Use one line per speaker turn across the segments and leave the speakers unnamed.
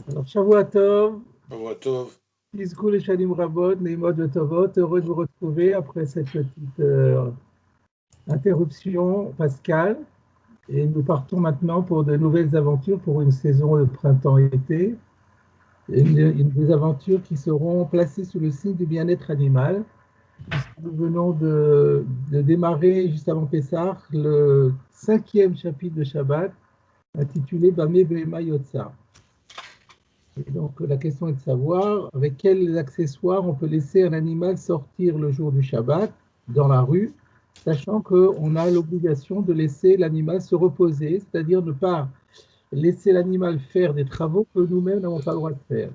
Alors, Shavua Tov,
Shavua Tov.
Yizkou les Shanim Rabot, Neimot Vetovot, heureux de vous retrouver après cette petite interruption pascale. Et nous partons maintenant pour de nouvelles aventures pour une saison de printemps-été. Des aventures qui seront placées sous le signe du bien-être animal. Nous venons de démarrer, juste avant Pessah, le 5e chapitre de Shabbat, intitulé Bameh Behema Yotza. Et donc la question est de savoir avec quels accessoires on peut laisser un animal sortir le jour du Shabbat dans la rue, sachant qu'on a l'obligation de laisser l'animal se reposer, c'est-à-dire ne pas laisser l'animal faire des travaux que nous-mêmes n'avons pas le droit de faire.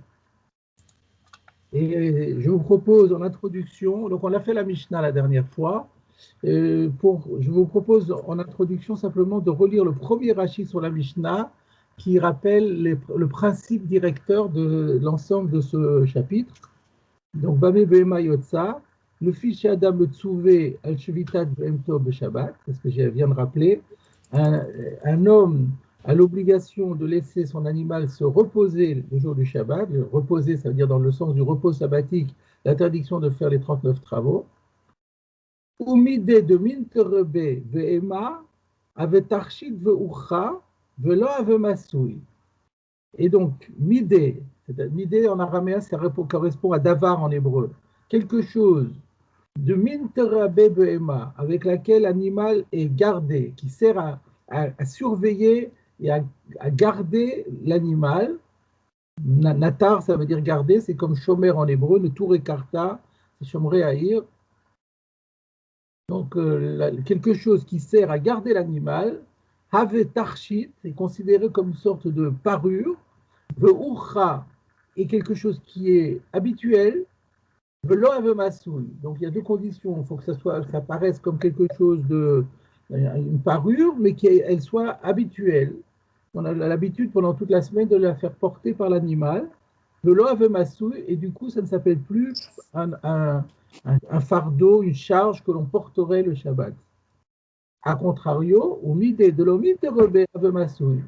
Et je vous propose en introduction, donc on a fait la Mishnah la dernière fois, je vous propose en introduction simplement de relire le premier Rashi sur la Mishnah qui rappelle le principe directeur de l'ensemble de ce chapitre. Donc, Bameh Behema Yotza, le fiche Adam le Tsouvé al Shvitat Behemto Beshabbat, c'est ce que je viens de rappeler. Un homme a l'obligation de laisser son animal se reposer le jour du Shabbat. Reposer, ça veut dire dans le sens du repos sabbatique, l'interdiction de faire les 39 travaux. Umide de minterebe ve'ema avetarchit ve'ucha ve'lo avemasoui. Et donc, midé, midé en araméen, ça correspond à davar en hébreu. Quelque chose de minterebe ve'ema, avec laquelle l'animal est gardé, qui sert à surveiller et à garder l'animal. Natar, ça veut dire garder, c'est comme shomer en hébreu, ne tour karta, c'est shomer haïr. Donc, quelque chose qui sert à garder l'animal, have tarchit, est considéré comme une sorte de parure, ve'ucha est quelque chose qui est habituel, ve'lo have masoui. Donc, il y a deux conditions. Il faut que ça paraisse comme quelque chose de une parure, mais qu'elle soit habituelle. On a l'habitude pendant toute la semaine de la faire porter par l'animal. Ve'lo have masoui, et du coup, ça ne s'appelle plus un fardeau, une charge que l'on porterait le Shabbat. A contrario, au midé de l'omite rebé avemasoui,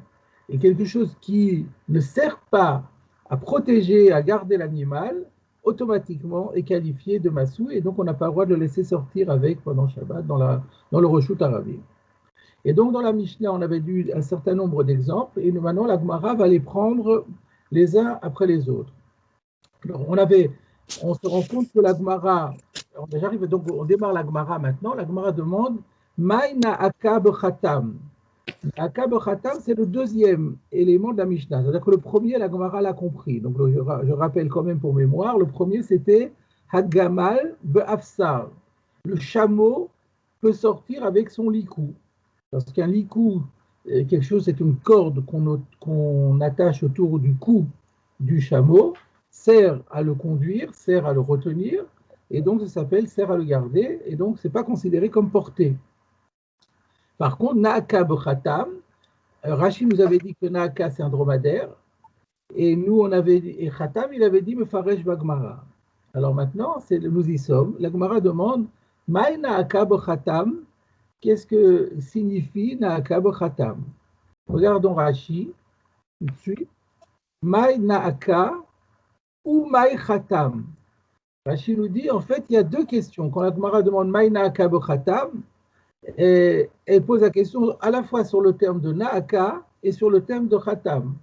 et quelque chose qui ne sert pas à protéger, à garder l'animal, automatiquement est qualifié de masoui, et donc on n'a pas le droit de le laisser sortir avec pendant Shabbat dans le Reshut Harabim. Et donc dans la Mishnah, on avait vu un certain nombre d'exemples, et maintenant la Gemara va les prendre les uns après les autres. Alors, on se rend compte que la Gemara, donc on démarre la Gemara maintenant, la Gemara demande Maïna Akab Khatam. Akab Khatam, c'est le deuxième élément de la Mishnah. C'est-à-dire que le premier, la Gemara l'a compris. Donc je rappelle quand même pour mémoire, le premier c'était Hagamal Be'afsar. Le chameau peut sortir avec son licou. Parce qu'un licou, quelque chose, c'est une corde qu'on attache autour du cou du chameau, sert à le conduire, sert à le retenir, et donc ça s'appelle sert à le garder, et donc ce n'est pas considéré comme porté. Par contre, Naaka Bechatam, Rachid nous avait dit que Naaka c'est un dromadaire, et nous on avait dit, et Khatam il avait dit Mefaresh Bagmara. Alors maintenant, nous y sommes, la Gemara demande Maï Naaka Bechatam, qu'est-ce que signifie Naaka Bechatam? Regardons Rashi tout de suite. Maï Naaka ou Maï Khatam. Rashi nous dit, en fait, il y a deux questions. Quand la Gemara demande Maï Naaka Bechatam, elle pose la question à la fois sur le terme de Naaka et sur le terme de Khatam.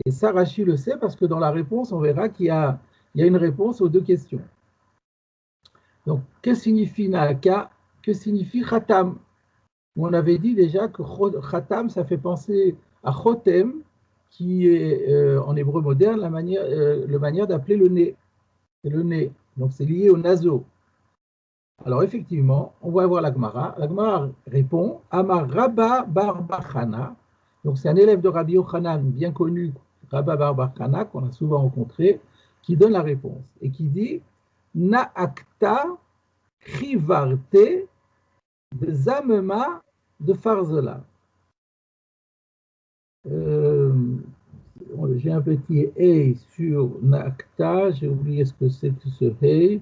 Et ça, Rashi le sait parce que dans la réponse, on verra qu'il y a une réponse aux deux questions. Donc, que signifie Naaka? Que signifie Khatam? On avait dit déjà que Khatam, ça fait penser à Chotem, qui est en hébreu moderne la manière d'appeler le nez. C'est le nez. Donc, c'est lié au naseau. Alors effectivement, on va voir la Gemara. La Gemara répond Amar Rabba bar Bachana. Donc c'est un élève de Rabbi Yochanan bien connu, Rabba bar Bachana, qu'on a souvent rencontré, qui donne la réponse et qui dit Naakta Krivarte de Zamema de Farzela. J'ai un petit Hey sur Naakta, j'ai oublié ce que c'est que ce Hey.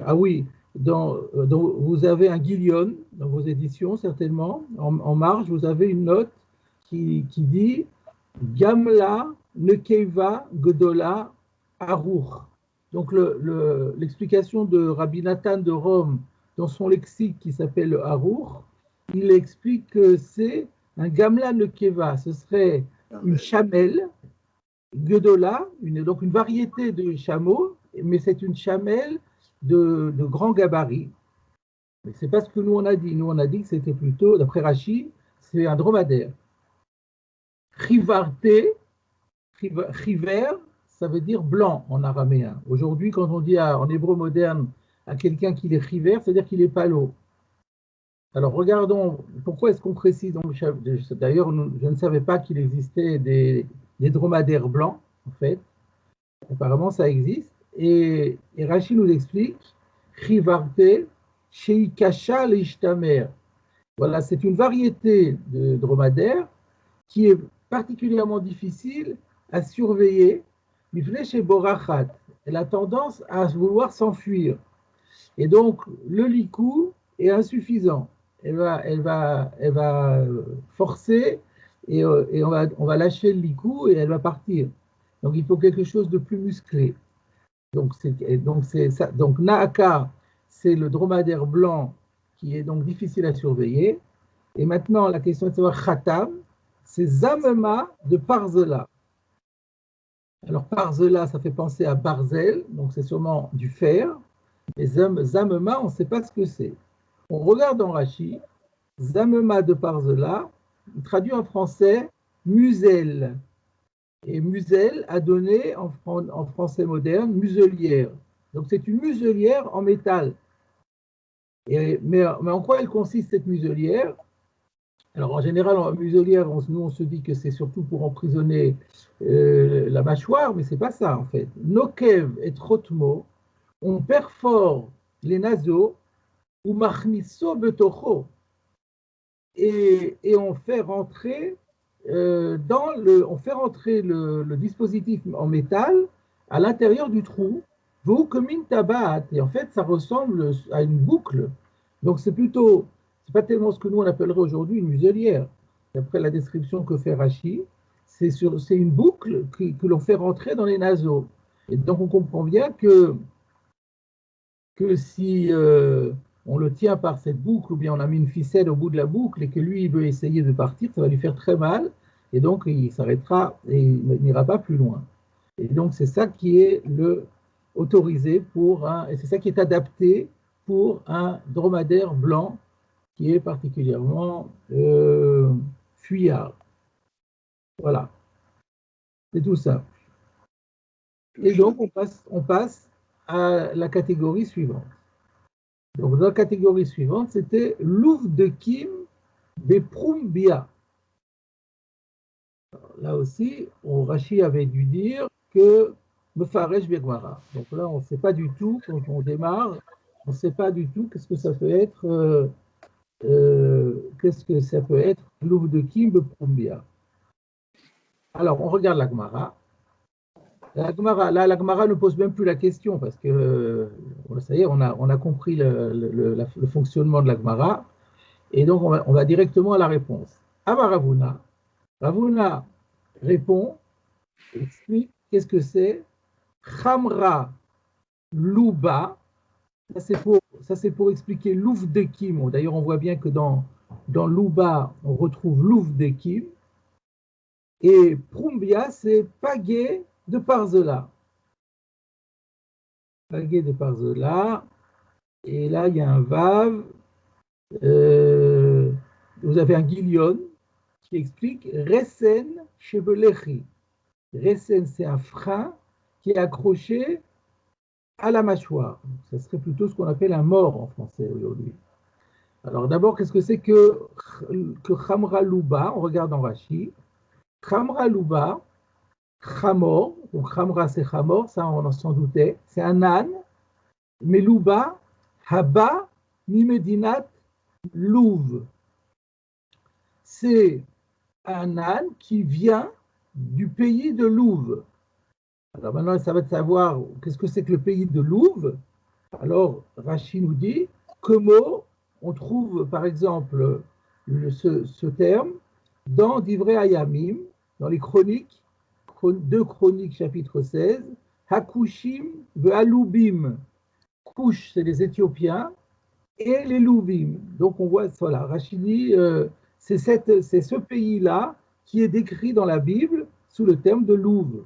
Ah oui. Donc, vous avez un guilion dans vos éditions, certainement. En marge, vous avez une note qui dit Gamla nekeva gedola aruch. Donc l'explication de Rabbi Nathan de Rome dans son lexique qui s'appelle le Aruch, il explique que c'est un gamla nekeva, ce serait une chamelle, gedola, donc une variété de chameaux, mais c'est une chamelle de grand gabarit. Mais c'est pas ce que nous on a dit. Nous on a dit que c'était plutôt, d'après Rashi, c'est un dromadaire. Chivarte, chiver, ça veut dire blanc en araméen. Aujourd'hui, quand on dit en hébreu moderne à quelqu'un qu'il est chiver, c'est-à-dire qu'il est palo. Alors regardons, pourquoi est-ce qu'on précise dans le chapitre. D'ailleurs, je ne savais pas qu'il existait des dromadaires blancs, en fait. Apparemment, ça existe. Et Rashi nous explique, chivarte, sheikasha leishtamer. Voilà, c'est une variété de dromadaire qui est particulièrement difficile à surveiller. Elle a tendance à vouloir s'enfuir. Et donc, le likou est insuffisant. Elle va forcer et on va lâcher le likou et elle va partir. Donc, il faut quelque chose de plus musclé. Donc Naaka, c'est le dromadaire blanc qui est donc difficile à surveiller. Et maintenant, la question est de savoir Khatam, c'est Zamema de Parzela. Alors, Parzela, ça fait penser à Barzel, donc c'est sûrement du fer. Et Zamema, on ne sait pas ce que c'est. On regarde en Rashi, Zamema de Parzela, traduit en français muselle. Et muselle a donné en français moderne muselière. Donc c'est une muselière en métal. Mais en quoi elle consiste cette muselière? Alors en général, en muselière, nous on se dit que c'est surtout pour emprisonner la mâchoire, mais c'est pas ça en fait. Nokev et trotmo, on perfore les naseaux ou machniso betocho et on fait rentrer on fait rentrer le dispositif en métal à l'intérieur du trou, vous comme une tabat, et en fait ça ressemble à une boucle. Donc c'est pas tellement ce que nous on appellerait aujourd'hui une muselière. D'après la description que fait Rashi, c'est une boucle que l'on fait rentrer dans les naseaux. Et donc on comprend bien que si on le tient par cette boucle, ou bien on a mis une ficelle au bout de la boucle et que lui il veut essayer de partir, ça va lui faire très mal, et donc il s'arrêtera et il n'ira pas plus loin. Et donc c'est ça qui est autorisé et c'est ça qui est adapté pour un dromadaire blanc qui est particulièrement fuyard. Voilà, c'est tout ça. Et donc on passe à la catégorie suivante. Donc, dans la catégorie suivante, c'était l'ouf de Kim Beprumbia. Là aussi, Rashi avait dû dire que Mefaresh Begmara. Donc là, on ne sait pas du tout, quand on démarre, on ne sait pas du tout qu'est-ce que ça peut être l'ouf de Kim Beprumbia. Alors, on regarde la Gemara. La Gemara ne pose même plus la question parce que ça y est, on a compris le fonctionnement de la Gemara et donc on va directement à la réponse. Ava Ravuna. Ravuna répond, explique qu'est-ce que c'est. Khamra Louba. Ça c'est pour expliquer l'ouf de Kim. D'ailleurs, on voit bien que dans Louba, on retrouve l'ouf de Kim. Et Prumbia, c'est Pagé de Parzela. Pagé de Parzela. Et là, il y a un Vav. Vous avez un guilion qui explique Resen Chevelechi. Resen, c'est un frein qui est accroché à la mâchoire. Ça serait plutôt ce qu'on appelle un mort en français aujourd'hui. Alors d'abord, qu'est-ce que c'est que Khamra Louba? On regarde en Rashi. Khamra Louba, Khamor, donc Khamra c'est Khamor, ça on s'en doutait, c'est un âne, mais Louba, Haba, Mimedinat, Louv. C'est un âne qui vient du pays de Louv. Alors maintenant, ça va de savoir qu'est-ce que c'est que le pays de Louv. Alors, Rashi nous dit comment on trouve, par exemple, ce terme dans Divrei Hayamim, dans les chroniques 2 Chroniques, chapitre 16, Hakushim ve'alubim. Kush, c'est les Éthiopiens, et les Louvim. Donc on voit, voilà, Rachid dit, c'est ce pays-là qui est décrit dans la Bible sous le terme de Louv.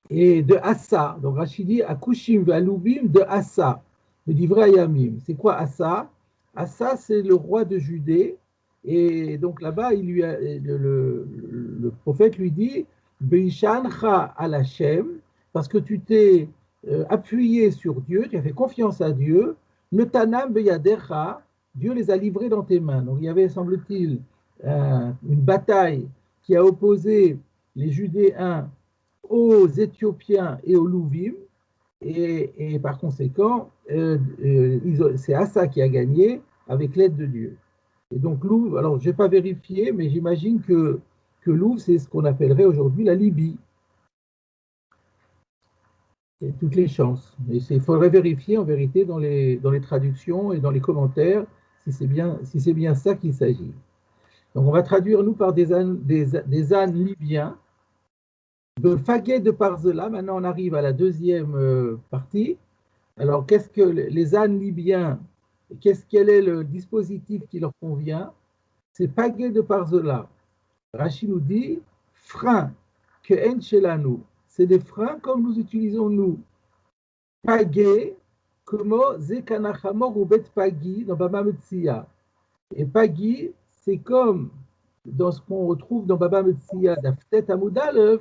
Et de Assa. Donc Rachid dit, Hakushim ve'alubim de Assa, le Divrei Hayamim. C'est quoi Assa? Assa, c'est le roi de Judée. Et donc là-bas, le prophète lui dit, Beishancha al Hashem, parce que tu t'es appuyé sur Dieu, tu as fait confiance à Dieu, Netanam beyadecha, Dieu les a livrés dans tes mains. Donc il y avait, semble-t-il, une bataille qui a opposé les Judéens aux Éthiopiens et aux Louvim, et par conséquent, c'est Assa qui a gagné avec l'aide de Dieu. Et donc Louv, alors je n'ai pas vérifié, mais j'imagine que Louv, c'est ce qu'on appellerait aujourd'hui la Libye. Et toutes les chances. Mais il faudrait vérifier en vérité dans les traductions et dans les commentaires si c'est bien ça qu'il s'agit. Donc on va traduire nous par des ânes libyens. De Faguet de Parzela, maintenant on arrive à la deuxième partie. Alors qu'est-ce que les ânes libyens, quel est le dispositif qui leur convient? C'est Faguet de Parzela. Rachid nous dit frein que en shelanu. C'est des freins comme nous utilisons nous. Pagé, comme Zekanachamor ou Bet Pagi dans Baba Metzia. Et Pagi, c'est comme dans ce qu'on retrouve dans Baba Metzia d'Aftet Amoudalev,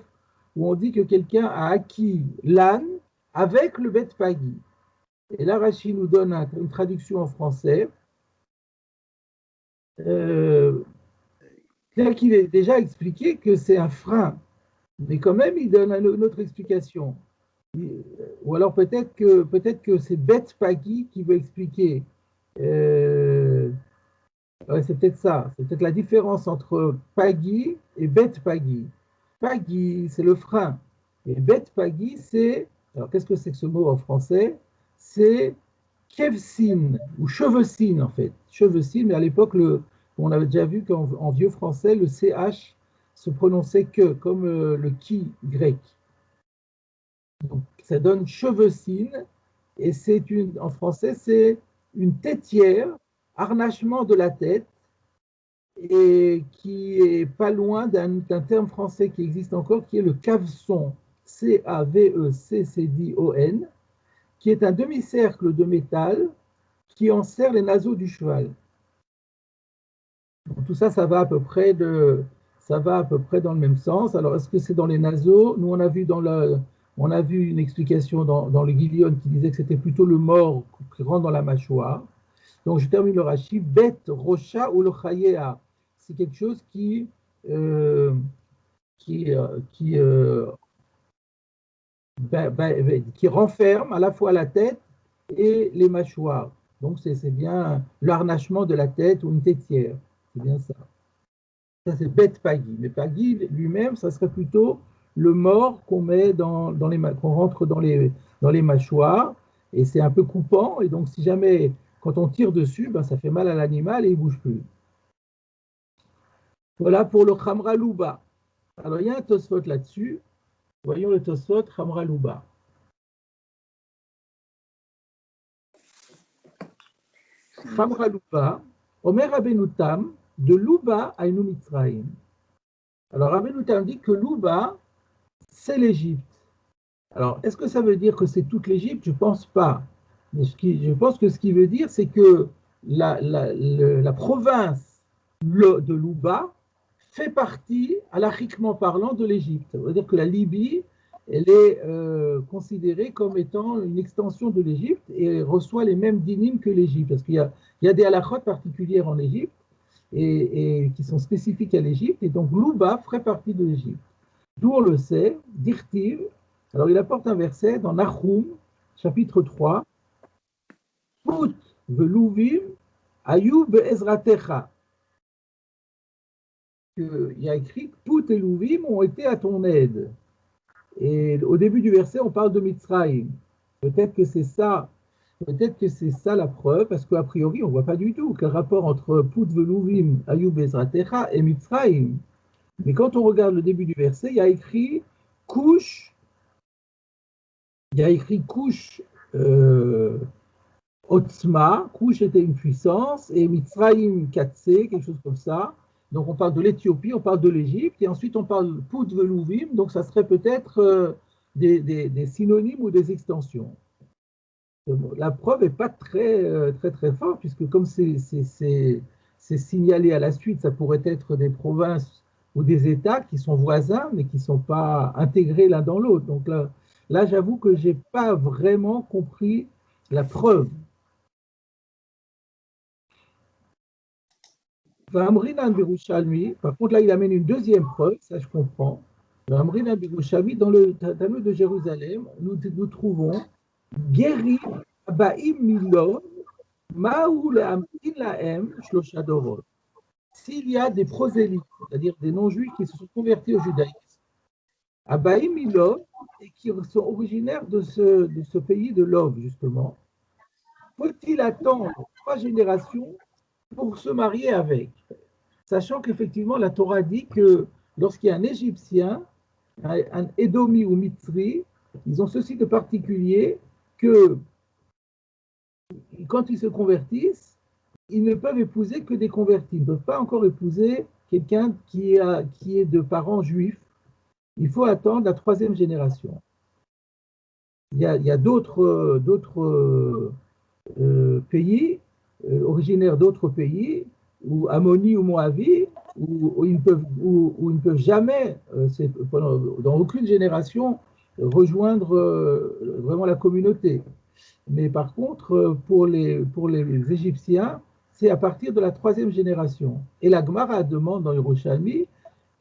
où on dit que quelqu'un a acquis l'âne avec le Bet Pagi. Et là, Rachid nous donne une traduction en français. Qu'il est déjà expliqué que c'est un frein. Mais quand même, il donne une autre explication. Ou alors peut-être que c'est Bet Pagi qui veut expliquer. Ouais, c'est peut-être ça. C'est peut-être la différence entre Pagi et Bet Pagi. Pagi, c'est le frein. Et Bet Pagi, c'est... Alors, qu'est-ce que c'est que ce mot en français? C'est Kevsin, ou Chevesine, en fait. Chevesine, mais à l'époque, on avait déjà vu qu'en vieux français, le CH se prononçait que, comme le qui grec. Donc, ça donne Chevesine, et en français, c'est une tétière, harnachement de la tête, et qui est pas loin d'un terme français qui existe encore, qui est le caveçon, C-A-V-E-C-C-D-O-N, qui est un demi-cercle de métal qui enserre les naseaux du cheval. Donc, tout ça, ça va à peu près dans le même sens. Alors, est-ce que c'est dans les naseaux? Nous, on a vu une explication dans le Guillaume qui disait que c'était plutôt le mort qui rentre dans la mâchoire. Donc, je termine le Rashi. Bet, Rocha ou le Chayea. C'est quelque chose qui renferme à la fois la tête et les mâchoires. Donc, c'est bien l'harnachement de la tête ou une tétière. C'est bien ça. Ça, c'est Bet Pagi. Mais Pagi lui-même, ça serait plutôt le mort qu'on met qu'on rentre dans les mâchoires. Et c'est un peu coupant. Et donc, si jamais, quand on tire dessus, ben, ça fait mal à l'animal et il ne bouge plus. Voilà pour le Khamra Louba. Alors, il y a un Tosfot là-dessus. Voyons le Tosfot Khamra Louba. Khamra Louba, Omer Rabbeinu Tam, de Louba à Inu Mitzrayim. Alors, Rabbeinu Tam dit que Louba, c'est l'Égypte. Alors, est-ce que ça veut dire que c'est toute l'Égypte? Je ne pense pas. Mais je pense que ce qu'il veut dire, c'est que la province de Louba fait partie, halachiquement parlant, de l'Égypte. Ça veut dire que la Libye, elle est considérée comme étant une extension de l'Égypte et reçoit les mêmes dynimes que l'Égypte. Parce qu'il y a des halachot particulières en Égypte et qui sont spécifiques à l'Égypte. Et donc, Louba ferait partie de l'Égypte. D'où on le sait, Dirtiv. Alors, il apporte un verset dans Nahum, chapitre 3. Put velouvim ayu be'ezratecha. Il y a écrit Put et Louvim ont été à ton aide. Et au début du verset, on parle de Mitzrayim. Peut-être que c'est ça la preuve, parce qu'a priori, on ne voit pas du tout quel rapport entre Put velouvim ayu be'ezratecha et Mitzrayim. Mais quand on regarde le début du verset, il y a écrit couche, Otzma, couche était une puissance, et Mitzrayim Katsé, quelque chose comme ça. Donc on parle de l'Éthiopie, on parle de l'Égypte, et ensuite on parle Put Veluvim, donc ça serait peut-être des synonymes ou des extensions. La preuve n'est pas très forte, puisque comme c'est signalé à la suite, ça pourrait être des provinces ou des États qui sont voisins, mais qui ne sont pas intégrés l'un dans l'autre. Donc là j'avoue que je n'ai pas vraiment compris la preuve. Amrinan Birushalmi, par contre là il amène une deuxième preuve, ça je comprends. Amrinan Birushalmi, dans le Talmud de Jérusalem, nous trouvons Guéri Abaim Milov, Maou Le'amtin Lahem Shlosha Dorot. S'il y a des prosélytes, c'est-à-dire des non-juifs qui se sont convertis au judaïsme, Abaim Milov, et qui sont originaires de ce pays de Lov, justement, faut-il attendre 3 générations pour se marier avec? Sachant qu'effectivement, la Torah dit que lorsqu'il y a un Égyptien, un Édomi ou Mitzri, ils ont ceci de particulier que quand ils se convertissent, ils ne peuvent épouser que des convertis. Ils ne peuvent pas encore épouser quelqu'un qui est de parents juifs. Il faut attendre la 3e génération. Il y a d'autres pays, originaires d'autres pays, ou Ammoni ou Moavi, où ils ne peuvent jamais, dans aucune génération, rejoindre vraiment la communauté. Mais par contre, pour les Égyptiens, c'est à partir de la 3e génération. Et la Gemara demande dans Yerushalmi,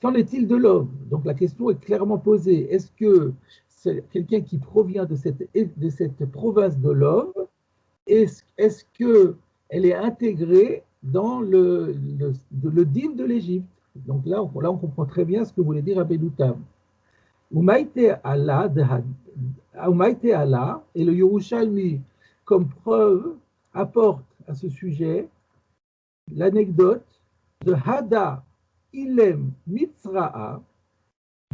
qu'en est-il de l'homme? Donc la question est clairement posée. Est-ce que c'est quelqu'un qui provient de cette province de l'homme? Est-ce qu'elle est intégrée dans le dîme de l'Égypte? Donc là, on comprend très bien ce que voulait dire Abedoutam. Umaïte Allah, et le Yerushalmi, comme preuve, apporte à ce sujet l'anecdote de Hada Ilem Mitzra'a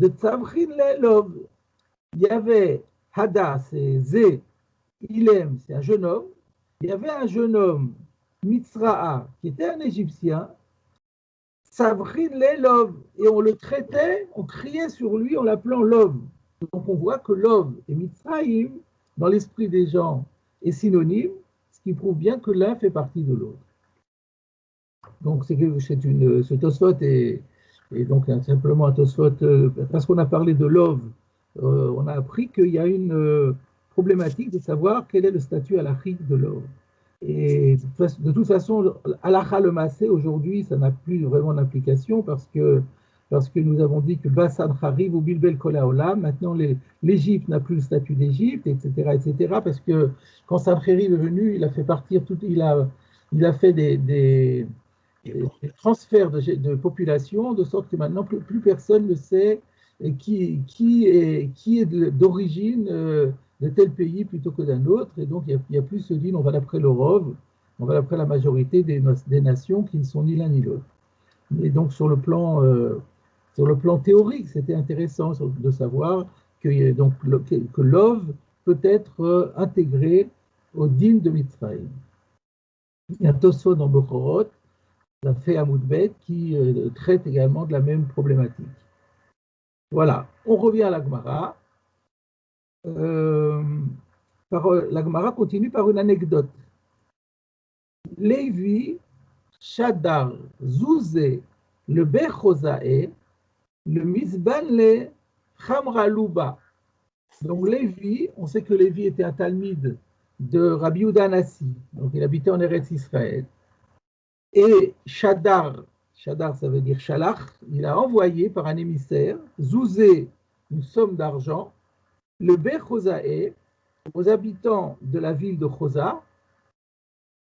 de Tzavrin Lelov. Il y avait Hada, c'est Zé, Ilem, c'est un jeune homme. Il y avait un jeune homme, Mitzra'a, qui était un Égyptien, Tzavrin Lelov, et on le traitait, on criait sur lui en l'appelant Lov. Donc on voit que Lov et Mitzrayim, dans l'esprit des gens, est synonyme, ce qui prouve bien que l'un fait partie de l'autre. Donc ce Tosfot est donc simplement un Tosfot, parce qu'on a parlé de Lov, on a appris qu'il y a une problématique de savoir quel est le statut halachique de Lov. Et de toute façon, halakha le massé, aujourd'hui, ça n'a plus vraiment d'application parce que nous avons dit que Bassan Harib ou Bilbel Kolaolam, maintenant l'Égypte n'a plus le statut d'Égypte, etc., parce que quand Sancheriv est venu, il a fait partir il a fait des transferts de population, de sorte que maintenant plus personne ne sait qui est d'origine de tel pays plutôt que d'un autre, et donc il n'y a plus ce dit on va d'après le Rov, on va d'après la majorité des nations qui ne sont ni l'un ni l'autre. Et donc sur le plan théorique, c'était intéressant de savoir que l'Ov peut être intégré au din de Mitzrayim. Il y a un Tosfot dans Bechorot, ça fait Amoudbet, qui traite également de la même problématique. Voilà, on revient à la Gemara. La Gemara continue par une anecdote. Lévi, Shadar, Zouzé, le Bechosae, le Mizbanle, Chamralouba. Donc Lévi, on sait que Lévi était un talmide de Rabbi Yehuda Hanassi, donc il habitait en Eretz Israël. Et Shadar, ça veut dire Shalach, il a envoyé par un émissaire, Zouzé, une somme d'argent, le Bechosae, aux habitants de la ville de Chosa,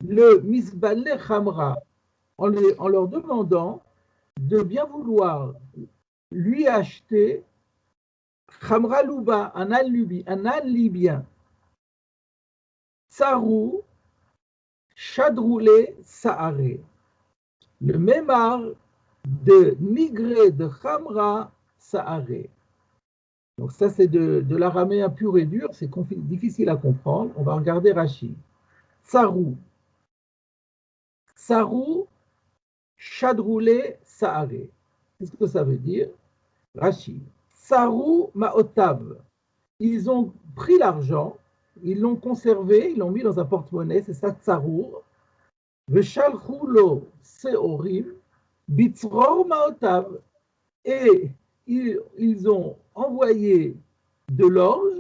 le Mizbaleh Khamra, en leur demandant de bien vouloir lui acheter Khamra Louba, un âne libyen, Tsarou, Chadroulé, Saharé. Le Mémar de Nigré de Khamra Saharé. Donc ça, c'est de l'araméen pur et dur, c'est difficile à comprendre. On va regarder Rashi. Tsarou. Tsarou, chadroulé, Saharé. Qu'est-ce que ça veut dire? Rashi. Tsarou Maotav. Ils ont pris l'argent, ils l'ont conservé, ils l'ont mis dans un porte-monnaie, c'est ça Tsarour. Veshalchulo Seorim, Bitzror Maotav. Et ils ont envoyé de l'orge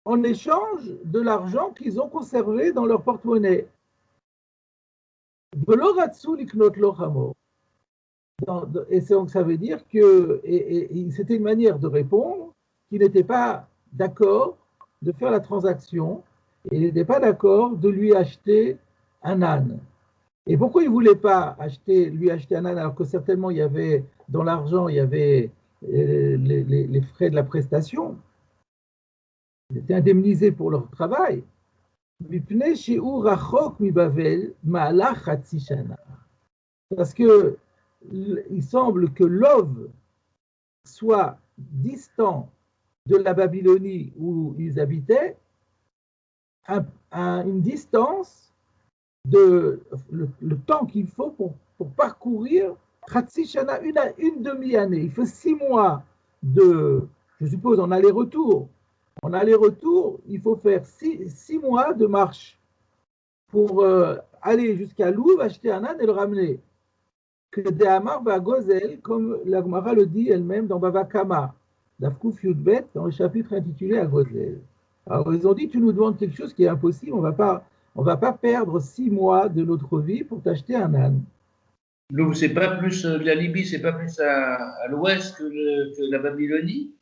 en échange de l'argent qu'ils ont conservé dans leur porte-monnaie. Et donc ça veut dire que c'était une manière de répondre qu'ils n'étaient pas d'accord de faire la transaction et ils n'étaient pas d'accord de lui acheter un âne. Et pourquoi ils ne voulaient pas lui acheter un âne alors que certainement il y avait dans l'argent, il y avait les frais de la prestation. Ils étaient indemnisés pour leur travail. Parce que il semble que l'Ov soit distant de la Babylonie où ils habitaient, une distance de le temps qu'il faut pour parcourir Khatsi Shana, une demi-année. Il faut 6 mois je suppose, en aller-retour. En aller-retour, il faut faire 6 mois de marche pour aller jusqu'à Louvre, acheter un âne et le ramener. Que de Amar Gozel, comme la Gemara le dit elle-même dans Bava Kama, d'Afkouf Yudbet, dans le chapitre intitulé à Gozel. Alors ils ont dit, tu nous demandes quelque chose qui est impossible, on va pas perdre 6 mois de notre vie pour t'acheter un âne.
Donc c'est pas plus la Libye, c'est pas plus à l'ouest que la Babylonie?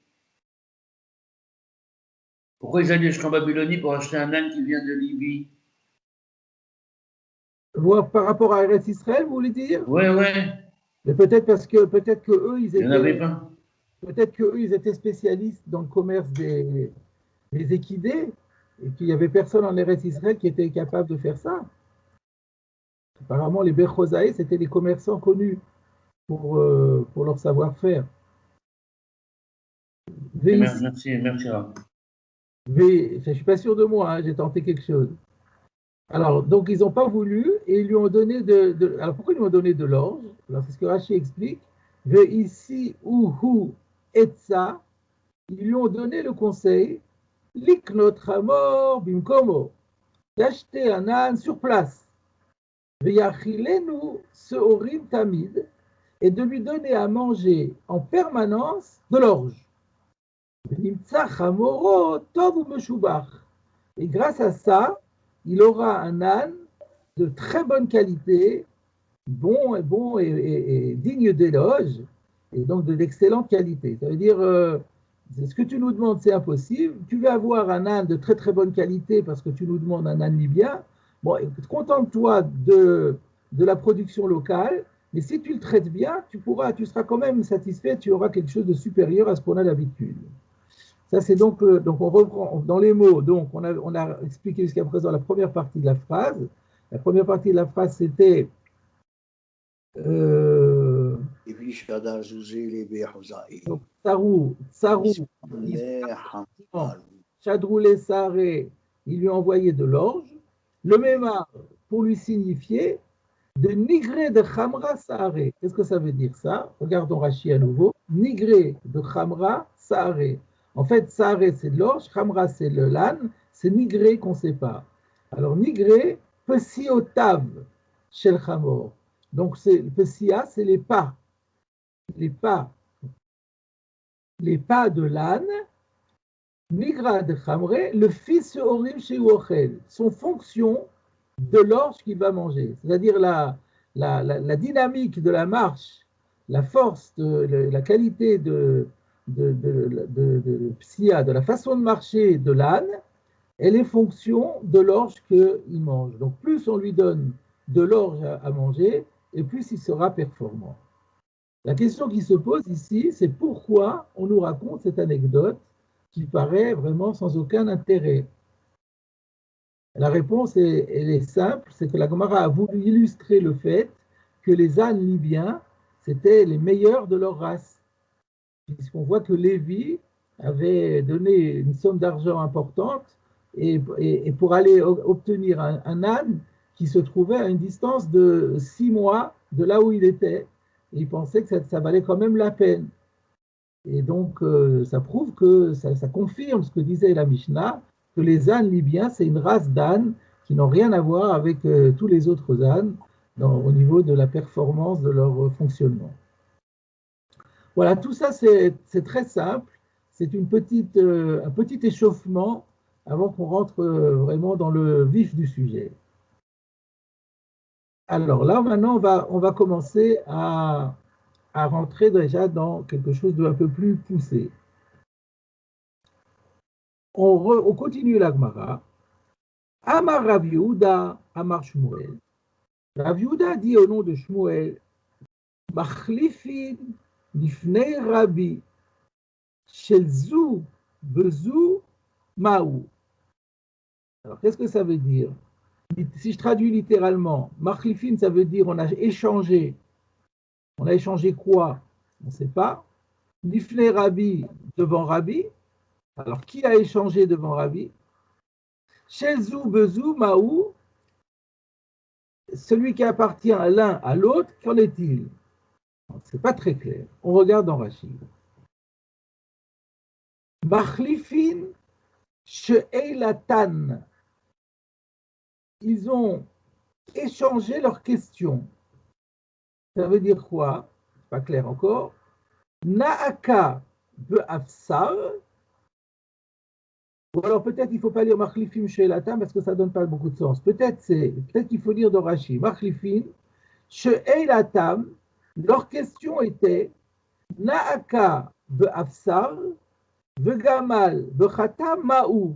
Pourquoi ils allaient jusqu'en Babylonie pour acheter un âne qui vient de Libye?
Par rapport à Eretz Israël, vous voulez dire?
Oui, oui.
Mais peut-être que eux,
il n'y en avait pas.
Peut-être que eux, ils étaient spécialistes dans le commerce des équidés et qu'il n'y avait personne en Eretz Israël qui était capable de faire ça. Apparemment, les Bechosaïs, c'était des commerçants connus pour leur savoir-faire.
Merci.
Je ne suis pas sûr de moi, hein, j'ai tenté quelque chose. Alors, donc, ils n'ont pas voulu et ils lui ont donné alors, pourquoi ils lui ont donné de l'orge? Alors, c'est ce que Rashi explique. Ici, Uhu, Etza, ils lui ont donné le conseil, Liknot Hamor Bimkomo, d'acheter un âne sur place. Veyachilenu Seorim Tamid, et de lui donner à manger en permanence de l'orge. Et grâce à ça, il aura un âne de très bonne qualité, bon et digne d'éloge, et donc de l'excellente qualité. Ça veut dire, ce que tu nous demandes, c'est impossible. Tu veux avoir un âne de très très bonne qualité parce que tu nous demandes un âne libyen. Bon, contente-toi de la production locale, mais si tu le traites bien, tu seras quand même satisfait, tu auras quelque chose de supérieur à ce qu'on a d'habitude. Ça, c'est donc on reprend dans les mots. Donc, on a expliqué jusqu'à présent la première partie de la phrase. La première partie de la phrase, c'était donc, Tsarou, Chadroulé Saré, il lui a envoyé de l'orge. Le Mémar, pour lui signifier de Nigré de Khamra Saré. Qu'est-ce que ça veut dire ça? Regardons Rashi à nouveau. Nigré de Khamra Saré. En fait, Saré, c'est de l'orge, Khamra, c'est le l'âne, c'est Nigré qu'on sépare. Alors, Nigré, Pesiotav, Shel Chamor. Donc, Pesia, c'est les pas. Les pas de l'âne, Nigra de Khamré, le fils Orim chez Uochel, son fonction de l'orge qu'il va manger. C'est-à-dire la dynamique de la marche, la force, la qualité de Psia, de la façon de marcher de l'âne, elle est fonction de l'orge qu'il mange. Donc plus on lui donne de l'orge à manger, et plus il sera performant. La question qui se pose ici, c'est pourquoi on nous raconte cette anecdote qui paraît vraiment sans aucun intérêt. La réponse elle est simple, c'est que la Gemara a voulu illustrer le fait que les ânes libyens, c'était les meilleurs de leur race. Puisqu'on voit que Lévi avait donné une somme d'argent importante et pour aller obtenir un âne qui se trouvait à une distance de 6 mois de là où il était. Et il pensait que ça valait quand même la peine. Et donc, ça prouve que ça confirme ce que disait la Mishnah, que les ânes libyens, c'est une race d'ânes qui n'ont rien à voir avec tous les autres ânes au niveau de la performance de leur fonctionnement. Voilà, tout ça, c'est très simple. C'est un petit échauffement avant qu'on rentre vraiment dans le vif du sujet. Alors là, maintenant, on va commencer à rentrer déjà dans quelque chose d'un peu plus poussé. On continue la Gemara. Amar Rav Yehuda, Amar Shmuel. Rav Yehuda dit au nom de Shmuel, Machlifin lifnei Rabbi, shelzu bezu maou. Alors, qu'est-ce que ça veut dire? Si je traduis littéralement, Machlifin, ça veut dire on a échangé. On a échangé quoi? On ne sait pas. Lifnei Rabbi, devant Rabbi. Alors, qui a échangé devant Rabbi? Shelzu bezu maou. Celui qui appartient à l'un à l'autre, qu'en est-il? Ce n'est pas très clair. On regarde dans Rashi. Machlifin she'eilatan. Ils ont échangé leurs questions. Ça veut dire quoi? Pas clair encore. Naaka be'afsar. Ou alors peut-être il ne faut pas lire Machlifim she'eilatan parce que ça ne donne pas beaucoup de sens. Peut-être qu'il faut lire dans Rashi. Machlifin she'eilatam. Leur question était Naaka be'afsar vegamal bechatam ma'ou.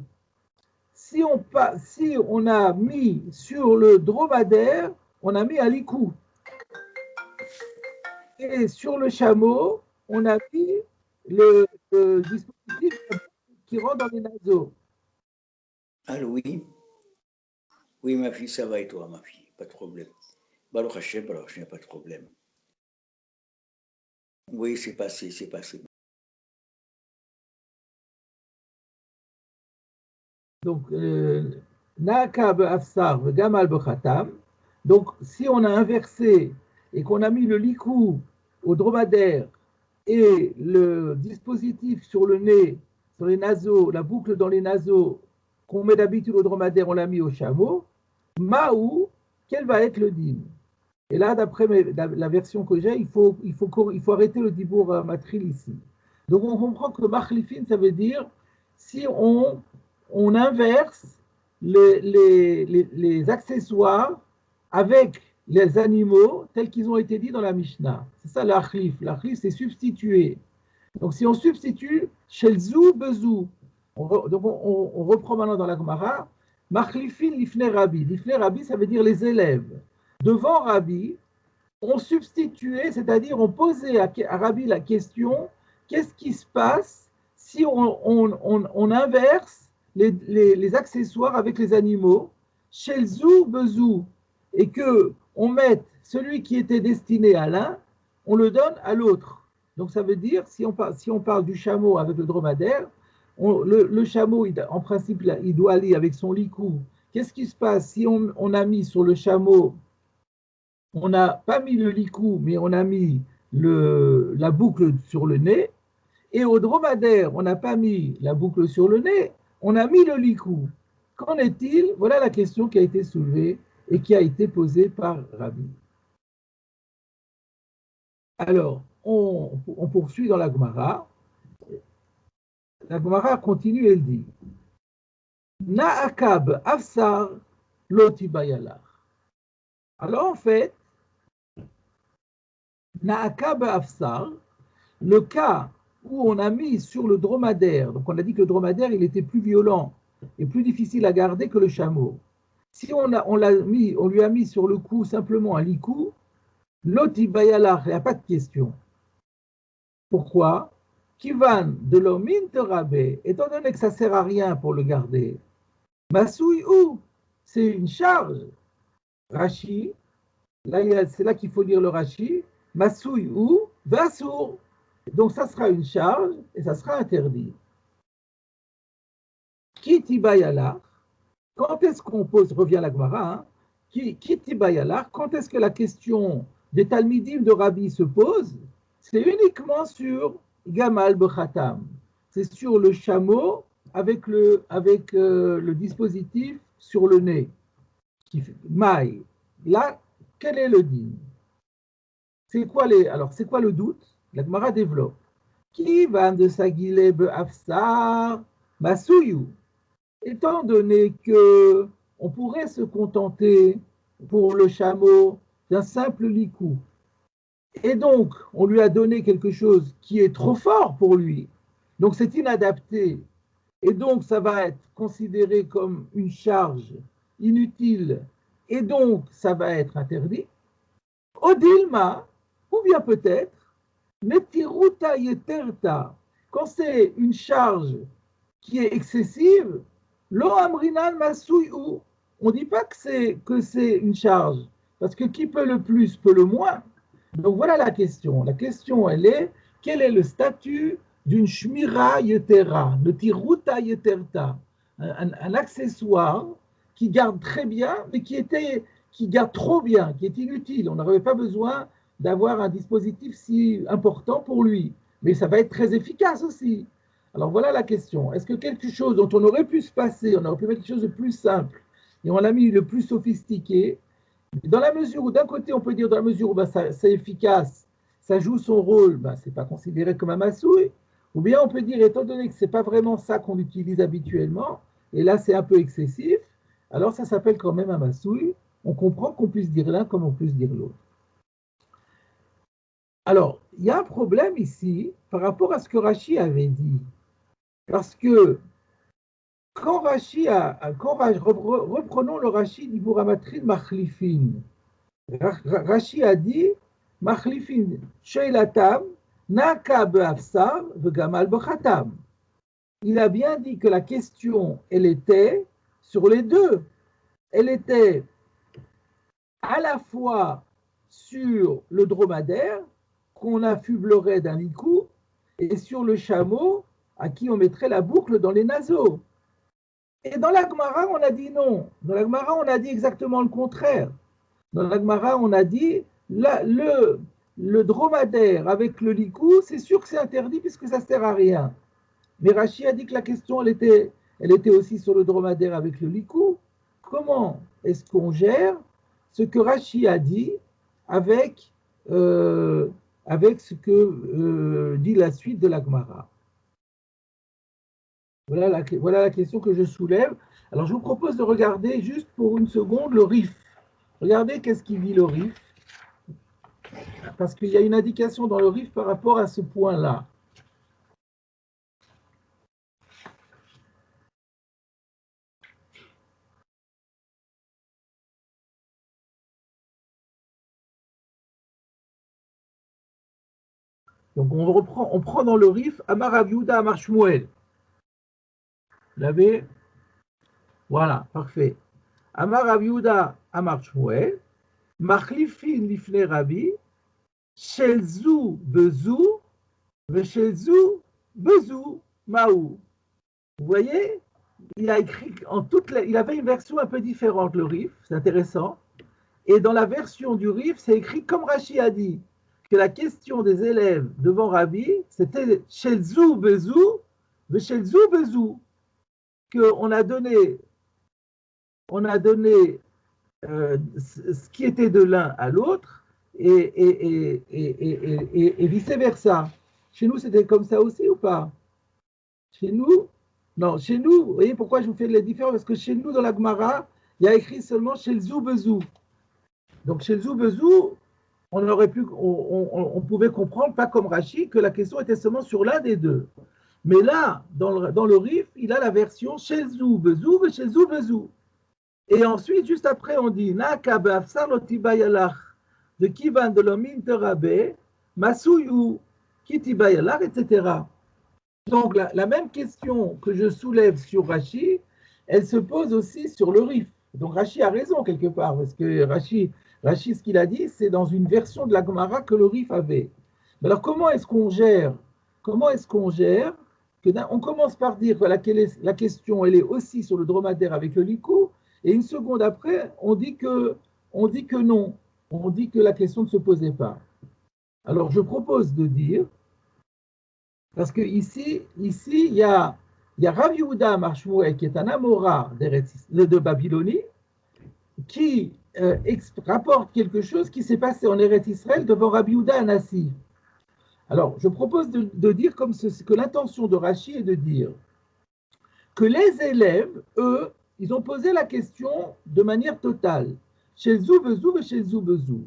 Si on a mis sur le dromadaire, on a mis un licou. Et sur le chameau, on a mis le dispositif qui rentre dans les naseaux.
Allô, oui. Oui, ma fille, ça va et toi, ma fille? Pas de problème. Baruch Hashem, Baruch Hashem, pas de problème. Oui, c'est passé.
Donc, Naaka be'afsar vegamal bechatam. Donc, si on a inversé et qu'on a mis le licou au dromadaire et le dispositif sur le nez, sur les naseaux, la boucle dans les naseaux qu'on met d'habitude au dromadaire, on l'a mis au chameau, Maou, quel va être le dîme? Et là, d'après la version que j'ai, il faut arrêter le dibour matril ici. Donc, on comprend que machlifin, ça veut dire si on inverse les accessoires avec les animaux tels qu'ils ont été dits dans la Mishnah. C'est ça l'achlif. L'achlif, c'est substituer. Donc, si on substitue shelzu bezou, donc on reprend maintenant dans la Gemara, machlifin lifnei Rabbi. Lifnei Rabbi, ça veut dire les élèves. Devant Rabbi, on substituait, c'est-à-dire on posait à Rabbi la question, qu'est-ce qui se passe si on inverse les accessoires avec les animaux, shelzu bezou, et que on mette celui qui était destiné à l'un, on le donne à l'autre. Donc ça veut dire, si on parle du chameau avec le dromadaire, le chameau, en principe, il doit aller avec son licou. Qu'est-ce qui se passe si on a mis sur le chameau, on n'a pas mis le licou, mais on a mis la boucle sur le nez, et au dromadaire, on n'a pas mis la boucle sur le nez, on a mis le licou. Qu'en est-il? Voilà la question qui a été soulevée et qui a été posée par Rabbi. Alors, on poursuit dans la Gemara. La Gemara continue, elle dit Naakab afsar lotibayalach. Alors en fait, Naakab afsar, le cas où on a mis sur le dromadaire, donc on a dit que le dromadaire il était plus violent et plus difficile à garder que le chameau. Si on lui a mis sur le cou simplement un licou, lotibayalach, il n'y a pas de question. Pourquoi? Kivan de l'omin te rabé, étant donné que ça ne sert à rien pour le garder, Masoui ou c'est une charge. Rashi, là c'est là qu'il faut lire le Rashi. Masouy ou Vassour. Donc ça sera une charge et ça sera interdit. Kitibayala, quand est-ce qu'on pose, revient la Gemara, hein, Kitibayala, quand est-ce que la question des Talmidim de Rabbi se pose? C'est uniquement sur Gamal Bechatam. C'est sur le chameau avec le dispositif sur le nez. Maï. Là, quel est le din? Alors, c'est quoi le doute? La Gemara développe. Qui va de Sagile Be'afsar Masuyu? Étant donné que on pourrait se contenter pour le chameau d'un simple licou, et donc on lui a donné quelque chose qui est trop fort pour lui, donc c'est inadapté, et donc ça va être considéré comme une charge inutile, et donc ça va être interdit. Odilma, ou bien peut-être, Metiruta Yeterta, quand c'est une charge qui est excessive, Lo amrinan masouyu. On ne dit pas que c'est une charge, parce que qui peut le plus peut le moins. Donc voilà la question. La question, elle est, quel est le statut d'une shmira yetera, de tiruta yeterta, un accessoire qui garde très bien, mais qui garde trop bien, qui est inutile. On n'aurait pas besoin d'avoir un dispositif si important pour lui, mais ça va être très efficace aussi. Alors voilà la question. Est-ce que quelque chose dont on aurait pu se passer, on aurait pu mettre quelque chose de plus simple, et on l'a mis le plus sophistiqué, dans la mesure où d'un côté on peut dire dans la mesure où c'est efficace, ça joue son rôle, ce n'est pas considéré comme un massouille, ou bien on peut dire étant donné que ce n'est pas vraiment ça qu'on utilise habituellement, et là c'est un peu excessif, alors ça s'appelle quand même un massouille. On comprend qu'on puisse dire l'un comme on puisse dire l'autre. Alors, il y a un problème ici par rapport à ce que Rashi avait dit. Parce que reprenons le Rashi d'Iburamatrin Machlifin. Rashi a dit Machlifin Sheilatam Naka Be'afsar Vegamal Bechatam. Il a bien dit que la question, elle était sur les deux. Elle était à la fois sur le dromadaire qu'on affublerait d'un licou et sur le chameau à qui on mettrait la boucle dans les naseaux. Et dans la Gemara, on a dit non. Dans la Gemara, on a dit exactement le contraire. Dans la Gemara, on a dit le dromadaire avec le licou, c'est sûr que c'est interdit puisque ça ne sert à rien. Mais Rashi a dit que la question, elle était aussi sur le dromadaire avec le licou. Comment est-ce qu'on gère ce que Rashi a dit avec ce que dit la suite de la Gemara? Voilà la question que je soulève. Alors, je vous propose de regarder juste pour une seconde le Rif. Regardez qu'est-ce qu'il dit le Rif. Parce qu'il y a une indication dans le Rif par rapport à ce point-là. Donc, on prend dans le Rif Amar Rav Yehuda Amar Shmuel. Vous l'avez? Voilà, parfait. Amar Rav Yehuda Amar Shmuel, Machlifin Lifnei Rabbi, Shelzu Bezu, Veshelzu Bezu Maou. Vous voyez, il a écrit il avait une version un peu différente, le Rif, c'est intéressant. Et dans la version du Rif, c'est écrit comme Rashi a dit, que la question des élèves devant Rabbi, c'était Shelzu Bezu, Veshelzu Bezu, qu'on a donné ce qui était de l'un à l'autre et vice-versa. Chez nous, c'était comme ça aussi ou pas? Chez nous, non, chez nous, vous voyez pourquoi je vous fais les différences? Parce que chez nous, dans la Gemara, il y a écrit seulement chez le Zoubezou. Donc chez le Zoubezou, on pouvait comprendre, pas comme Rashi, que la question était seulement sur l'un des deux. Mais là, dans le Rif, il a la version chez le Zoubezou et chez le Zoubezou. Et ensuite, juste après, on dit Naka be'afsar lo tibayalach de kivan de l'omin terabe masuyu ki tibayalach, etc. Donc, la même question que je soulève sur Rashi, elle se pose aussi sur le Rif. Donc, Rashi a raison quelque part, parce que Rashi Rachid, ce qu'il a dit, c'est dans une version de la Gemara que le Rif avait. Mais alors, comment est-ce qu'on gère on commence par dire que la question, elle est aussi sur le dromadaire avec le likou, et une seconde après, on dit que non, on dit que la question ne se posait pas. Alors, je propose de dire, parce que ici, il y a Rav Yehuda Amar Shmuel, qui est un Amora de Babylonie, qui rapporte quelque chose qui s'est passé en Eretz Israël devant Rabbi Yehuda Anassi. Alors, je propose de dire comme ceci, que l'intention de Rashi est de dire que les élèves, eux, ils ont posé la question de manière totale. Chez Zoubezou et chez Zoubezou.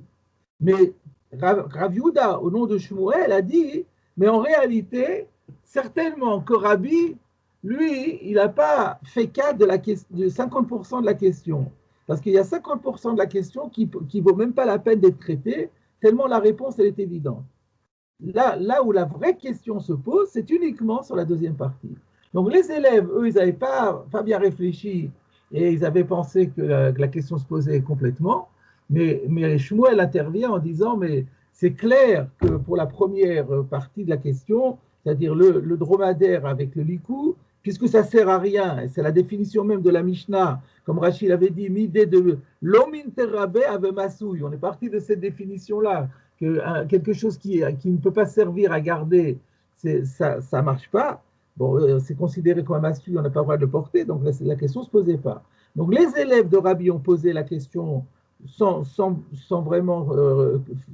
Mais Rav Yehuda, au nom de Shmuel, a dit, mais en réalité, certainement que Rabbi, lui, il n'a pas fait cas de 50% de la question. Parce qu'il y a 50% de la question qui ne vaut même pas la peine d'être traitée, tellement la réponse, elle est évidente. Là où la vraie question se pose, c'est uniquement sur la deuxième partie. Donc les élèves, eux, ils n'avaient pas bien réfléchi et ils avaient pensé que la question se posait complètement. Mais Shmuel intervient en disant, mais c'est clair que pour la première partie de la question, c'est-à-dire le dromadaire avec le likou, puisque ça ne sert à rien, et c'est la définition même de la Mishnah, comme Rachid avait dit, midé de l'omin terabe ave masouille. On est parti de cette définition-là, que quelque chose qui ne peut pas servir à garder, ça ne marche pas. Bon, c'est considéré comme un masouille, on n'a pas le droit de le porter, donc la question ne se posait pas. Donc les élèves de Rabbi ont posé la question sans vraiment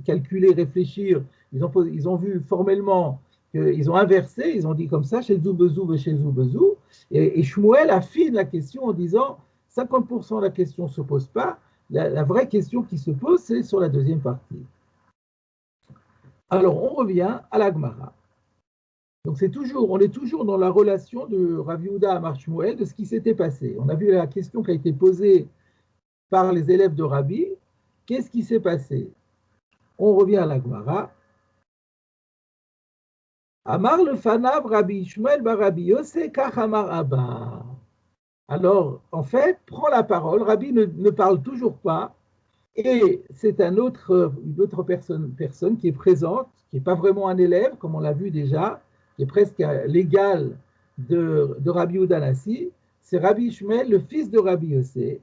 calculer, réfléchir. Ils ont vu formellement qu'ils ont inversé, ils ont dit comme ça, chez Zoubezou et chez Zoubezou. Et Shmuel affine la question en disant 50% de la question ne se pose pas, la vraie question qui se pose, c'est sur la deuxième partie. Alors, on revient à la Gemara. Donc, on est toujours dans la relation de Rav Yehuda à Shmuel, de ce qui s'était passé. On a vu la question qui a été posée par les élèves de Rabbi. Qu'est-ce qui s'est passé? On revient à la Gemara. Amar le Fanav Rabbi Shmuel bar Rabbi Yosef kach Amar Abba. Alors, en fait, prend la parole. Rabbi ne parle toujours pas. Et c'est une autre personne qui est présente, qui n'est pas vraiment un élève, comme on l'a vu déjà, qui est presque l'égal de Rabbi Yehuda Anassi. C'est Rabbi Shmuel, le fils de Rabbi Yosef,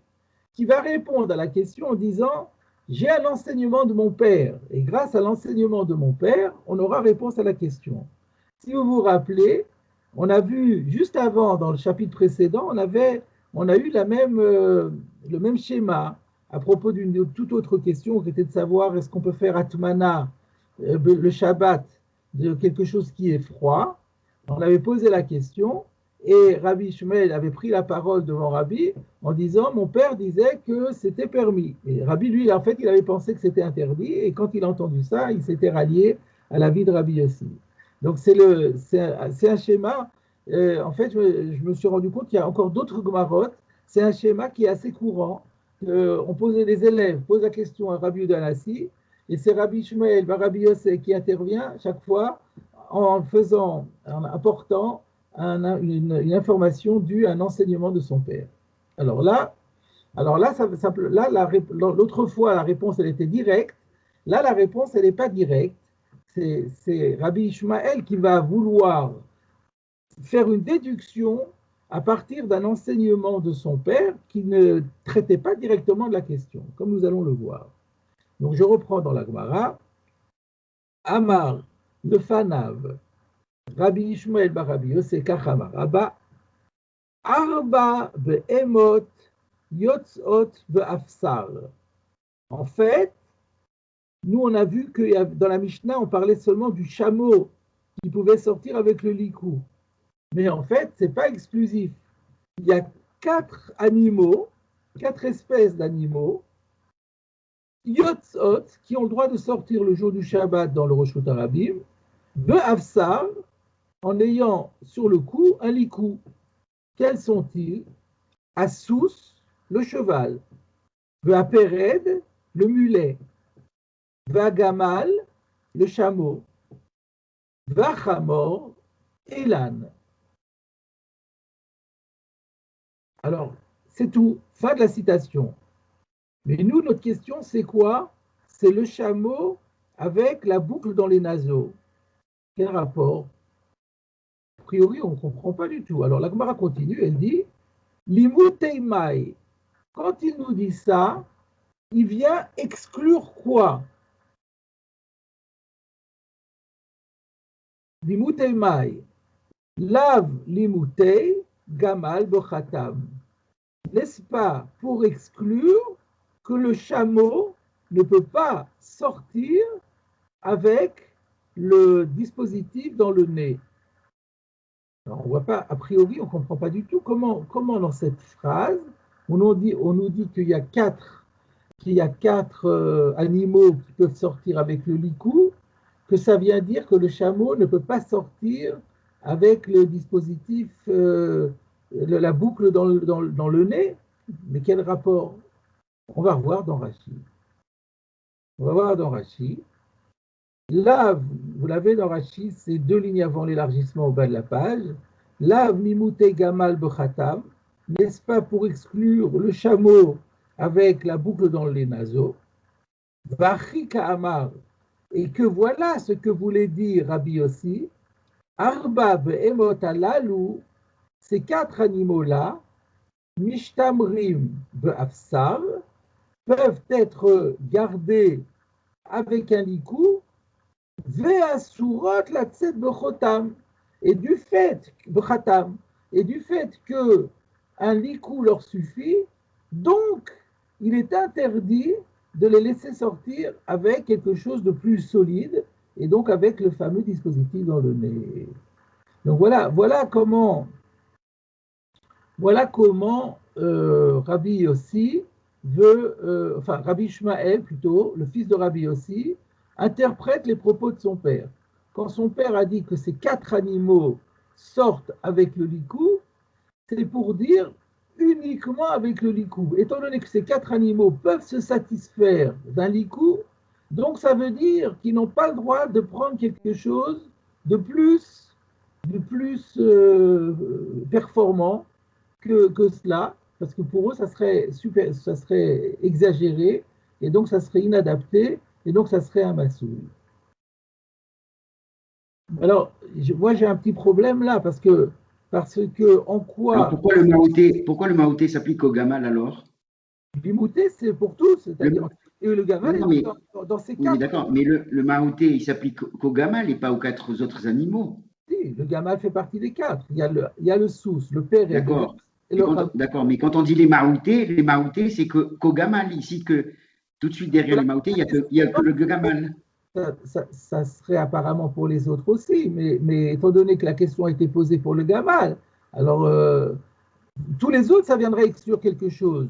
qui va répondre à la question en disant « J'ai un enseignement de mon père, et grâce à l'enseignement de mon père, on aura réponse à la question. » Si vous vous rappelez, on a vu juste avant, dans le chapitre précédent, on a eu le même schéma à propos d'une toute autre question qui était de savoir est-ce qu'on peut faire atmana, le Shabbat, de quelque chose qui est froid. On avait posé la question et Rabbi Shmuel avait pris la parole devant Rabbi en disant mon père disait que c'était permis. Et Rabbi, lui, en fait, il avait pensé que c'était interdit et quand il a entendu ça, il s'était rallié à l'avis de Rabbi Yossi. Donc c'est un schéma. En fait, je me suis rendu compte qu'il y a encore d'autres Gemarot. C'est un schéma qui est assez courant. Les élèves posent la question à Rabbi Yehuda Anassi et c'est Rabbi Shmuel, Rabbi Yosef qui intervient chaque fois en apportant une information due à un enseignement de son père. Alors là, l'autre fois, la réponse, elle était directe. Là, la réponse, elle n'est pas directe. C'est Rabbi Ishmael qui va vouloir faire une déduction à partir d'un enseignement de son père qui ne traitait pas directement de la question, comme nous allons le voir. Donc je reprends dans la Gemara. Amar, le Fanav, Rabbi Ishmael bar Rabbi Yosef kach Amar Abba, Arba be'emot yotzot be'afsar. En fait, nous on a vu que dans la Mishnah, on parlait seulement du chameau qui pouvait sortir avec le likou. Mais en fait, ce n'est pas exclusif. Il y a 4 espèces d'animaux, yotzot, qui ont le droit de sortir le jour du Shabbat dans le Rosh Hashanah, be'afsar, en ayant sur le cou un likou. Quels sont-ils? Assous, le cheval, be'apered, le mulet, be'agamal, le chameau, be'achamor, et l'âne. Alors, c'est tout. Fin de la citation. Mais nous, notre question, c'est quoi? C'est le chameau avec la boucle dans les naseaux. Quel rapport? A priori, on ne comprend pas du tout. Alors la Gemara continue, elle dit Limuteimai. Quand il nous dit ça, il vient exclure quoi? Limuteimai. Lav limutei gamal bechatam. N'est-ce pas pour exclure que le chameau ne peut pas sortir avec le dispositif dans le nez? Alors, on voit pas, a priori, on ne comprend pas du tout comment dans cette phrase, on nous dit qu'il y a quatre animaux qui peuvent sortir avec le licou, que ça vient dire que le chameau ne peut pas sortir avec le dispositif, la boucle dans le nez. Mais quel rapport? On va revoir dans Rashi. On va voir dans Rashi. Là, vous l'avez dans Rashi, c'est 2 lignes avant l'élargissement au bas de la page. Là, mimute gamal bechatam, n'est-ce pas pour exclure le chameau avec la boucle dans les naseaux? Vachi ka'amar, et que voilà ce que voulait dire Rabbi Yossi. Arba be'emot alalu, ces 4 animaux-là, mishtamrim be'afsar, peuvent être gardés avec un licou, ve'asurot la tset bechotam, et du fait que un licou leur suffit, donc il est interdit de les laisser sortir avec quelque chose de plus solide, et donc avec le fameux dispositif dans le nez. Donc voilà comment Rabbi Yossi Rabbi Ishmael plutôt, le fils de Rabbi Yossi, interprète les propos de son père. Quand son père a dit que ces 4 animaux sortent avec le licou, c'est pour dire uniquement avec le licou. Étant donné que ces 4 animaux peuvent se satisfaire d'un licou, donc ça veut dire qu'ils n'ont pas le droit de prendre quelque chose de plus performant que cela, parce que pour eux, ça serait exagéré, et donc ça serait inadapté, et donc ça serait un massoul. Alors, moi j'ai un petit problème là, parce que en quoi...
Alors pourquoi le maouté s'applique au gamal alors?
Limouté, c'est pour tous, c'est-à-dire... Et le gamal
non,
est dans ces 4...
Oui, d'accord, mais le maouté, il s'applique qu'au gamal et pas aux 4 autres animaux.
Si, le gamal fait partie des 4. Il y a le sous, le père et le ram.
D'accord, mais quand on dit les maoutés, c'est qu'au gamal. Ici, que tout de suite derrière les maoutés, il n'y a que le gamal.
Ça serait apparemment pour les autres aussi, mais étant donné que la question a été posée pour le gamal, alors tous les autres, ça viendrait exclure quelque chose,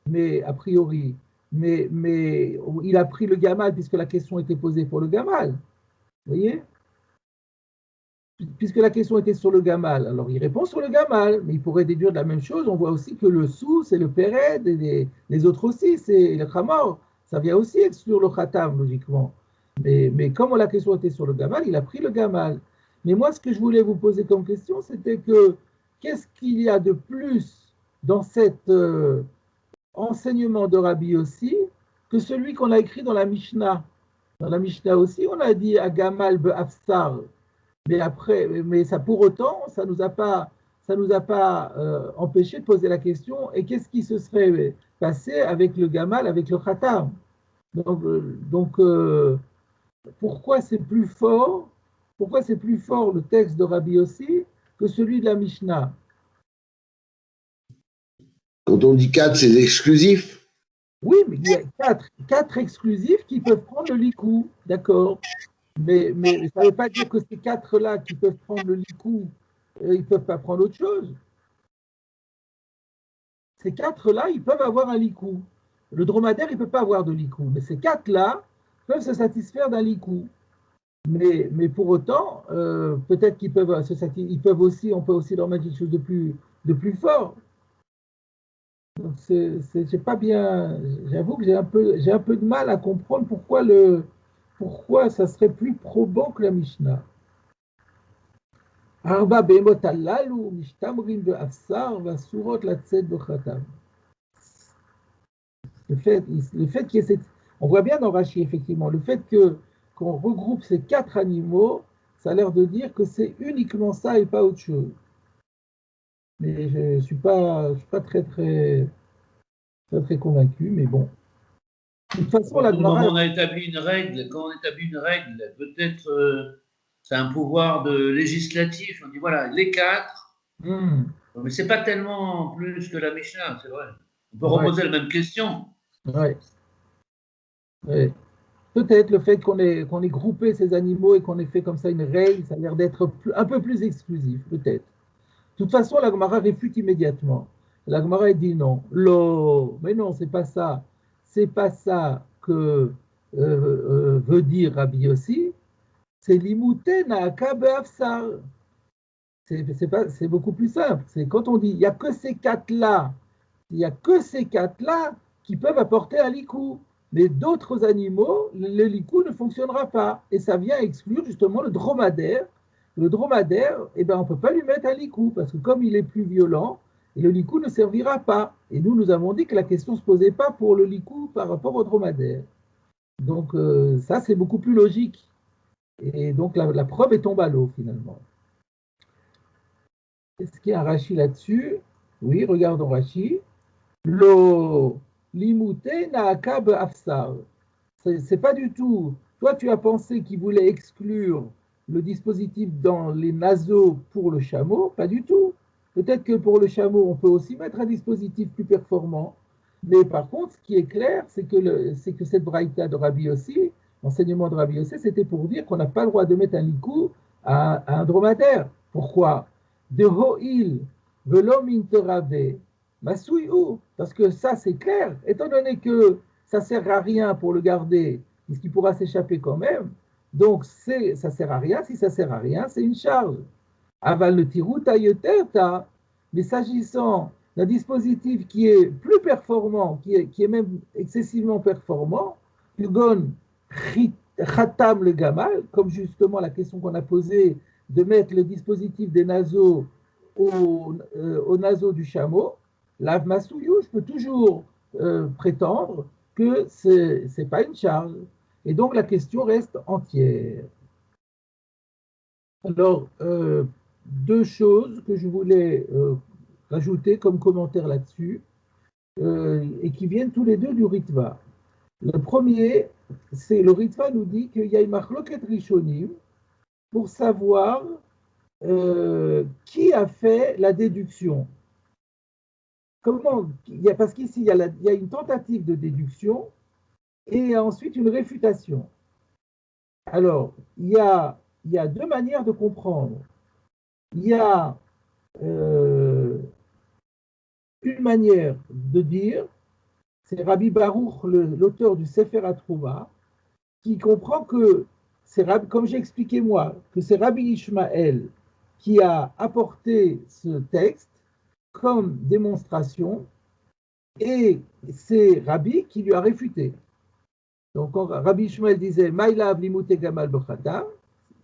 mais a priori. Mais il a pris le gamal puisque la question était posée pour le gamal. Vous voyez? Puisque la question était sur le gamal, alors il répond sur le gamal, mais il pourrait déduire de la même chose. On voit aussi que le sous, c'est le péred, et les autres aussi, c'est le khamor. Ça vient aussi exclure le khatam, logiquement. Mais comme la question était sur le gamal, il a pris le gamal. Mais moi, ce que je voulais vous poser comme question, c'était que qu'est-ce qu'il y a de plus dans cet enseignement de Rabbi Yossi que celui qu'on a écrit dans la Mishnah? Dans la Mishnah aussi, on a dit Agamal be'afsar. Mais ça pour autant, ça nous a pas empêché de poser la question, et qu'est-ce qui se serait passé avec le gamal, avec le khatam? Donc pourquoi c'est plus fort le texte de Rabbi Yossi que celui de la Mishnah?
Quand on dit 4, c'est exclusif.
Oui, mais il y a 4 exclusifs qui peuvent prendre le likou, d'accord. Mais ça ne veut pas dire que ces 4-là qui peuvent prendre le licou, ils ne peuvent pas prendre autre chose. Ces 4-là, ils peuvent avoir un licou. Le dromadaire, il ne peut pas avoir de licou. Mais ces 4-là peuvent se satisfaire d'un licou. Mais pour autant, peut-être qu'ils peuvent on peut aussi leur mettre quelque chose de plus fort. Donc c'est pas bien. J'avoue que j'ai un peu de mal à comprendre pourquoi ça serait plus probant que la Mishnah. Arba be'emot alalu mishtamrim be'afsar v'asurot latzet bechatam. Le fait qu'il y ait cette... On voit bien dans Rashi, effectivement, le fait qu'on regroupe ces 4 animaux, ça a l'air de dire que c'est uniquement ça et pas autre chose. Mais je ne suis pas très convaincu, mais bon. De toute façon, la
Au moment
Gemara...
où on a établi une règle, quand on établit une règle, peut-être c'est un pouvoir de législatif. On dit voilà, les 4, mais c'est pas tellement plus que la Mishnah, c'est vrai. On peut reposer la même question.
Ouais. Ouais. Peut-être le fait qu'on ait groupé ces animaux et qu'on ait fait comme ça une règle, ça a l'air d'être un peu plus exclusif, peut-être. De toute façon, la Gemara réfute immédiatement. La Gemara dit non. Mais non, c'est pas ça. C'est pas ça que veut dire Rabbi Yossi. C'est limouté naaka be'afsar. C'est beaucoup plus simple. C'est quand on dit il n'y a que ces 4-là, il n'y a que ces 4-là qui peuvent apporter un likou. Mais d'autres animaux, le likou ne fonctionnera pas. Et ça vient exclure justement le dromadaire. Le dromadaire, eh ben, on ne peut pas lui mettre un likou, parce que comme il est plus violent, le likou ne servira pas. Et nous avons dit que la question ne se posait pas pour le likou par rapport au dromadaire. Donc ça, c'est beaucoup plus logique. Et donc la preuve est tombée à l'eau, finalement. Est-ce qu'il y a un Rashi là-dessus? Oui, regardons Rashi. Lo limouté naaka be'afsar. C'est pas du tout. Toi, tu as pensé qu'il voulait exclure le dispositif dans les naseaux pour le chameau. Pas du tout. Peut-être que pour le chameau, on peut aussi mettre un dispositif plus performant. Mais par contre, ce qui est clair, c'est que cette braïta de Rabbi Yossi, l'enseignement de Rabbi Yossi, c'était pour dire qu'on n'a pas le droit de mettre un likou à un dromadaire. Pourquoi? De ho'il velom interave. Parce que ça, c'est clair. Étant donné que ça ne sert à rien pour le garder, puisqu'il pourra s'échapper quand même, donc ça ne sert à rien. Si ça ne sert à rien, c'est une charge. Aval le tiruta yoterta, mais s'agissant d'un dispositif qui est plus performant, qui est même excessivement performant, Hugon Khatam le Gamal, comme justement la question qu'on a posée de mettre le dispositif des naseaux au naseau du chameau, lave Massouyou, je peux toujours prétendre que ce n'est pas une charge. Et donc la question reste entière. Alors, 2 choses que je voulais rajouter comme commentaire là-dessus, et qui viennent tous les deux du Ritva. Le premier, c'est le Ritva nous dit qu'il y a une machloket rishonim pour savoir qui a fait la déduction. Parce qu'ici, il y a une tentative de déduction et ensuite une réfutation. Alors, il y a 2 manières de comprendre. Il y a une manière de dire, c'est Rabbi Baruch, l'auteur du Sefer HaTrouva, qui comprend que, comme j'ai expliqué moi, que c'est Rabbi Ishmael qui a apporté ce texte comme démonstration, et c'est Rabbi qui lui a réfuté. Donc, quand Rabbi Ishmael disait « Maïlav limute gamal b'chatam »,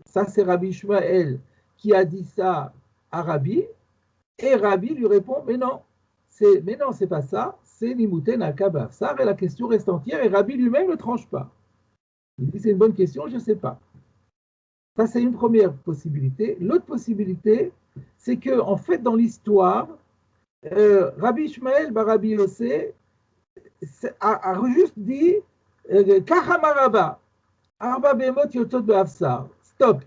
ça c'est Rabbi Ishmael qui a dit ça à Rabbi, et Rabbi lui répond « Mais non, c'est pas ça, c'est limute naka b'afsar », et la question reste entière, et Rabbi lui-même ne tranche pas. Il dit « C'est une bonne question, je ne sais pas ». Ça, c'est une première possibilité. L'autre possibilité, c'est que, en fait, dans l'histoire, Rabbi Ishmael Rabbi Yossé a juste dit Kachamaraba, Arba Behemot Yotot Be'afsar, stop.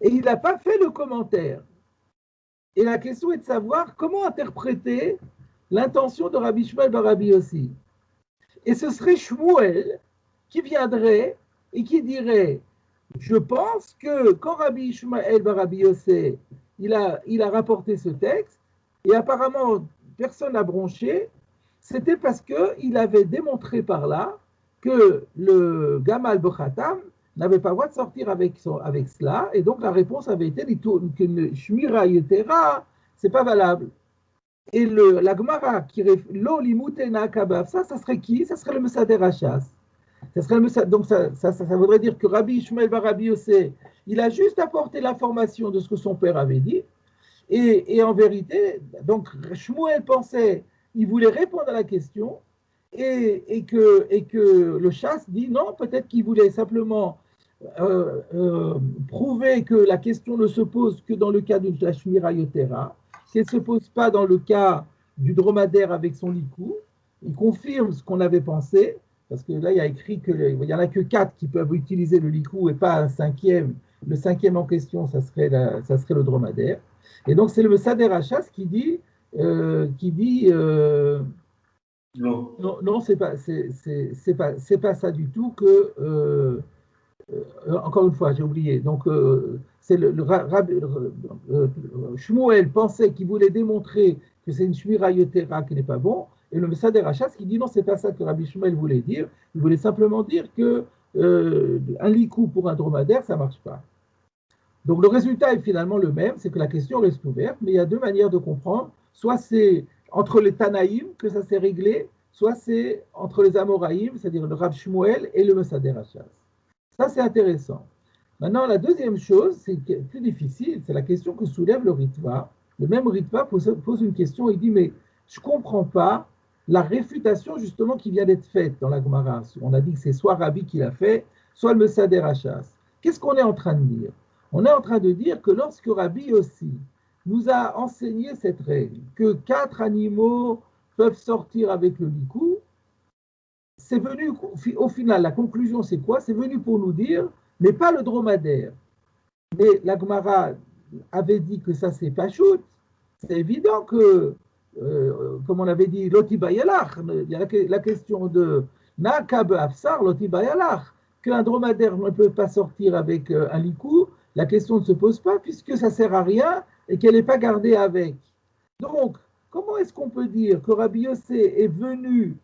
Et il n'a pas fait le commentaire. Et la question est de savoir comment interpréter l'intention de Rabbi Ishmael Rabbi Yossi. Et ce serait Shmuel qui viendrait et qui dirait je pense que quand Rabbi Ishmael Rabbi Yossé il a rapporté ce texte, et apparemment personne n'a bronché, c'était parce qu'il avait démontré par là que le Gamal B'Chatam n'avait pas le droit de sortir avec cela, et donc la réponse avait été que le Shmira Yetera, c'est pas valable. Et la Gemara qui Lo Limute Naka B'Afsar, ça serait qui? Ça serait le Mesader Hachas. Donc ça voudrait dire que Rabbi Ishmael Rabbi Yossé, il a juste apporté l'information de ce que son père avait dit, et en vérité, donc Shmuel pensait, il voulait répondre à la question, et que le chasse dit non, peut-être qu'il voulait simplement prouver que la question ne se pose que dans le cas de la Shmira Yotera, qu'elle ne se pose pas dans le cas du dromadaire avec son licou. Il confirme ce qu'on avait pensé, parce que là, il y a écrit qu'il n'y en a que 4 qui peuvent utiliser le licou et pas un 5e. Le 5e en question, ça serait le dromadaire. Et donc, c'est le Sader Hachas qui dit non, non, c'est pas ça du tout que encore une fois, j'ai oublié. Donc, c'est Shmuel pensait qu'il voulait démontrer que c'est une Shmira Yotera qui n'est pas bon, et le Sader Hachas qui dit non, c'est pas ça que Rabbi Shmuel voulait dire. Il voulait simplement dire que un likou pour un dromadaire, ça marche pas. Donc, le résultat est finalement le même, c'est que la question reste ouverte, mais il y a 2 manières de comprendre. Soit c'est entre les Tanaïm que ça s'est réglé, soit c'est entre les Amoraïm, c'est-à-dire le Rav Shmuel et le Sader Hachas. Ça, c'est intéressant. Maintenant, la deuxième chose, c'est plus difficile, c'est la question que soulève le Ritva. Le même Ritva pose une question, il dit, mais je ne comprends pas la réfutation justement qui vient d'être faite dans la Gemara. On a dit que c'est soit Rabbi qui l'a fait, soit le Sader Hachas. Qu'est-ce qu'on est en train de dire? On est en train de dire que lorsque Rabbi aussi nous a enseigné cette règle, que 4 animaux peuvent sortir avec le likou, c'est venu, au final, la conclusion c'est quoi? C'est venu pour nous dire, mais pas le dromadaire. Mais la Gemara avait dit que ça c'est pas shoot. C'est évident que, comme on avait dit, l'otibayalach, il y a la question de Nakab Afsar, l'otibayalach, qu'un dromadaire ne peut pas sortir avec un likou, la question ne se pose pas puisque ça sert à rien et qu'elle n'est pas gardée avec. Donc, comment est-ce qu'on peut dire que Rabbi Yossé est venu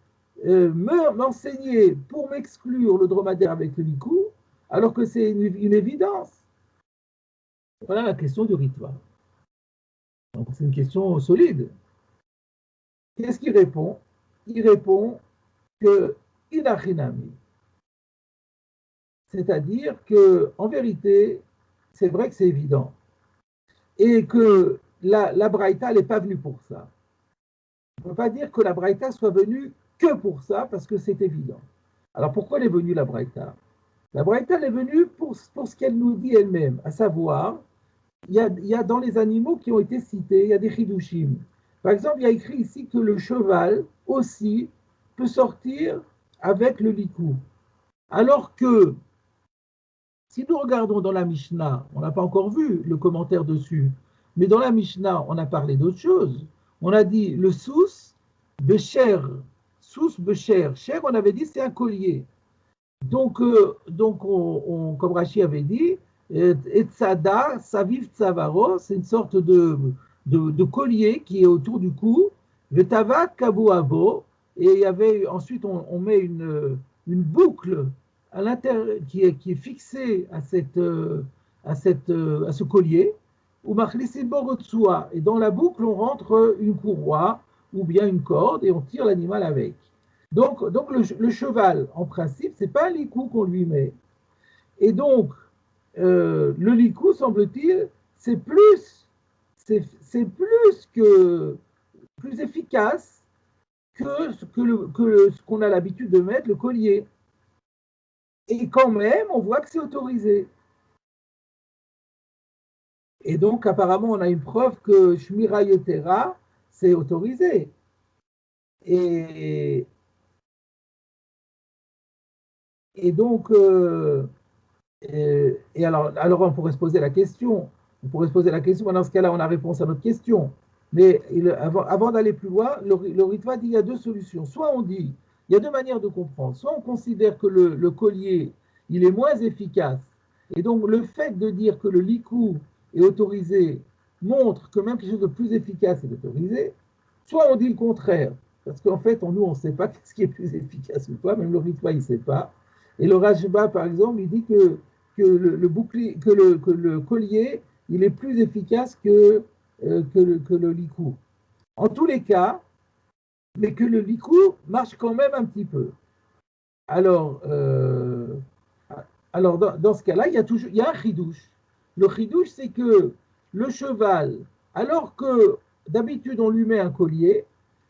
m'enseigner pour m'exclure le dromadaire avec le likou, alors que c'est une évidence? Voilà la question du Ritva. Donc c'est une question solide. Qu'est-ce qu'il répond? Il répond que inachinami. C'est-à-dire que, en vérité, c'est vrai que c'est évident. Et que la Braïta n'est pas venue pour ça. On ne peut pas dire que la Braïta soit venue que pour ça, parce que c'est évident. Alors pourquoi elle est venue la Braïta? La Braïta elle est venue pour ce qu'elle nous dit elle-même, à savoir, il y a dans les animaux qui ont été cités, il y a des chidushim. Par exemple, il y a écrit ici que le cheval aussi peut sortir avec le likou. Alors que, si nous regardons dans la Mishnah, on n'a pas encore vu le commentaire dessus, mais dans la Mishnah, on a parlé d'autre chose. On a dit le sous, becher, sous, becher. Cher, on avait dit c'est un collier. Donc comme Rashi avait dit, Etzada, Saviv Tzavaro, c'est une sorte de collier qui est autour du cou, Vetava Kabu Avo, et il y avait, ensuite on met une boucle à l'intérieur qui est fixée à ce collier, ou et dans la boucle on rentre une courroie ou bien une corde et on tire l'animal avec. Donc le cheval, en principe, c'est pas un likou qu'on lui met. Et donc, le likou, semble-t-il, c'est plus efficace que ce qu'on a l'habitude de mettre, le collier. Et quand même, on voit que c'est autorisé. Et donc, apparemment, on a une preuve que Shmira Yotera, c'est autorisé. Et donc, alors on pourrait se poser la question. Dans ce cas-là, on a réponse à notre question. Mais avant d'aller plus loin, le Ritva dit qu'il y a 2 solutions. Soit on dit, il y a 2 manières de comprendre. Soit on considère que le collier, il est moins efficace. Et donc, le fait de dire que le likou est autorisé montre que même quelque chose de plus efficace est autorisé. Soit on dit le contraire. Parce qu'en fait, nous, on ne sait pas ce qui est plus efficace ou pas. Même le Ritva, il ne sait pas. Et le Rajba, par exemple, il dit que le collier, il est plus efficace que le likou. En tous les cas, mais que le likou marche quand même un petit peu. Alors dans ce cas-là, il y a un chidouche. Le chidouche, c'est que le cheval, alors que d'habitude on lui met un collier,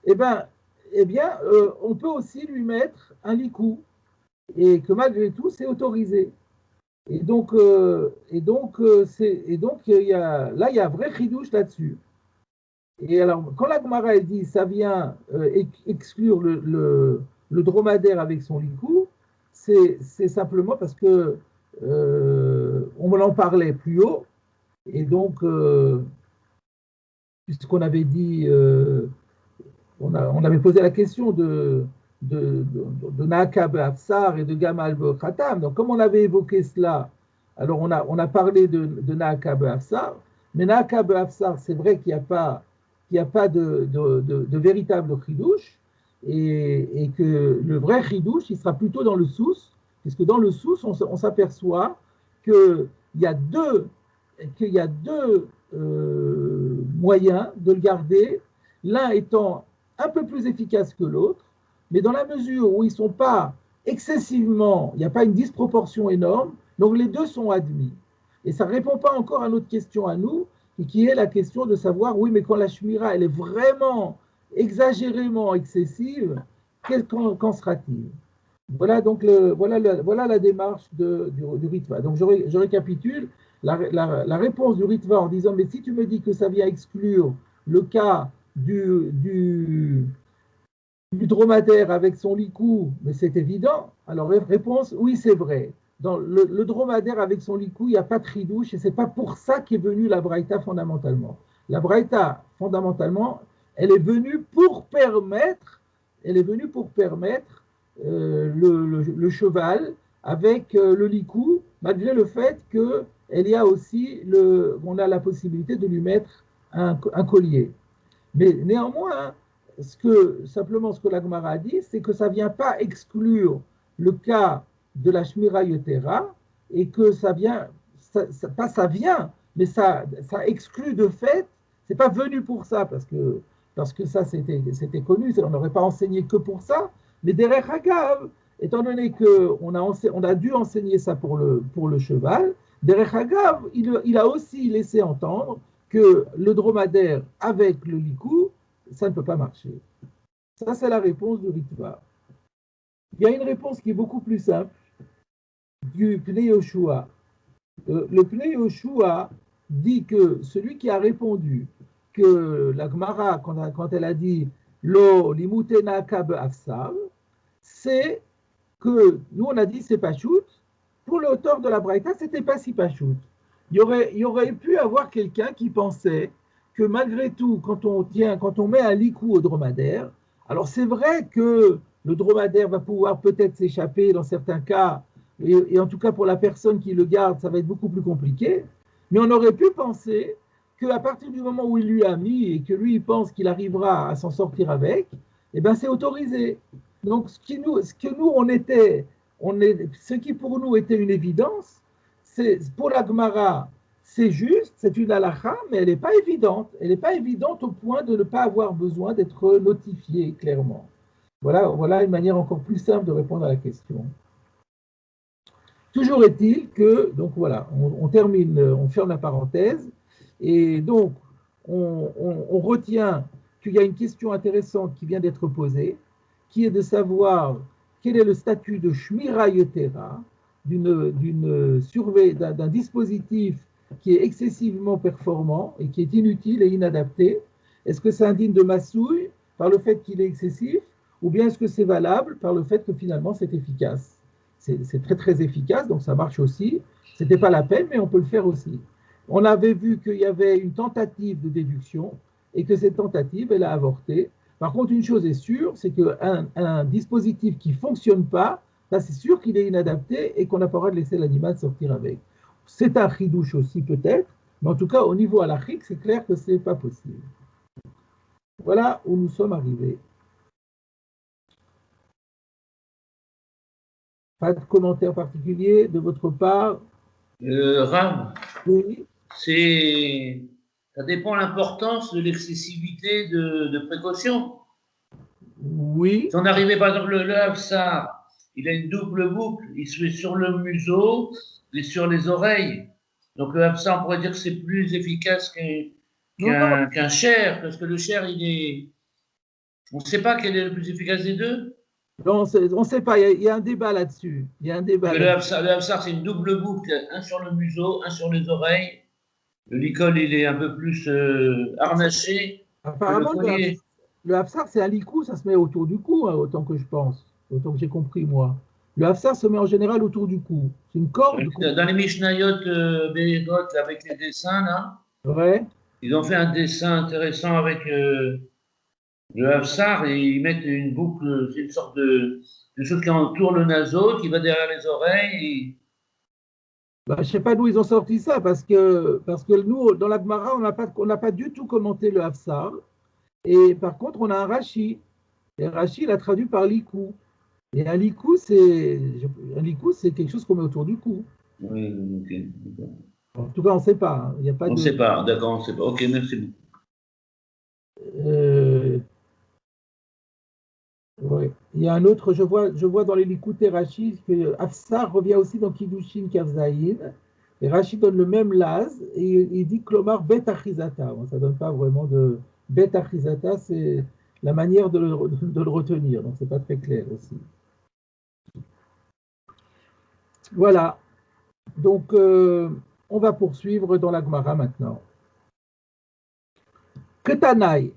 eh ben, eh bien, on peut aussi lui mettre un likou, et que malgré tout, c'est autorisé. Et donc, là, il y a un vrai chidouche là-dessus. Et alors, quand la Gemara dit ça vient exclure le dromadaire avec son likou, c'est simplement parce que on en parlait plus haut, et donc, puisqu'on avait dit, on avait posé la question de Naaka Be'afsar et de Gamal Be'Khatam. Donc, comme on avait évoqué cela, alors on a parlé de Naaka Be'afsar, mais Naaka Be'afsar, c'est vrai qu'il n'y a pas de véritable chidouche, et que le vrai chidouche, il sera plutôt dans le sous, puisque dans le sous, on s'aperçoit qu'il y a deux moyens de le garder, l'un étant un peu plus efficace que l'autre, mais dans la mesure où ils ne sont pas excessivement, il n'y a pas une disproportion énorme, donc les deux sont admis. Et ça ne répond pas encore à notre question à nous, qui est la question de savoir, oui, mais quand la shmira, elle est vraiment exagérément excessive, qu'en sera-t-il? Voilà donc voilà la démarche du Ritva. Donc je récapitule la réponse du Ritva en disant, mais si tu me dis que ça vient exclure le cas du dromadaire avec son likou, mais c'est évident. Alors réponse, oui c'est vrai. Dans le dromadaire avec son likou, il n'y a pas de chidouche, et c'est pas pour ça qu'est venue la braïta fondamentalement. La braïta fondamentalement, elle est venue pour permettre le cheval avec le likou, malgré le fait qu'il y a aussi on a la possibilité de lui mettre un collier. Mais néanmoins, simplement ce que la Gemara a dit, c'est que ça ne vient pas exclure le cas de la Shmira Yetera, et que ça vient, mais ça exclut de fait, c'est pas venu pour ça, parce que ça c'était connu, on n'aurait pas enseigné que pour ça, mais derrière Hagav, étant donné qu'on a dû enseigner ça pour le cheval, derrière Hagav, il a aussi laissé entendre que le dromadaire avec le likou, ça ne peut pas marcher. Ça, c'est la réponse du Ritva. Il y a une réponse qui est beaucoup plus simple du Pnei Yoshua. Le Pnei Yoshua dit que celui qui a répondu que la Gemara, quand elle a dit Lo limutena kab afsar, c'est que nous on a dit c'est pas shoot. Pour l'auteur de la Braïta, c'était pas si pas shoot. Il y aurait pu avoir quelqu'un qui pensait que malgré tout, quand on met un likou au dromadaire, alors c'est vrai que le dromadaire va pouvoir peut-être s'échapper dans certains cas, et en tout cas pour la personne qui le garde, ça va être beaucoup plus compliqué, mais on aurait pu penser qu'à partir du moment où il lui a mis et que lui il pense qu'il arrivera à s'en sortir avec, eh bien c'est autorisé. Donc ce qui pour nous était une évidence, c'est pour la Gemara, c'est juste, c'est une halakha, mais elle n'est pas évidente. Elle n'est pas évidente au point de ne pas avoir besoin d'être notifiée clairement. Voilà une manière encore plus simple de répondre à la question. Toujours est-il que, donc voilà, on termine, on ferme la parenthèse, et donc on retient qu'il y a une question intéressante qui vient d'être posée, qui est de savoir quel est le statut de Shmira Yetera, d'un dispositif qui est excessivement performant et qui est inutile et inadapté. Est-ce que c'est indigne de massouille par le fait qu'il est excessif, ou bien est-ce que c'est valable par le fait que finalement c'est efficace? C'est très très efficace, donc ça marche aussi. Ce n'était pas la peine, mais on peut le faire aussi. On avait vu qu'il y avait une tentative de déduction et que cette tentative, elle a avorté. Par contre, une chose est sûre, c'est qu'un dispositif qui ne fonctionne pas, là, c'est sûr qu'il est inadapté et qu'on n'a pas le droit de laisser l'animal sortir avec. C'est un chidouche aussi peut-être, mais en tout cas, au niveau halachique, c'est clair que ce n'est pas possible. Voilà où nous sommes arrivés. Pas de commentaire particulier de votre part?
Rav,
Oui.
ça dépend de l'importance de l'excessivité de précaution.
Oui.
Si on arrivait, par exemple, le Hafsar, il a une double boucle, il se met sur le museau et sur les oreilles. Donc le Hafsar, on pourrait dire que c'est plus efficace qu'un chair, parce que le chair, il est On ne sait pas quel est le plus efficace des deux?
Non, on ne sait pas, il y a un débat là-dessus. Il y a un débat.
Le Hafsar, c'est une double boucle, un sur le museau, un sur les oreilles. Le licol, il est un peu plus harnaché que le
Apparemment,
collier.
le Hafsar, c'est un licou, ça se met autour du cou, hein, autant que je pense, autant que j'ai compris, moi. Le Hafsar se met en général autour du cou. C'est une corde.
Dans les Mishnayot Béhégot, avec les dessins, là,
Ouais.
ils ont fait un dessin intéressant avec le Hafsar et ils mettent une boucle, c'est une sorte de chose qui entoure le naseau, qui va derrière les oreilles.
Bah, je ne sais pas d'où ils ont sorti ça, parce que nous, dans la Gemara, on n'a pas du tout commenté le Hafsar. Et par contre, on a un Rashi. Et Rashi, il a traduit par likou. Et un likou, c'est quelque chose qu'on met autour du cou.
Oui, ok.
En tout cas, on ne sait pas. Hein. Il y a pas
on ne sait pas, d'accord, on ne sait pas. Ok, merci beaucoup.
Ouais. Il y a un autre, je vois dans les Likutei Rashi que Hafsar revient aussi dans Kiddushin Kavzaïn. Et Rashi donne le même laz et il dit Klomar Bet Achizata. Bon, ça ne donne pas vraiment de. Bet Achizata, c'est la manière de le retenir, donc ce n'est pas très clair aussi. Voilà. Donc, on va poursuivre dans la Gemara maintenant. Ketanaï.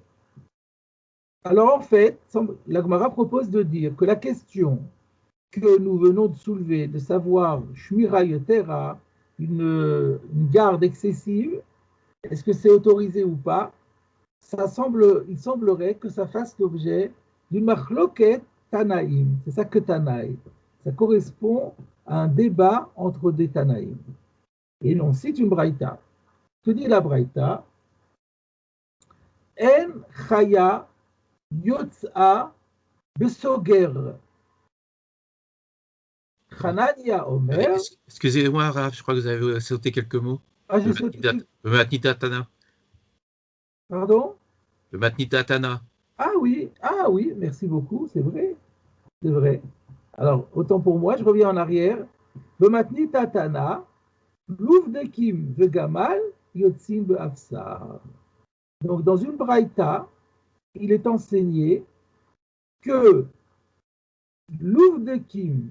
Alors, en fait, la Gemara propose de dire que la question que nous venons de soulever, de savoir Shmira Yetera, une garde excessive, est-ce que c'est autorisé ou pas, il semblerait que ça fasse l'objet d'une machloket Tanaïm. C'est ça que Tanaï. Ça correspond à un débat entre des Tanaïm. Et l'on cite une braïta. Que dit la braïta? En chaya yotza besoger. Chanania Omer.
Excusez-moi, Raph, je crois que vous avez sauté quelques mots.
Ah, j'ai sauté.
Le Matnita Tana.
Pardon?
Le Matnita Tana.
Ah oui, merci beaucoup, c'est vrai. C'est vrai. Alors, autant pour moi, je reviens en arrière. Le Matnita Tana, Louvdekim Vegamal, Yotzin Be'afsar. Donc, dans une braïta, il est enseigné que Louvdekim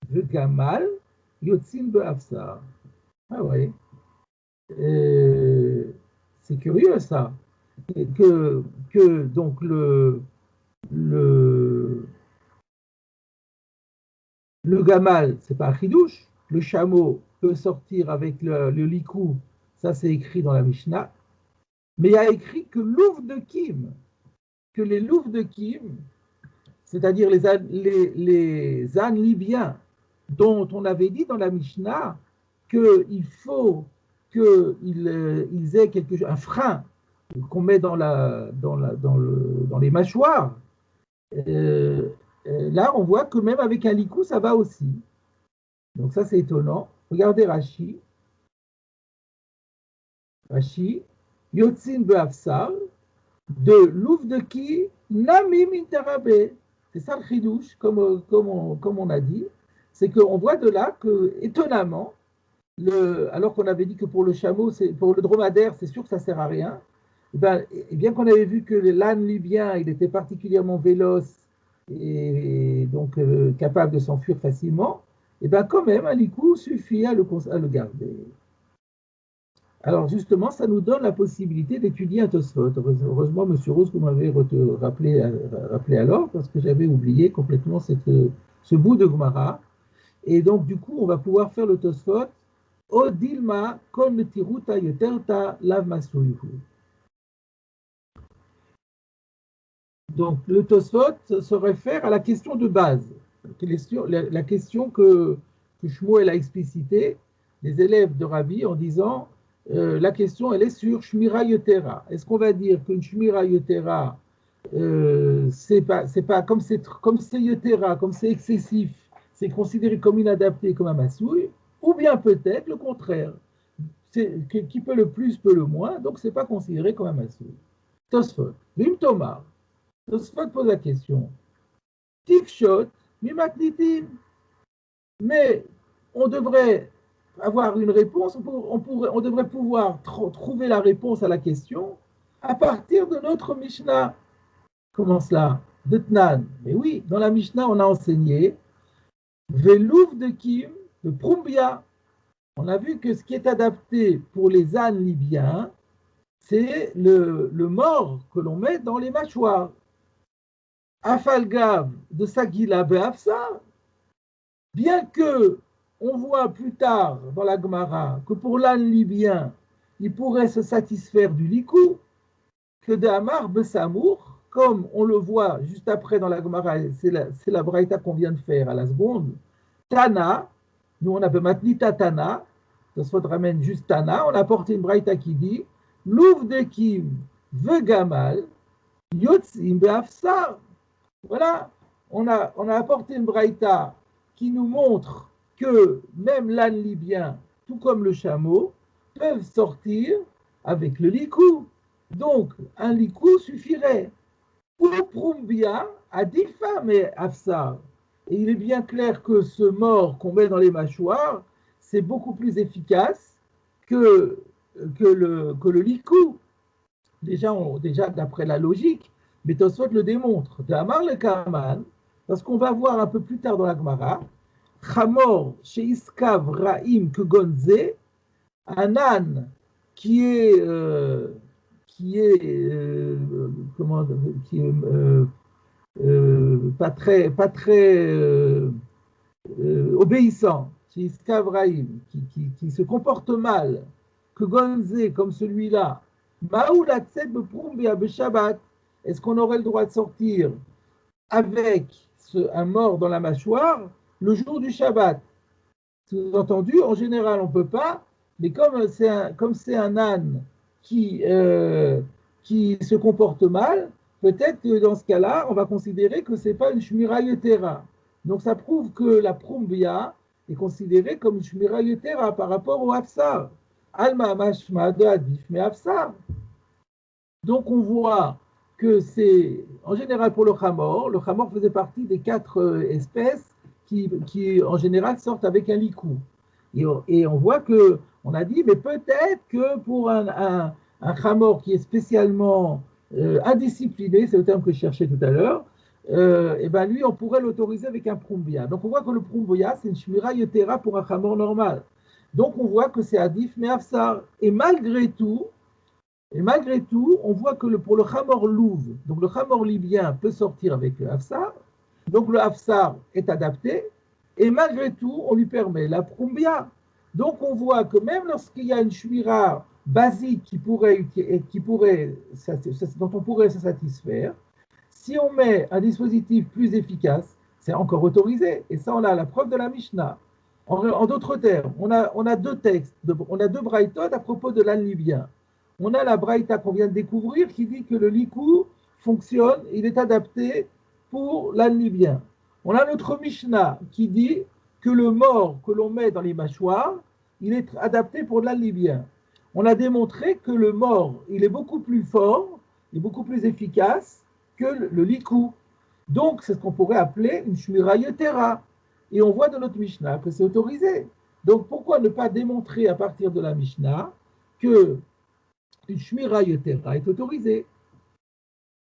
Vegamal, Yotzin Be'afsar. Ah oui. C'est curieux ça. Que donc le gamal, c'est pas un chidouche. Le chameau peut sortir avec le likou, ça c'est écrit dans la Mishnah. Mais il y a écrit que l'ouf de Kim, que les louves de Kim, c'est-à-dire les ânes libyens, dont on avait dit dans la Mishnah qu'il faut qu'ils aient un frein qu'on met dans les mâchoires. Là, on voit que même avec un likou, ça va aussi. Donc ça, c'est étonnant. Regardez Rashi. Rashi, Yotzin Be'afsar, de Louvdeki, Namim Intarabe. C'est ça le chidouche, comme on a dit. C'est qu'on voit de là que, étonnamment, alors qu'on avait dit que pour le chameau, pour le dromadaire, c'est sûr que ça ne sert à rien. Et bien qu'on avait vu que l'âne libyen, il était particulièrement véloce et donc capable de s'enfuir facilement, et bien quand même, un likou suffit à le garder. Alors justement, ça nous donne la possibilité d'étudier un Tosfot. Heureusement, M. Rose, vous m'avez rappelé alors, parce que j'avais oublié complètement ce bout de Gemara. Et donc, du coup, on va pouvoir faire le Tosfot. Odilma kon tiruta yeterta lav masuyhu. Donc, le Tosfot se réfère à la question de base, la question que Shmuel a explicitée, les élèves de Rabbi, en disant la question, elle est sur Shmira Yetera. Est-ce qu'on va dire qu'une Shmira Yetera, c'est pas comme c'est Yetera, comme c'est excessif, c'est considéré comme inadapté, comme un massouille, ou bien peut-être le contraire. Qui peut le plus, peut le moins, donc c'est pas considéré comme un massouille. Tosfot, Vim Tomar. Tosfot pose la question. Tikshot, mimatnitin. Mais on devrait avoir une réponse, on devrait pouvoir trouver la réponse à la question à partir de notre Mishnah. Comment cela? De Tnan. Mais oui, dans la Mishnah, on a enseigné Velouf de Kim, de Prumbia. On a vu que ce qui est adapté pour les ânes libyens, c'est le mort que l'on met dans les mâchoires. Afalgav de Sagila Beafsa, bien que on voit plus tard dans la Gemara que pour l'âne libyen, il pourrait se satisfaire du likou, que de Hamar Besamour, comme on le voit juste après dans la Gemara, c'est la braïta qu'on vient de faire à la seconde, Tana, nous on appelle Matnita Tana, ça se ramène juste Tana, on a apporté une braïta qui dit Louv de Kim Vegamal, Yotzim Beafsar. Voilà, on a apporté une braïta qui nous montre que même l'âne libyen, tout comme le chameau, peuvent sortir avec le likou. Donc, un likou suffirait. Ou Prumbia a 10 femmes et Afsar. Et il est bien clair que ce mort qu'on met dans les mâchoires, c'est beaucoup plus efficace que le likou. Déjà d'après la logique, mais Tosfot le démontre. De Amar le Kaman, parce qu'on va voir un peu plus tard dans la Gemara, Chamor chez Iskav Raim Kegonze, un âne qui est pas très obéissant, chez Iskav Raim, qui se comporte mal, Kegonze comme celui-là, Maoulatzet Beprumbia Beshabbat. Est-ce qu'on aurait le droit de sortir avec un mort dans la mâchoire le jour du Shabbat? Sous-entendu, en général, on ne peut pas, mais comme c'est un âne qui se comporte mal, peut-être que dans ce cas-là, on va considérer que ce n'est pas une Shmira Yetera. Donc ça prouve que la Prumbia est considérée comme une Shmira Yetera par rapport au Hafsar. Alma Mashma de Adif, mais Hafsar. Donc on voit que c'est, en général pour le Chamor faisait partie des 4 espèces qui en général sortent avec un likou. Et on voit que, on a dit, mais peut-être que pour un Chamor qui est spécialement indiscipliné, c'est le terme que je cherchais tout à l'heure, et ben lui, on pourrait l'autoriser avec un Prumbia. Donc on voit que le Prumbia, c'est une Shmira Yetera pour un Chamor normal. Donc on voit que c'est Adif, mais Hafsar. Et malgré tout, on voit que pour le Chamor Louv, donc le Chamor libyen peut sortir avec le Hafsar, donc le Hafsar est adapté, et malgré tout, on lui permet la Prumbia. Donc on voit que même lorsqu'il y a une Shmira basique dont on pourrait se satisfaire, si on met un dispositif plus efficace, c'est encore autorisé. Et ça, on a la preuve de la Mishnah. En d'autres termes, on a 2 textes, on a 2 braïtot à propos de l'âne libyen. On a la braïta qu'on vient de découvrir qui dit que le likou fonctionne, il est adapté pour l'âne libyen. On a notre Mishnah qui dit que le mort que l'on met dans les mâchoires, il est adapté pour l'âne libyen. On a démontré que le mort, il est beaucoup plus fort, il est beaucoup plus efficace que le likou. Donc, c'est ce qu'on pourrait appeler une shmira yetera. Et on voit dans notre Mishnah que c'est autorisé. Donc, pourquoi ne pas démontrer à partir de la Mishnah que une shmira yetera est autorisée?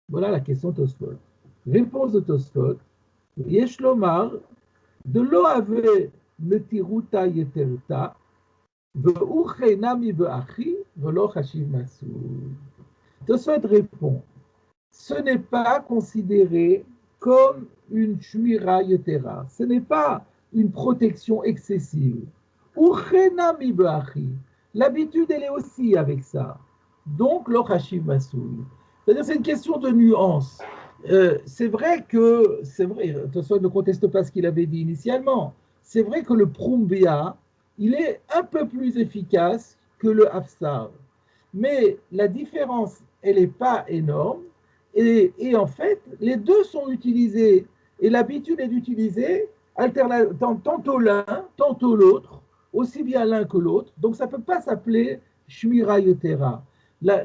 Voilà la question de Tosfot. Réponse de Tosfot. Yesh lomar de lo ave netiruta yeterta ve'uche nami ve'achi ve'lo chashiv masul. Tosfot répond, ce n'est pas considéré comme une shmira yetera. Ce n'est pas une protection excessive. Uche nami ve'achi. L'habitude, elle est aussi avec ça. Donc, lo chashiv masul. C'est-à-dire, c'est une question de nuance. C'est vrai, Tosfot ne conteste pas ce qu'il avait dit initialement. C'est vrai que le Prumbia, il est un peu plus efficace que le Hafsar. Mais la différence, elle n'est pas énorme. Et en fait, les deux sont utilisés. Et l'habitude est d'utiliser tantôt l'un, tantôt l'autre, aussi bien l'un que l'autre. Donc, ça ne peut pas s'appeler Shmira Yetera.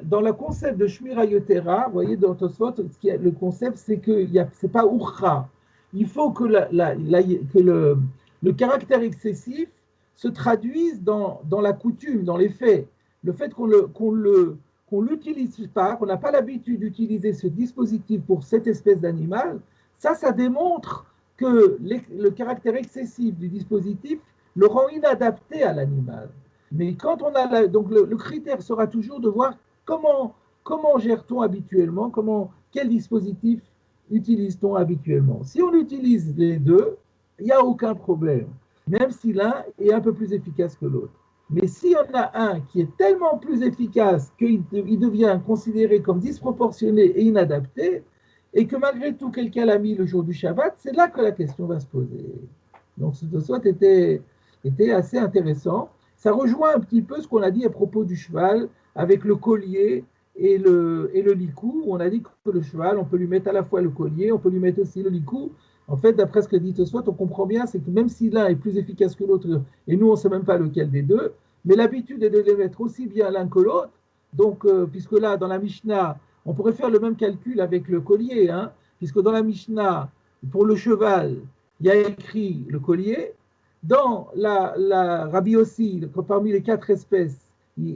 Dans le concept de Shmira Yetera, vous voyez, dans Tosfot, le concept, c'est que ce n'est pas Urcha. Il faut que le caractère excessif se traduise dans la coutume, dans les faits. Le fait qu'on qu'on ne l'utilise pas, qu'on n'a pas l'habitude d'utiliser ce dispositif pour cette espèce d'animal, ça démontre que le caractère excessif du dispositif le rend inadapté à l'animal. Mais quand on a donc le critère sera toujours de voir comment gère-t-on habituellement, quel dispositif utilise-t-on habituellement. Si on utilise les deux, il n'y a aucun problème, même si l'un est un peu plus efficace que l'autre. Mais s'il y en a un qui est tellement plus efficace qu'il devient considéré comme disproportionné et inadapté, et que malgré tout quelqu'un l'a mis le jour du Shabbat, c'est là que la question va se poser. Donc ce Tosfot était assez intéressant. Ça rejoint un petit peu ce qu'on a dit à propos du cheval, avec le collier et le licou. On a dit que le cheval, on peut lui mettre à la fois le collier, on peut lui mettre aussi le licou. En fait, d'après ce que dit Tosfot, on comprend bien, c'est que même si l'un est plus efficace que l'autre, et nous, on ne sait même pas lequel des deux, mais l'habitude est de les mettre aussi bien l'un que l'autre. Donc, puisque là, dans la Mishnah, on pourrait faire le même calcul avec le collier, hein, puisque dans la Mishnah, pour le cheval, il y a écrit le collier. Dans la Rabbi aussi, parmi les 4 espèces,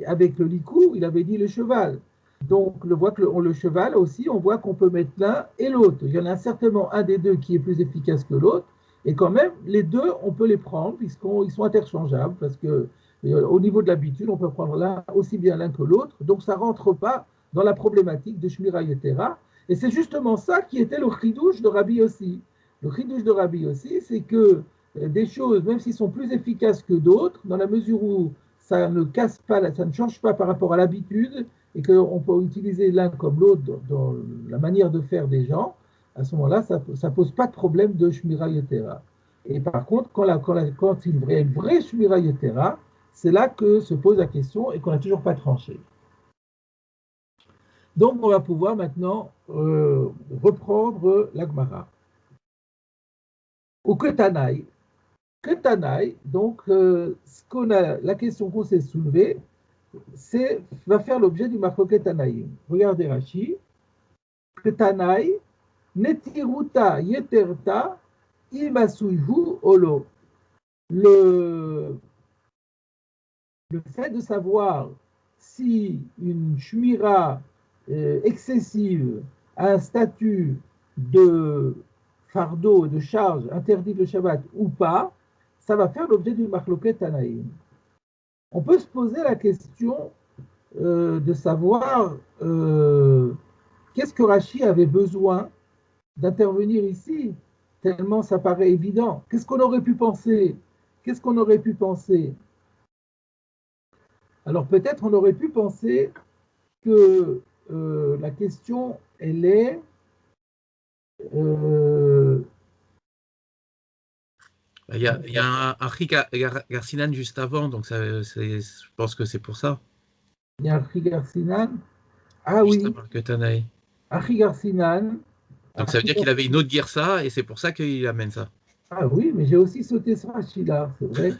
avec le licou, il avait dit le cheval. Donc, on voit que le cheval aussi, on voit qu'on peut mettre l'un et l'autre. Il y en a certainement un des deux qui est plus efficace que l'autre. Et quand même, les deux, on peut les prendre puisqu'ils sont interchangeables. Parce que au niveau de l'habitude, on peut prendre l'un aussi bien l'un que l'autre. Donc, ça ne rentre pas dans la problématique de Shmira Yetera. Et c'est justement ça qui était le chidouche de Rabbi Yossi. Le chidouche de Rabbi Yossi, c'est que des choses, même s'ils sont plus efficaces que d'autres, dans la mesure où ça ne casse pas, ça ne change pas par rapport à l'habitude, et qu'on peut utiliser l'un comme l'autre dans la manière de faire des gens, à ce moment-là, ça ne pose pas de problème de Shmira Yetera. Et par contre, quand il y a une vraie Shmira Yetera, c'est là que se pose la question et qu'on n'a toujours pas tranché. Donc, on va pouvoir maintenant reprendre la Gemara. Au Ketanaï, donc, la question qu'on s'est soulevée, va faire l'objet du Machloket Tanaïm. Regardez Rashi. Ketanaï, netiruta yeterta, imasuyhu olo. Le fait de savoir si une shmira excessive a un statut de fardeau, de charge interdit le Shabbat ou pas, ça va faire l'objet du Machloket Tanaïm. On peut se poser la question de savoir qu'est-ce que Rashi avait besoin d'intervenir ici, tellement ça paraît évident. Qu'est-ce qu'on aurait pu penser? Alors peut-être on aurait pu penser que la question, elle est
il y a un Ari Garcinan juste avant, donc je pense que c'est pour ça.
Il y a Ari Garcinan. Ah
juste
oui.
Que Tanaï.
Ari Garcinan.
Donc ça veut dire qu'il avait une autre Girsa et c'est pour ça qu'il amène ça.
Ah oui, mais j'ai aussi sauté ce Rashi-là, c'est vrai.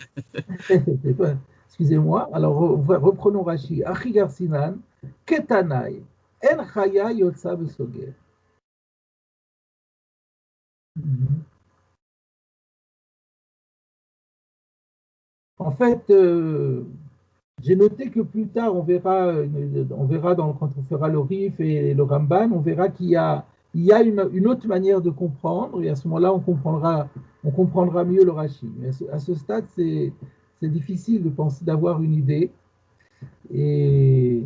Excusez-moi. Alors reprenons Rashi. Ari Garcinan, Ketanaï, En Chaya Yotsa Besoger. En fait, j'ai noté que plus tard, on verra quand on fera le Rif et le Ramban, on verra qu'il y a une autre manière de comprendre, et à ce moment-là, on comprendra mieux le Rashi. Mais à ce stade, c'est difficile de penser, d'avoir une idée. Et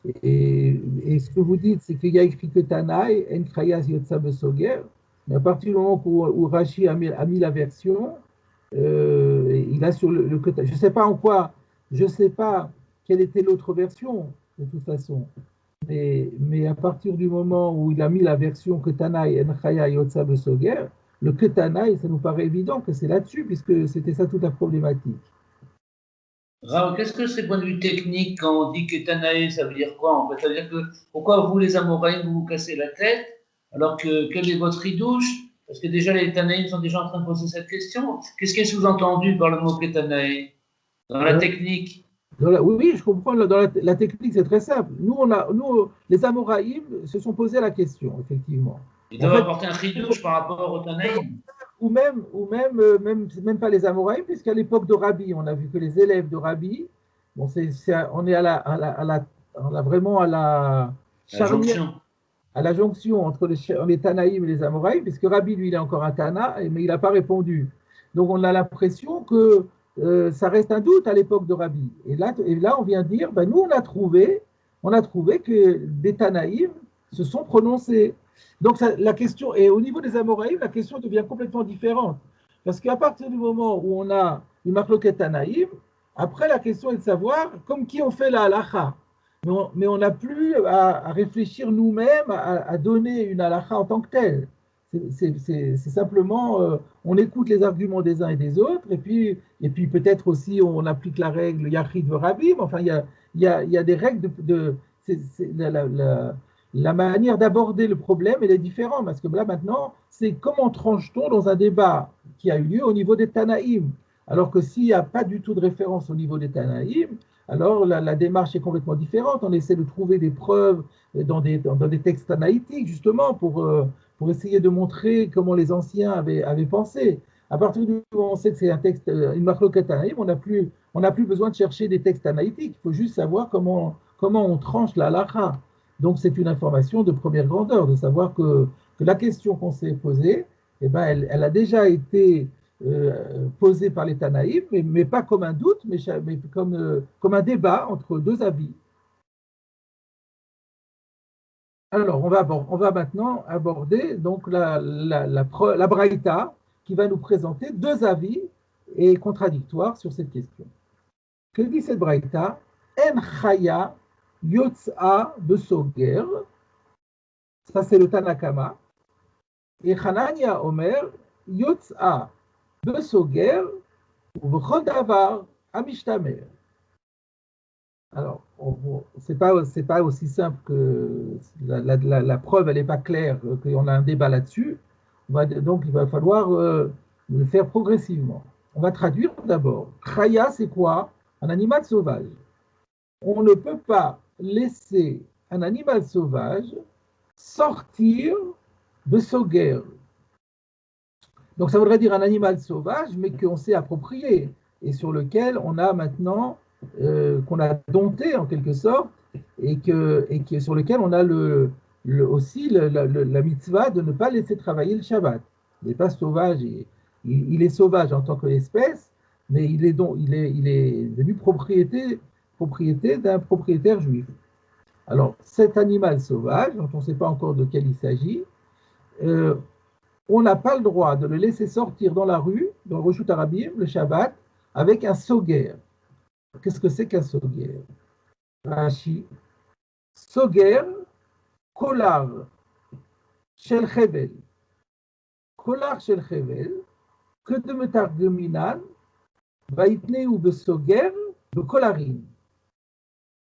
ce que vous dites, c'est qu'il y a écrit que Tanaï, En Krayas Yotsa Besoger, mais à partir du moment où Rashi a mis la version, il a sur le quota. Je ne sais pas quelle était l'autre version, de toute façon. Mais à partir du moment où il a mis la version Ketanaï, Enchaya, Yotsa, Besoger, le Ketanaï, ça nous paraît évident que c'est là-dessus, puisque c'était ça toute la problématique.
Raoul, qu'est-ce que c'est point de vue technique quand on dit Ketanaï, ça veut dire quoi en fait? Ça veut dire que pourquoi vous, les Amoraïm, vous vous cassez la tête, alors que quel est votre ridouche? Parce que déjà, les Tanaïm sont déjà en train de poser cette question. Qu'est-ce qui est sous-entendu par le mot Ketanaï dans la technique?
Oui, je comprends. Dans la technique, c'est très simple. Nous, les Amoraïm se sont posé la question, effectivement.
Ils doivent apporter un ridouche par rapport au Tanaïm.
Ou même pas les Amoraïm, puisqu'à l'époque de Rabbi, on a vu que les élèves de Rabbi, bon, on est à on a vraiment à la charnière, à la jonction entre les Tanaïm et les Amoraïm, puisque Rabbi, lui, il est encore un Tana, mais il n'a pas répondu. Donc on a l'impression que ça reste un doute à l'époque de Rabbi. Et là, on vient dire, ben, nous, on a trouvé que des Tanaïm se sont prononcés. Donc la question, et au niveau des Amoraïm, la question devient complètement différente. Parce qu'à partir du moment où on a une marloquette Tanaïm, après la question est de savoir comme qui on fait la halakha. Mais on n'a plus à réfléchir nous-mêmes à donner une halakha en tant que telle. C'est simplement, on écoute les arguments des uns et des autres, et puis peut-être aussi on applique la règle Yachid Rabim. Enfin, il y a des règles la manière d'aborder le problème, elle est différente, parce que là maintenant, c'est comment tranche-t-on dans un débat qui a eu lieu au niveau des Tanaïm. Alors que s'il n'y a pas du tout de référence au niveau des Tanaïm, alors la démarche est complètement différente. On essaie de trouver des preuves dans des textes tanaïtiques, justement, pour essayer de montrer comment les anciens avaient pensé. À partir du moment où on sait que c'est un texte, une marloquette tanaïm, on n'a plus besoin de chercher des textes tanaïtiques. Il faut juste savoir comment on tranche la halakha. Donc c'est une information de première grandeur, de savoir que la question qu'on s'est posée, eh ben, elle a déjà été posée par les Tanaïm, mais pas comme un doute, mais comme un débat entre deux avis. Alors, on va maintenant aborder donc la Braïta, qui va nous présenter deux avis et contradictoires sur cette question. Que dit cette Braïta? En chaya yotza besoger. Ça, c'est le Tanakama. Et Hanania Omer yotza besoger ou bechol davar amishtamer. Alors, c'est pas aussi simple que la preuve, elle n'est pas claire, qu'on a un débat là-dessus. Donc, il va falloir le faire progressivement. On va traduire d'abord. Chaya, c'est quoi? Un animal sauvage. On ne peut pas laisser un animal sauvage sortir de Soger. Donc, ça voudrait dire un animal sauvage, mais qu'on s'est approprié et sur lequel on a maintenant qu'on a dompté en quelque sorte, et sur lequel on a aussi la mitzvah de ne pas laisser travailler le Shabbat. Il n'est pas sauvage, il est sauvage en tant qu'espèce, mais il est devenu propriété d'un propriétaire juif. Alors, cet animal sauvage, dont on ne sait pas encore de quel il s'agit, on n'a pas le droit de le laisser sortir dans la rue, dans le Reshut Harabim, le Shabbat, avec un soger. Qu'est-ce que c'est qu'un soger? Rashi. Soger, kolar, shel chevel. Kolar shel chevel, que de metargeminan, vaitne ou besoger, de kolarin.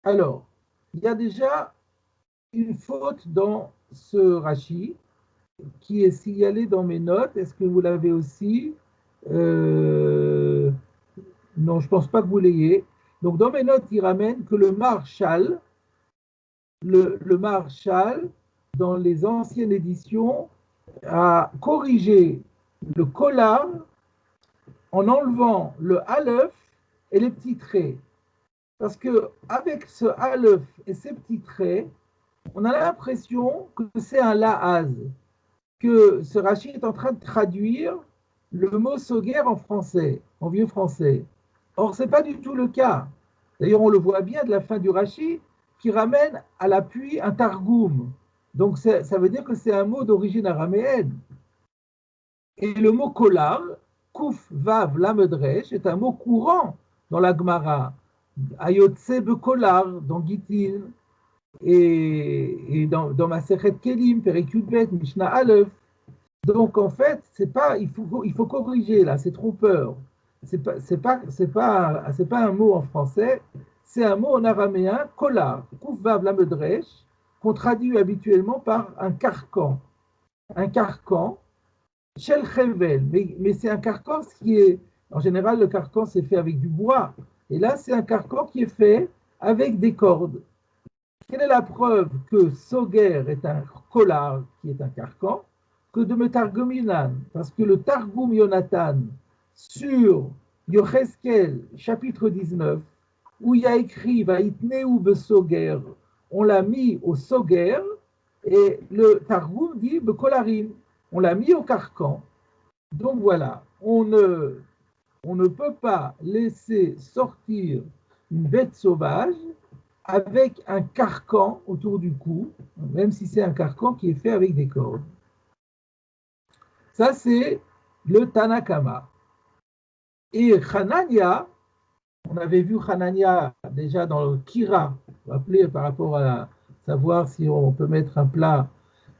Alors, il y a déjà une faute dans ce Rashi qui est signalée dans mes notes. Est-ce que vous l'avez aussi? Non, je ne pense pas que vous l'ayez. Donc, dans mes notes, il ramène que le Maharshal, dans les anciennes éditions, a corrigé le kolar en enlevant le aleph et les petits traits. Parce qu'avec ce aleph et ces petits traits, on a l'impression que c'est un laaz, que ce Rashi est en train de traduire le mot soger en français, en vieux français. Or, ce n'est pas du tout le cas. D'ailleurs, on le voit bien de la fin du Rashi, qui ramène à l'appui un targoum. Donc, ça veut dire que c'est un mot d'origine araméenne. Et le mot kolar, kouf vav lamedresh, est un mot courant dans la Gemara. Ayotse bekolar, dans Gitin, et dans Masechet Kelim, Perikudbet, Mishnah Aleph. Donc, en fait, il faut corriger, là, c'est trompeur. C'est pas un mot en français, c'est un mot en araméen, kolar, kouf vav lamedresh, qu'on traduit habituellement par un carcan. Un carcan, shel chevel, mais c'est un carcan qui est, en général, le carcan c'est fait avec du bois, et là c'est un carcan qui est fait avec des cordes. Quelle est la preuve que soger est un kolar qui est un carcan? Que de Metargominan, parce que le Targum Yonatan sur Yocheskel, chapitre 19, où il y a écrit Vaïtneu besoger, on l'a mis au soger, et le Targum dit Bekolarim, on l'a mis au carcan. Donc voilà, on ne peut pas laisser sortir une bête sauvage avec un carcan autour du cou, même si c'est un carcan qui est fait avec des cordes. Ça, c'est le Tanakama. Et Hanania, on avait vu Hanania déjà dans le Kira, vous vous rappelez, par rapport à savoir si on peut mettre un plat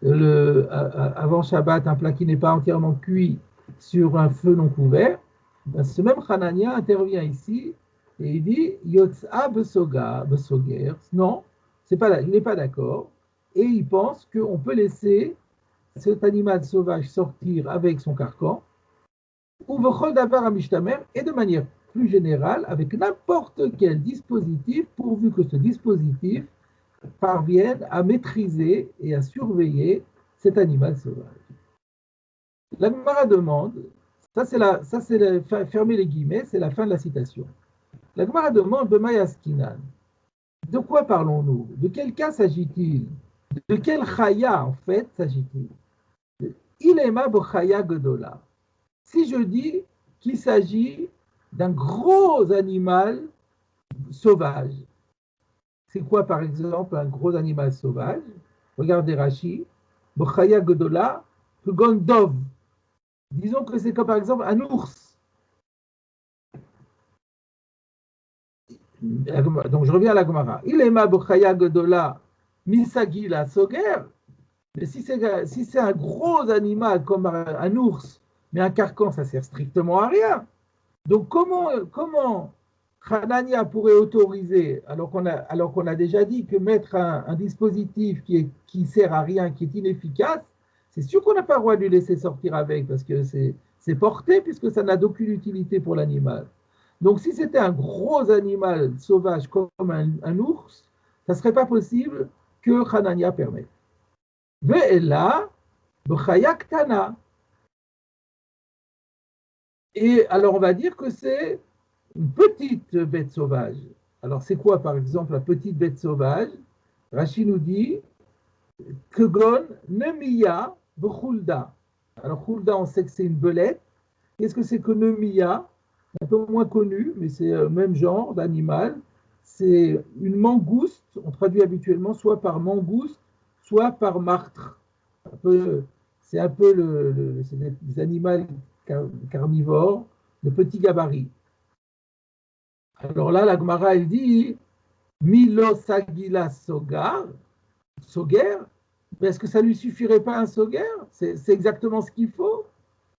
avant Shabbat, un plat qui n'est pas entièrement cuit sur un feu non couvert. Ben, ce même Hanania intervient ici et il dit Yotza besoger. Non, il n'est pas d'accord. Et il pense qu'on peut laisser cet animal sauvage sortir avec son carcan, ou v'chol davar amishtamer, et de manière plus générale, avec n'importe quel dispositif, pourvu que ce dispositif parvienne à maîtriser et à surveiller cet animal sauvage. La Gemara demande, fermez les guillemets, c'est la fin de la citation. La Gemara demande, Bemayaskinan, de quoi parlons-nous? De quel cas s'agit-il? De quel chaya, en fait, s'agit-il? Ilema b'chaya gedola. Si je dis qu'il s'agit d'un gros animal sauvage, c'est quoi par exemple un gros animal sauvage? Regardez Rashi, b'chaya gedola, gondov. Disons que c'est comme par exemple un ours. Donc je reviens à la Gemara. Ilema b'chaya gedola misagila soger. Mais si c'est un gros animal comme un ours, mais un carcan, ça sert strictement à rien. Donc comment Hanania pourrait autoriser, alors qu'on a déjà dit que mettre un dispositif qui sert à rien, qui est inefficace, c'est sûr qu'on n'a pas le droit de lui laisser sortir avec, parce que c'est porté, puisque ça n'a d'aucune utilité pour l'animal. Donc si c'était un gros animal sauvage comme un ours, ça ne serait pas possible que Hanania permette. Ve'ela b'chayak tana. Et alors on va dire que c'est une petite bête sauvage. Alors c'est quoi par exemple la petite bête sauvage? Rashi nous dit Kegon nemiya v'chulda. Alors chulda, on sait que c'est une belette. Qu'est-ce que c'est que nemiya? Un peu moins connu, mais c'est le même genre d'animal. C'est une mangouste, on traduit habituellement soit par mangouste, soit par martre. C'est un peu c'est des animaux carnivores de petit gabarit. Alors là, la Gemara, elle dit Milo sagila soger, mais est-ce que ça ne lui suffirait pas un soger? C'est exactement ce qu'il faut.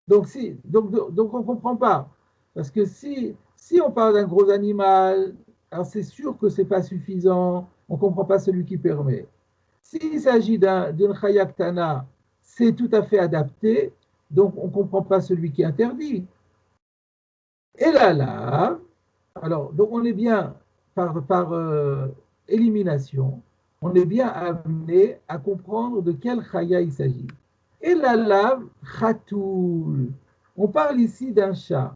Donc on ne comprend pas. Parce que si on parle d'un gros animal, alors c'est sûr que ce n'est pas suffisant, on ne comprend pas celui qui permet. S'il s'agit d'une chayaktana, c'est tout à fait adapté, donc on ne comprend pas celui qui est interdit. Et là, alors, donc on est bien, par élimination, on est bien amené à comprendre de quel chaya il s'agit. Et là, khatoul. On parle ici d'un chat.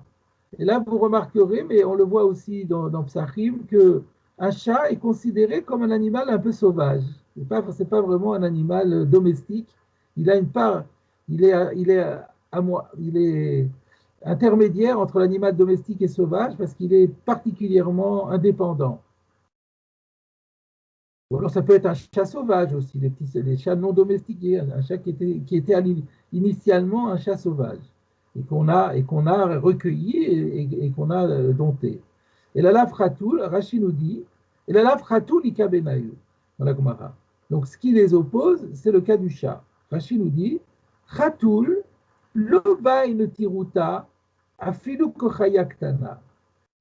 Et là, vous remarquerez, mais on le voit aussi dans Psachim, qu'un chat est considéré comme un animal un peu sauvage. C'est pas vraiment un animal domestique. Il a une part, il est intermédiaire entre l'animal domestique et sauvage parce qu'il est particulièrement indépendant. Ou alors ça peut être un chat sauvage aussi, les chats non domestiqués, un chat qui était initialement un chat sauvage et qu'on a recueilli et qu'on a dompté. Et la lave khatoul, Rashi nous dit, et la lave khatoul ikabenayu dans la Gemara. Donc ce qui les oppose, c'est le cas du chat. Rashi nous dit, khatoul lo bain tiruta afilu kochayaktana.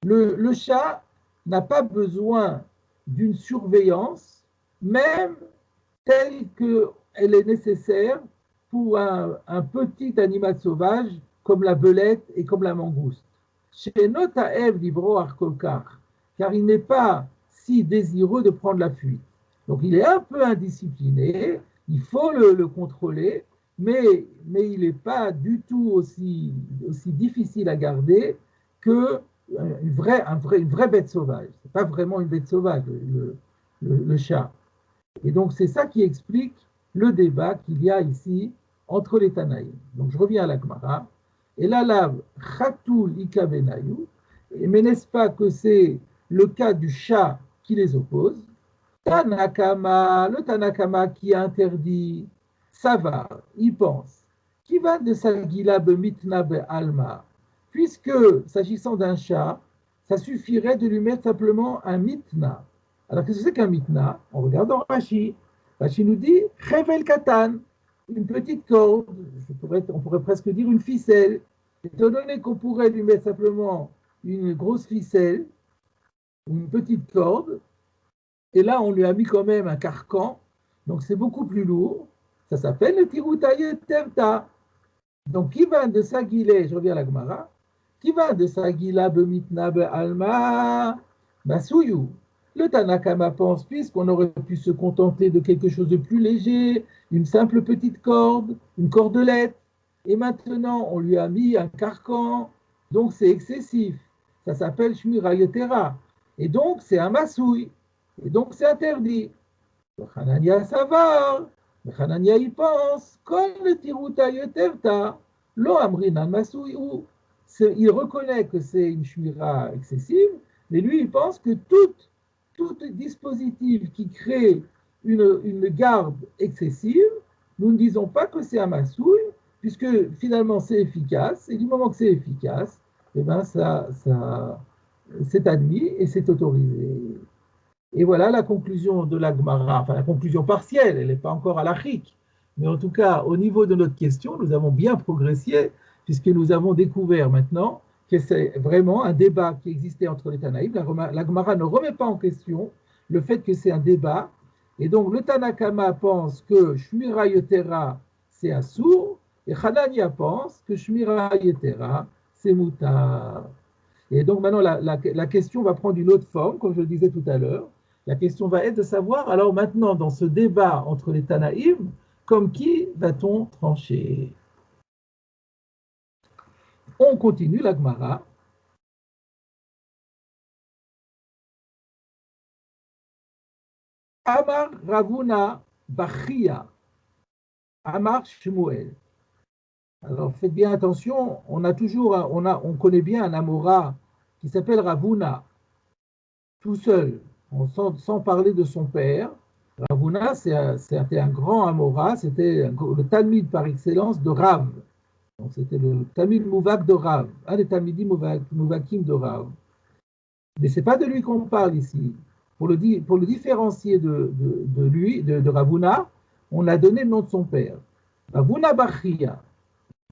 Le chat n'a pas besoin d'une surveillance, même telle qu'elle est nécessaire pour un petit animal sauvage comme la belette et comme la mangouste. Chez Notaev d'Ivro Arkolkar, car il n'est pas si désireux de prendre la fuite. Donc il est un peu indiscipliné, il faut le contrôler, mais il n'est pas du tout aussi difficile à garder que une vraie bête sauvage. Ce n'est pas vraiment une bête sauvage, le chat. Et donc, c'est ça qui explique le débat qu'il y a ici entre les Tanaïm. Donc, je reviens à la Gemara. Et là, Khatul Ika Benayou, mais n'est-ce pas que c'est le cas du chat qui les oppose? Tanakama, le Tanakama qui a interdit, ça va, il pense, qui va de Sagila Mitna Alma, puisque, s'agissant d'un chat, ça suffirait de lui mettre simplement un mitna. Alors, qu'est-ce que c'est qu'un mitna? On regarde dans Rashi. Rashi nous dit Chevel Katan, une petite corde, on pourrait presque dire une ficelle. Étant donné qu'on pourrait lui mettre simplement une grosse ficelle, une petite corde, et là, on lui a mis quand même un carcan, donc c'est beaucoup plus lourd. Ça s'appelle le Tirutaye Tevta. Donc, qui va de Sagilé, je reviens à la Gemara, qui va de Sagila Bemitna Alma Masuyu. Le Tanakama pense, puisqu'on aurait pu se contenter de quelque chose de plus léger, une simple petite corde, une cordelette, et maintenant on lui a mis un carcan, donc c'est excessif. Ça s'appelle Shmira Yetera. Et donc c'est un masouille. Et donc c'est interdit. Le Hanania Savar, le Hanania y pense, comme le Tiruta Yetevta, lo Amrinan Masouille, il reconnaît que c'est une Shmira excessive, mais lui il pense que tout dispositif qui crée une garde excessive, nous ne disons pas que c'est un massouille, puisque finalement c'est efficace, et du moment que c'est efficace, eh ben ça c'est admis et c'est autorisé. Et voilà la conclusion de la Gemara, enfin la conclusion partielle, elle n'est pas encore à la chic, mais en tout cas, au niveau de notre question, nous avons bien progressé, puisque nous avons découvert maintenant que c'est vraiment un débat qui existait entre les Tanaïm. La Gemara ne remet pas en question le fait que c'est un débat. Et donc, le Tanakama pense que Shmira Yetera, c'est Assour, et Hanania pense que Shmira Yetera, c'est Moutar. Et donc, maintenant, la question va prendre une autre forme, comme je le disais tout à l'heure. La question va être de savoir, alors maintenant, dans ce débat entre les Tanaïm, comme qui va-t-on trancher? On continue la Gemara. Amar Ravuna Bachia, Amar Shmuel. Alors faites bien attention, on connaît bien un Amora qui s'appelle Ravuna, tout seul, sans parler de son père. Ravuna, c'était un grand Amora, c'était le Talmud par excellence de Rav. Donc c'était le Talmud Mouvak de Rav, un des Talmudim Mouvakim de Rav. Mais ce n'est pas de lui qu'on parle ici. Pour le différencier de Ravuna, on a donné le nom de son père. Ravuna Bachia.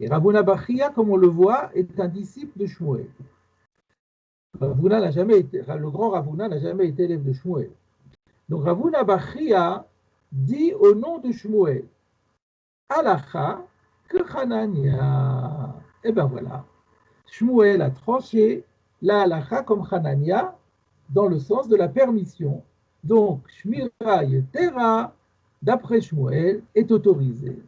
Et Ravuna Bachia, comme on le voit, est un disciple de Shmuel. Le grand Ravuna n'a jamais été élève de Shmuel. Donc Ravuna Bachia dit au nom de Shmuel, Alacha que Hanania. Et ben voilà. Shmuel a tranché la halacha comme Hanania dans le sens de la permission. Donc, Shmira Yetera, d'après Shmuel, est autorisé.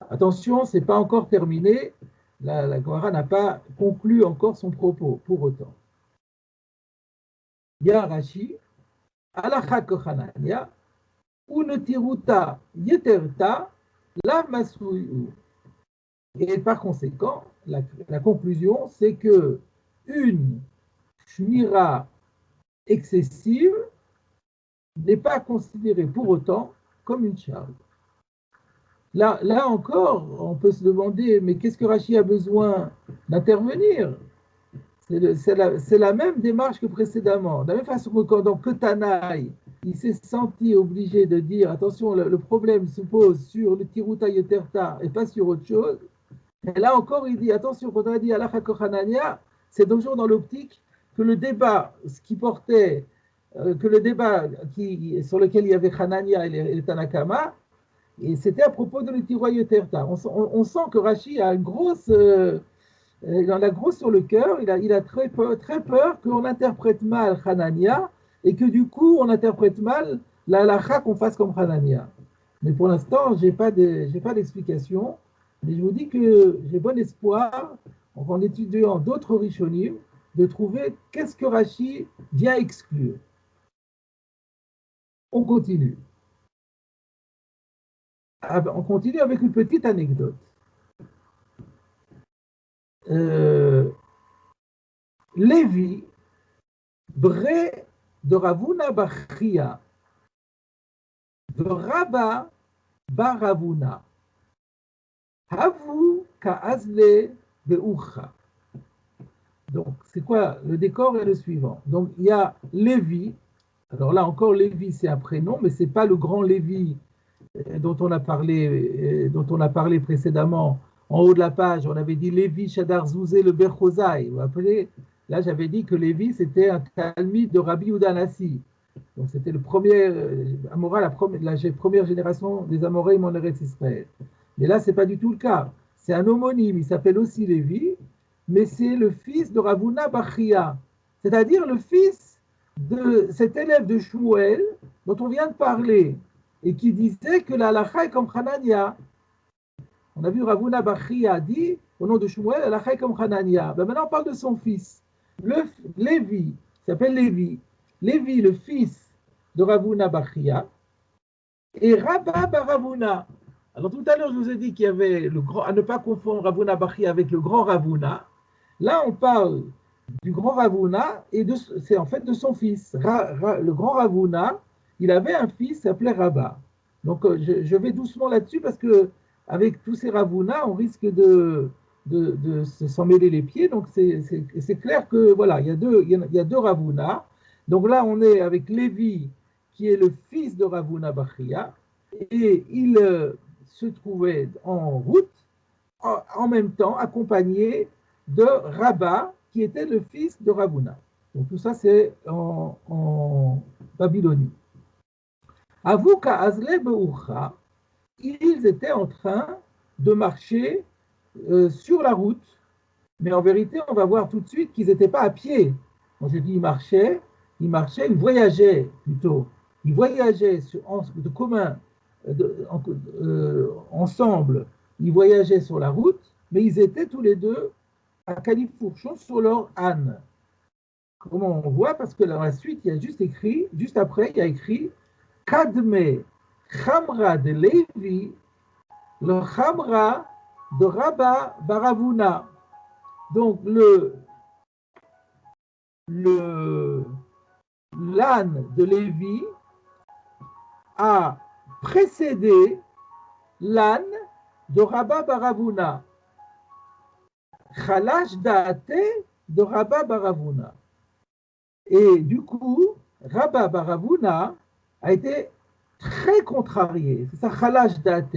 Attention, ce n'est pas encore terminé. La Gemara n'a pas conclu encore son propos, pour autant. Ya Rashi, halacha que Hanania, unetiruta yeterta, la masuyu. Et par conséquent, la conclusion, c'est que une shmira excessive n'est pas considérée pour autant comme une charge. Là encore, on peut se demander, mais qu'est-ce que Rashi a besoin d'intervenir? C'est la même démarche que précédemment. De la même façon que quand dans Ketanaï, il s'est senti obligé de dire, attention, le problème se pose sur le Tiruta Yeterta et pas sur autre chose. Et là encore, il dit, attention, quand on a dit Alacha Kochanania, c'est toujours dans l'optique que le débat, sur lequel il y avait Hanania et les Tanakama, et c'était à propos de l'Tiruta Yeterta. On sent que Rashi a il en a gros sur le cœur, il a très peur qu'on interprète mal Hanania et que du coup on interprète mal la halacha qu'on fasse comme Hanania. Mais pour l'instant, j'ai pas d'explication. Mais je vous dis que j'ai bon espoir, en étudiant d'autres Rishonim, de trouver qu'est-ce que Rashi vient exclure. On continue. On continue avec une petite anecdote. Lévi, Bré de Ravuna Bachia, de Rabba Baravuna, Havu Kaazle Beucha. Donc, c'est quoi? Le décor est le suivant. Donc, il y a Lévi. Alors là encore, Lévi, c'est un prénom, mais ce n'est pas le grand Lévi dont on a parlé précédemment. En haut de la page, on avait dit Lévi Shadar Zouzé le Berchozai. Vous vous rappelez? Là, j'avais dit que Lévi, c'était un talmide de Rabbi Yehuda Hanassi. Donc, c'était le premier Amora, la première génération des Amoraïm en Eretz Israël. Mais là, ce n'est pas du tout le cas. C'est un homonyme, il s'appelle aussi Lévi, mais c'est le fils de Ravuna Bachia, c'est-à-dire le fils de cet élève de Shmuel dont on vient de parler et qui disait que la halakha est comme Hanania. On a vu Ravuna Bachia dit au nom de Shmuel, la halakha est comme Hanania. Ben maintenant on parle de son fils, Lévi, il s'appelle Lévi. Lévi, le fils de Ravuna Bachia, et Rabba Baravuna. Alors tout à l'heure, je vous ai dit qu'il y avait le grand, à ne pas confondre Ravuna Bachia avec le grand Ravuna. Là, on parle du grand Ravuna et c'est en fait de son fils. Le grand Ravuna, il avait un fils qui s'appelait Rabba. Donc je vais doucement là-dessus parce que avec tous ces Ravuna, on risque de s'en mêler les pieds. Donc c'est clair que voilà, il y a deux Ravuna. Donc là, on est avec Lévi, qui est le fils de Ravuna Bachia, et il se trouvait en route, en même temps accompagné de Rabba, qui était le fils de Ravuna. Donc tout ça, c'est en Babylonie. Avuka Azle Beucha, ils étaient en train de marcher sur la route, mais en vérité, on va voir tout de suite qu'ils n'étaient pas à pied. Quand je dis ils marchaient, ils voyageaient plutôt. Ils voyageaient de commun, ensemble, ils voyageaient sur la route, mais ils étaient tous les deux à califourchon sur leur âne. Comment on voit? Parce que dans la suite, il y a juste après, il y a écrit Kadme Chamra de Lévi, le Chamra de Rabba Baravuna. Donc l'âne de Lévi a précédé l'âne de Rabba Baravuna. Chalash Daate de Rabba Baravuna. Et du coup, Rabba Baravuna a été très contrarié. C'est ça, Chalash Daate.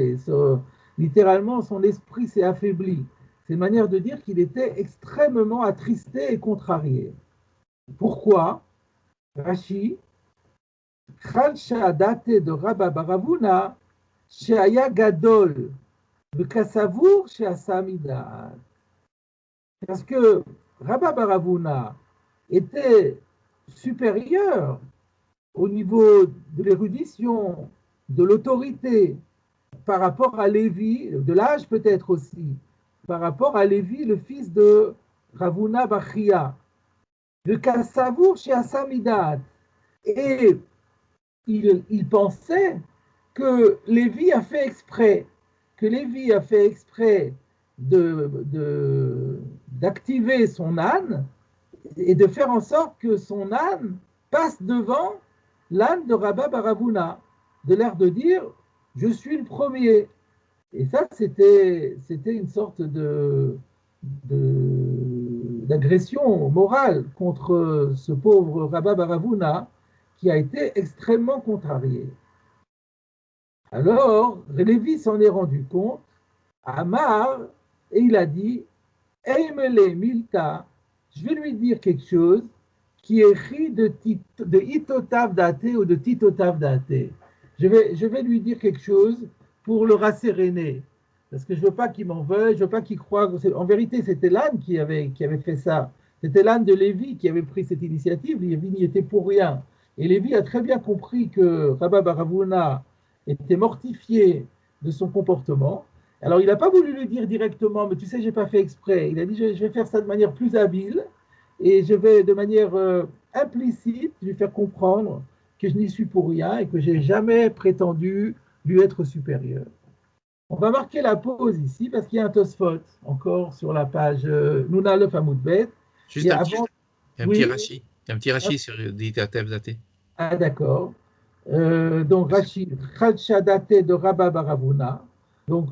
Littéralement, son esprit s'est affaibli. C'est une manière de dire qu'il était extrêmement attristé et contrarié. Pourquoi? Rashi, Chalsha Daate de Rabba Baravuna, Sheaya Gadol, de Kassavour, Sheasa Midad. Parce que Rabba Baravuna était supérieur au niveau de l'érudition, de l'autorité, par rapport à Lévi, de l'âge peut-être aussi, par rapport à Lévi, le fils de Ravuna Bachia, de Kassavour chez Assamidat. Et il pensait que Lévi a fait exprès, d'activer son âne et de faire en sorte que son âne passe devant l'âne de Rabba Baravuna, de l'air de dire « je suis le premier ». Et ça, c'était une sorte d'agression morale contre ce pauvre Rabba Baravuna qui a été extrêmement contrarié. Alors, Lévi s'en est rendu compte, Amar, et il a dit « Eimele Milta », je vais lui dire quelque chose qui est écrit de Itotav Date ou de Titotav Date. Je vais lui dire quelque chose pour le rasséréner, parce que je ne veux pas qu'il m'en veuille, je ne veux pas qu'il croie. En vérité, c'était l'âne qui avait fait ça. C'était l'âne de Lévi qui avait pris cette initiative. Lévi n'y était pour rien. Et Lévi a très bien compris que Rabba Baravuna était mortifié de son comportement. Alors, il n'a pas voulu lui dire directement, mais tu sais, je n'ai pas fait exprès. Il a dit, je vais faire ça de manière plus habile. et je vais de manière implicite lui faire comprendre que je n'y suis pour rien et que je n'ai jamais prétendu lui être supérieur. On va marquer la pause ici parce qu'il y a un Tosfot encore sur la page Nouna Lef Amoudbet.
Juste un petit Rashi. Un petit Rashi sur Ditatev Daté.
Ah, d'accord. Donc, Rashi, Khadshadate de Rabba Baravuna. Donc,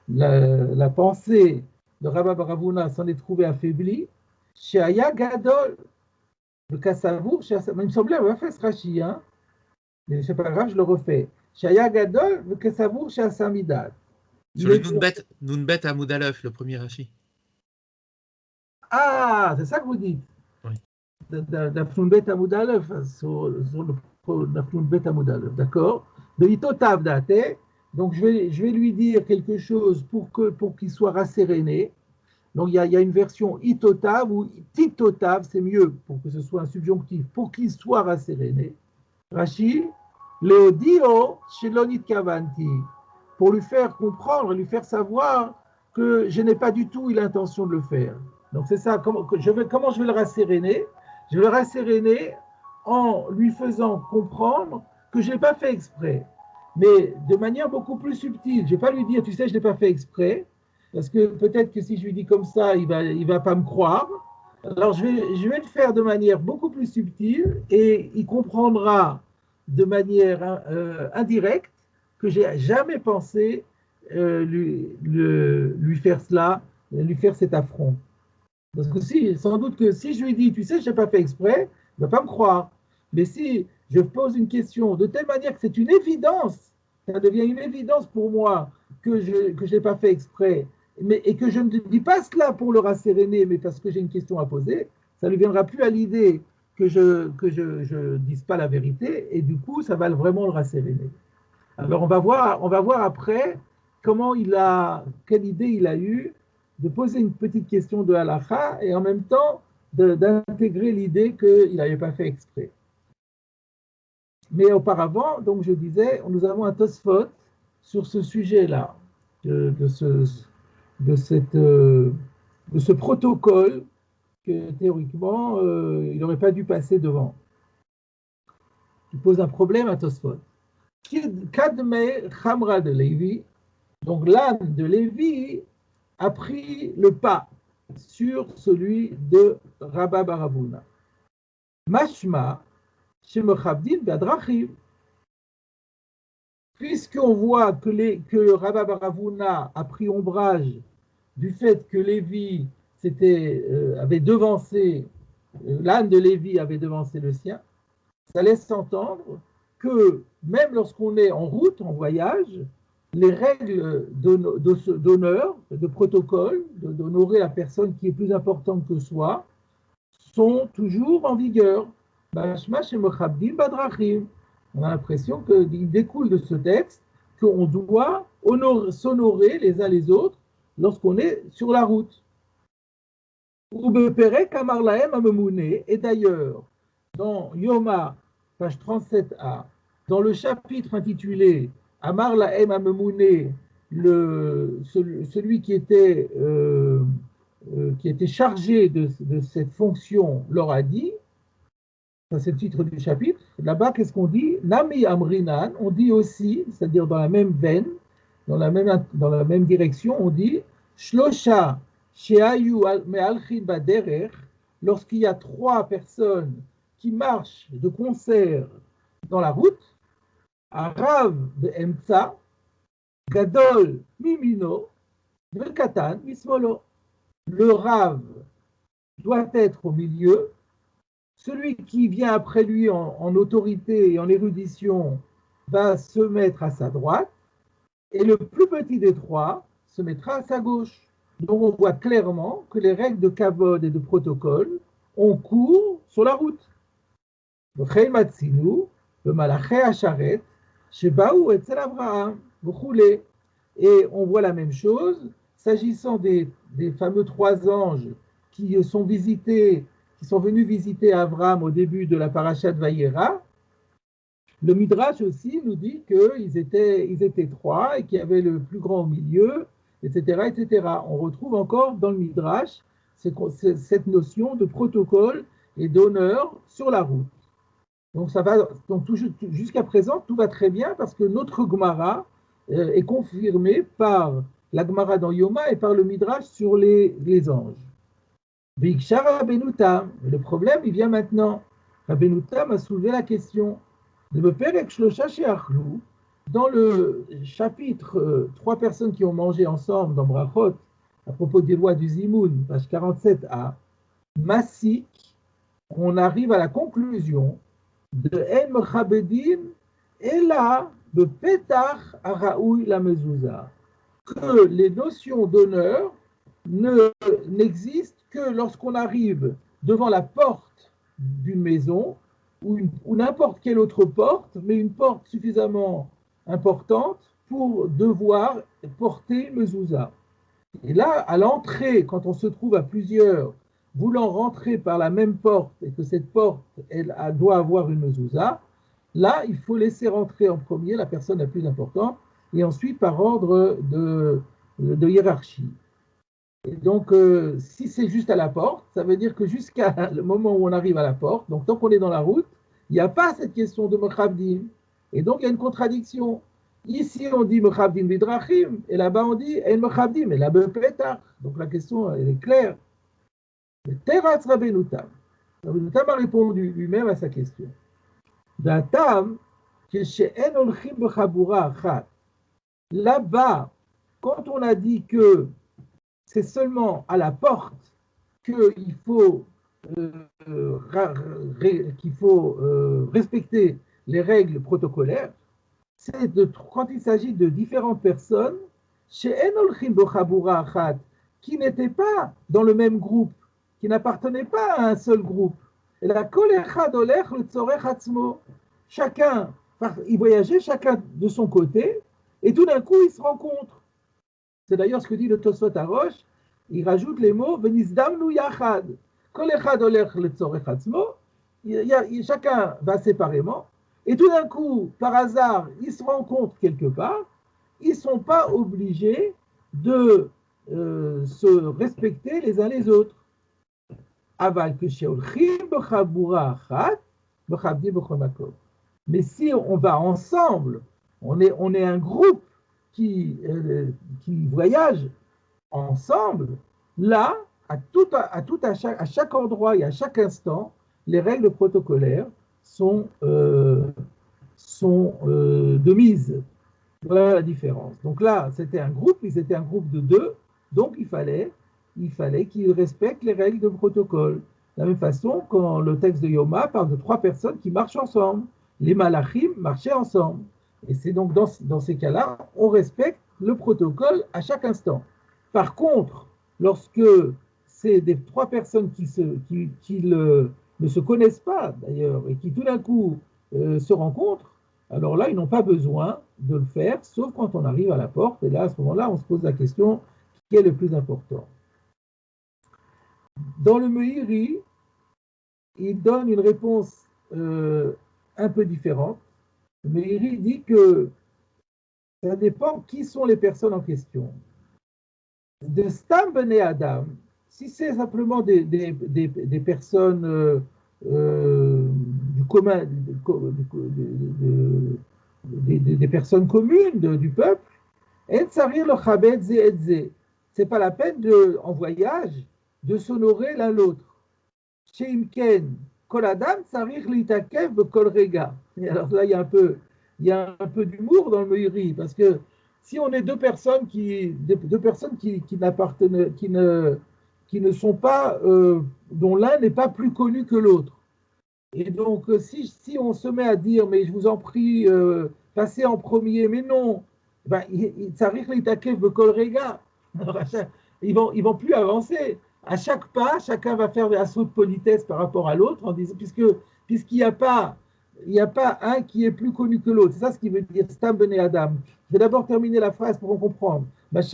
la pensée de Rabba Baravuna s'en est trouvée affaiblie. Sheaya Gadol, le Kassavour, il me semblait avoir fait ce Rashi, hein? Mais c'est pas grave, je le refais. Shaya Gadol, le Kassavour, chez Asamidat.
Sur le Nunbet Amoudalef, le premier Rashi.
Ah, c'est ça que vous dites.
Oui.
D'Afnunbet Amoudalef, sur le d'Afnunbet Amoudalef, d'accord. De Itotav Date. Donc, je vais lui dire quelque chose pour qu'il soit rasséréné. Donc, il y a une version Itotav ou Titotav, c'est mieux pour que ce soit un subjonctif, pour qu'il soit rasséréné. Rashi, Leodio Shelonit Kavanti, pour lui faire comprendre, lui faire savoir que je n'ai pas du tout eu l'intention de le faire. Donc c'est ça, comment je vais le rasséréner? Je vais le rasséréner en lui faisant comprendre que je n'ai pas fait exprès, mais de manière beaucoup plus subtile. Je ne vais pas lui dire, tu sais, je n'ai pas fait exprès, parce que peut-être que si je lui dis comme ça, il va pas me croire. Alors je vais le faire de manière beaucoup plus subtile et il comprendra de manière indirecte que j'ai jamais pensé lui faire cela, lui faire cet affront. Parce que sans doute que si je lui dis, tu sais, je n'ai pas fait exprès, il ne va pas me croire. Mais si je pose une question de telle manière que c'est une évidence, ça devient une évidence pour moi que je n'ai pas fait exprès, et que je ne dis pas cela pour le rasséréner, mais parce que j'ai une question à poser, ça ne lui viendra plus à l'idée que je dise pas la vérité, et du coup, ça va vraiment le rasséréner. Alors, on va voir après quelle idée il a eu de poser une petite question de halakha et en même temps d'intégrer l'idée qu'il n'avait pas fait exprès. Mais auparavant, donc je disais, nous avons un Tosfot sur ce sujet-là, de ce protocole que théoriquement, il n'aurait pas dû passer devant. Il pose un problème à Tosfot. Kadme Khamra de Lévi, donc l'âne de Lévi a pris le pas sur celui de Rabba Baravuna. Mashma, Shemochabdin Badrachim. Puisqu'on voit que Rabba Baravuna a pris ombrage du fait que Lévi avait devancé, l'âne de Lévi avait devancé le sien, ça laisse entendre que même lorsqu'on est en route, en voyage, les règles d'honneur, de protocole, d'honorer la personne qui est plus importante que soi, sont toujours en vigueur. On a l'impression qu'il découle de ce texte qu'on doit s'honorer les uns les autres lorsqu'on est sur la route. Et d'ailleurs, dans Yoma, page 37a, dans le chapitre intitulé Amar Lahem Amemouné, celui qui était chargé de cette fonction leur a dit, ça c'est le titre du chapitre, là-bas qu'est-ce qu'on dit? Nami Amrinan, on dit aussi, c'est-à-dire dans la même veine, dans la même direction, on dit Shlosha Sheayu Me'alchin Baderer, lorsqu'il y a 3 personnes qui marchent de concert dans la route, Arav de Emtsa, Gadol Mimino, Katan Mismolo. Le Rav doit être au milieu, celui qui vient après lui en autorité et en érudition va se mettre à sa droite, et le plus petit des 3 se mettra à sa gauche. Donc on voit clairement que les règles de kavod et de protocole ont cours sur la route. Le Chaymatsinu, le Malaché Hacharet, Shebaou et Abraham, et on voit la même chose s'agissant des fameux 3 anges qui sont venus visiter Abraham au début de la paracha de Vayera. Le Midrash aussi nous dit qu'ils étaient 3 et qu'il y avait le plus grand au milieu, etc., etc. On retrouve encore dans le Midrash cette notion de protocole et d'honneur sur la route. Donc, jusqu'à présent, tout va très bien parce que notre Gemara est confirmée par la Gemara dans Yoma et par le Midrash sur les anges. Bikshara Rabbeinu Tam. Le problème, il vient maintenant. Rabbeinu Tam a soulevé la question. Dans le chapitre 3 personnes qui ont mangé ensemble dans Brachot, à propos des lois du Zimoun, page 47a, Massik, on arrive à la conclusion de En Mechabedin et là, de Petach Araoui la Mezouza, que les notions d'honneur n'existent que lorsqu'on arrive devant la porte d'une maison ou n'importe quelle autre porte, mais une porte suffisamment importante pour devoir porter une mezouza. Et là, à l'entrée, quand on se trouve à plusieurs voulant rentrer par la même porte et que cette porte elle doit avoir une mezouza, là, il faut laisser rentrer en premier la personne la plus importante et ensuite par ordre de hiérarchie. Et donc, si c'est juste à la porte, ça veut dire que jusqu'à le moment où on arrive à la porte, donc tant qu'on est dans la route, il n'y a pas cette question de Mechabdim. Et donc, il y a une contradiction. Ici, on dit Mechabdim Bidrachim, et là-bas, on dit En Mechabdim, et là-bas, Petach. Donc, la question, elle est claire. Teratz Rabbeinu Tam. Rabbeinu Tam a répondu lui-même à sa question. Datam, que chez En Olchim Bechabura Achat. Là-bas, quand on a dit que c'est seulement à la porte qu'il faut, respecter les règles protocolaires, c'est quand il s'agit de différentes personnes, chez Enolchim Bochabura Achat, qui n'étaient pas dans le même groupe, qui n'appartenaient pas à un seul groupe. Et la Kol Echad Olech le Tzorech Atzmo. Chacun, ils voyageaient chacun de son côté, et tout d'un coup, ils se rencontrent. C'est d'ailleurs ce que dit le Tosfot Arosh, il rajoute les mots Venizdamnu Yachad. Kol Echad Olech le Tzorech Atzmo, chacun va séparément, et tout d'un coup, par hasard, ils se rencontrent quelque part, ils ne sont pas obligés de se respecter les uns les autres. Aval que sheolchim b'chabura achat, b'chabdi b'chol makom. Mais si on va ensemble, on est un groupe qui voyage ensemble, là, à chaque endroit et à chaque instant, les règles protocolaires sont de mise. Voilà la différence. Donc là, c'était un groupe, ils étaient un groupe de 2, donc il fallait qu'ils respectent les règles de protocole. De la même façon, quand le texte de Yoma parle de 3 personnes qui marchent ensemble, les malachim marchaient ensemble. Et c'est donc dans ces cas-là, on respecte le protocole à chaque instant. Par contre, lorsque c'est des 3 personnes qui ne se connaissent pas d'ailleurs et qui tout d'un coup se rencontrent, alors là, ils n'ont pas besoin de le faire, sauf quand on arrive à la porte. Et là, à ce moment-là, on se pose la question, qui est le plus important? Dans le Meiri, il donne une réponse un peu différente. Le Meiri dit que ça dépend qui sont les personnes en question. De Stam Bene Adam, si c'est simplement des personnes du commun, des personnes communes du peuple, c'est pas la peine en voyage de s'honorer l'un l'autre. Chez Imken, Kol Adam Tsarich Litakev Bekol Rega. Alors là, il y a un peu d'humour dans le Meiri, parce que si on est deux personnes qui ne sont pas, dont l'un n'est pas plus connu que l'autre. Et donc, si on se met à dire, mais je vous en prie, passez en premier, mais non, ils vont plus avancer. À chaque pas, chacun va faire un saut de politesse par rapport à l'autre, en disant, puisqu'il n'y a pas un qui est plus connu que l'autre. C'est ça ce qui veut dire Stam Bene Adam. Je vais d'abord terminer la phrase pour comprendre. Donc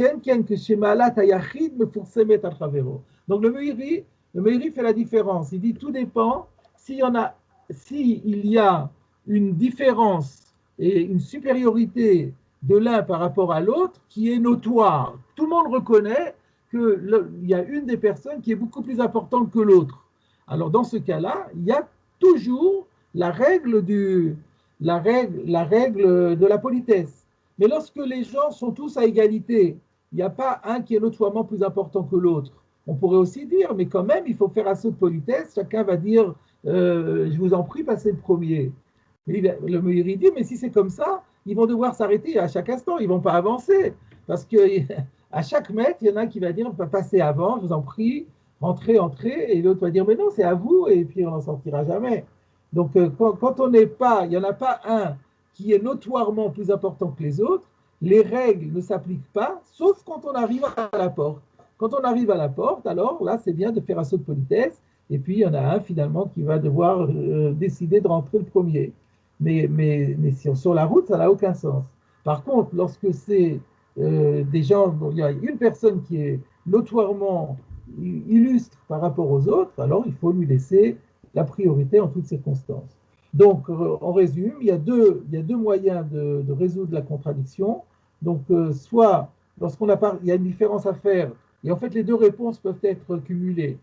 le Meiri fait la différence. Il dit tout dépend s'il y a une différence et une supériorité de l'un par rapport à l'autre qui est notoire. Tout le monde reconnaît qu'il y a une des personnes qui est beaucoup plus importante que l'autre. Alors, dans ce cas-là, il y a toujours la règle de la politesse. Mais lorsque les gens sont tous à égalité, il n'y a pas un qui est notoirement plus important que l'autre. On pourrait aussi dire, mais quand même, il faut faire assez de politesse. Chacun va dire, je vous en prie, passez le premier. Mais le Meiri dit, mais si c'est comme ça, ils vont devoir s'arrêter à chaque instant, ils ne vont pas avancer. Parce qu'à chaque mètre, il y en a un qui va dire, passez avant, je vous en prie, entrez, et l'autre va dire, mais non, c'est à vous, et puis on n'en sortira jamais. Donc, quand on n'est pas, il n'y en a pas un qui est notoirement plus important que les autres, les règles ne s'appliquent pas, sauf quand on arrive à la porte. Quand on arrive à la porte, alors là, c'est bien de faire un saut de politesse, et puis il y en a un finalement qui va devoir décider de rentrer le premier. Mais sur la route, ça n'a aucun sens. Par contre, lorsque c'est des gens, il y a une personne qui est notoirement illustre par rapport aux autres, alors il faut lui laisser la priorité en toutes circonstances. Donc, en résume, il y a deux moyens de résoudre la contradiction. Donc, soit lorsqu'on il y a une différence à faire, et en fait, les deux réponses peuvent être cumulées.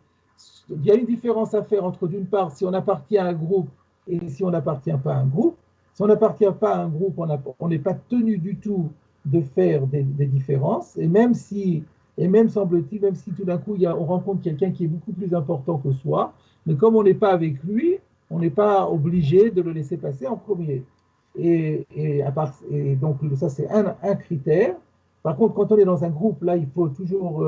Il y a une différence à faire entre, d'une part, si on appartient à un groupe et si on n'appartient pas à un groupe. Si on n'appartient pas à un groupe, on n'est pas tenu du tout de faire des différences. Et même semble-t-il, même si tout d'un coup, on rencontre quelqu'un qui est beaucoup plus important que soi, mais comme on n'est pas avec lui, on n'est pas obligé de le laisser passer en premier. Et donc, ça, c'est un critère. Par contre, quand on est dans un groupe, là, il faut toujours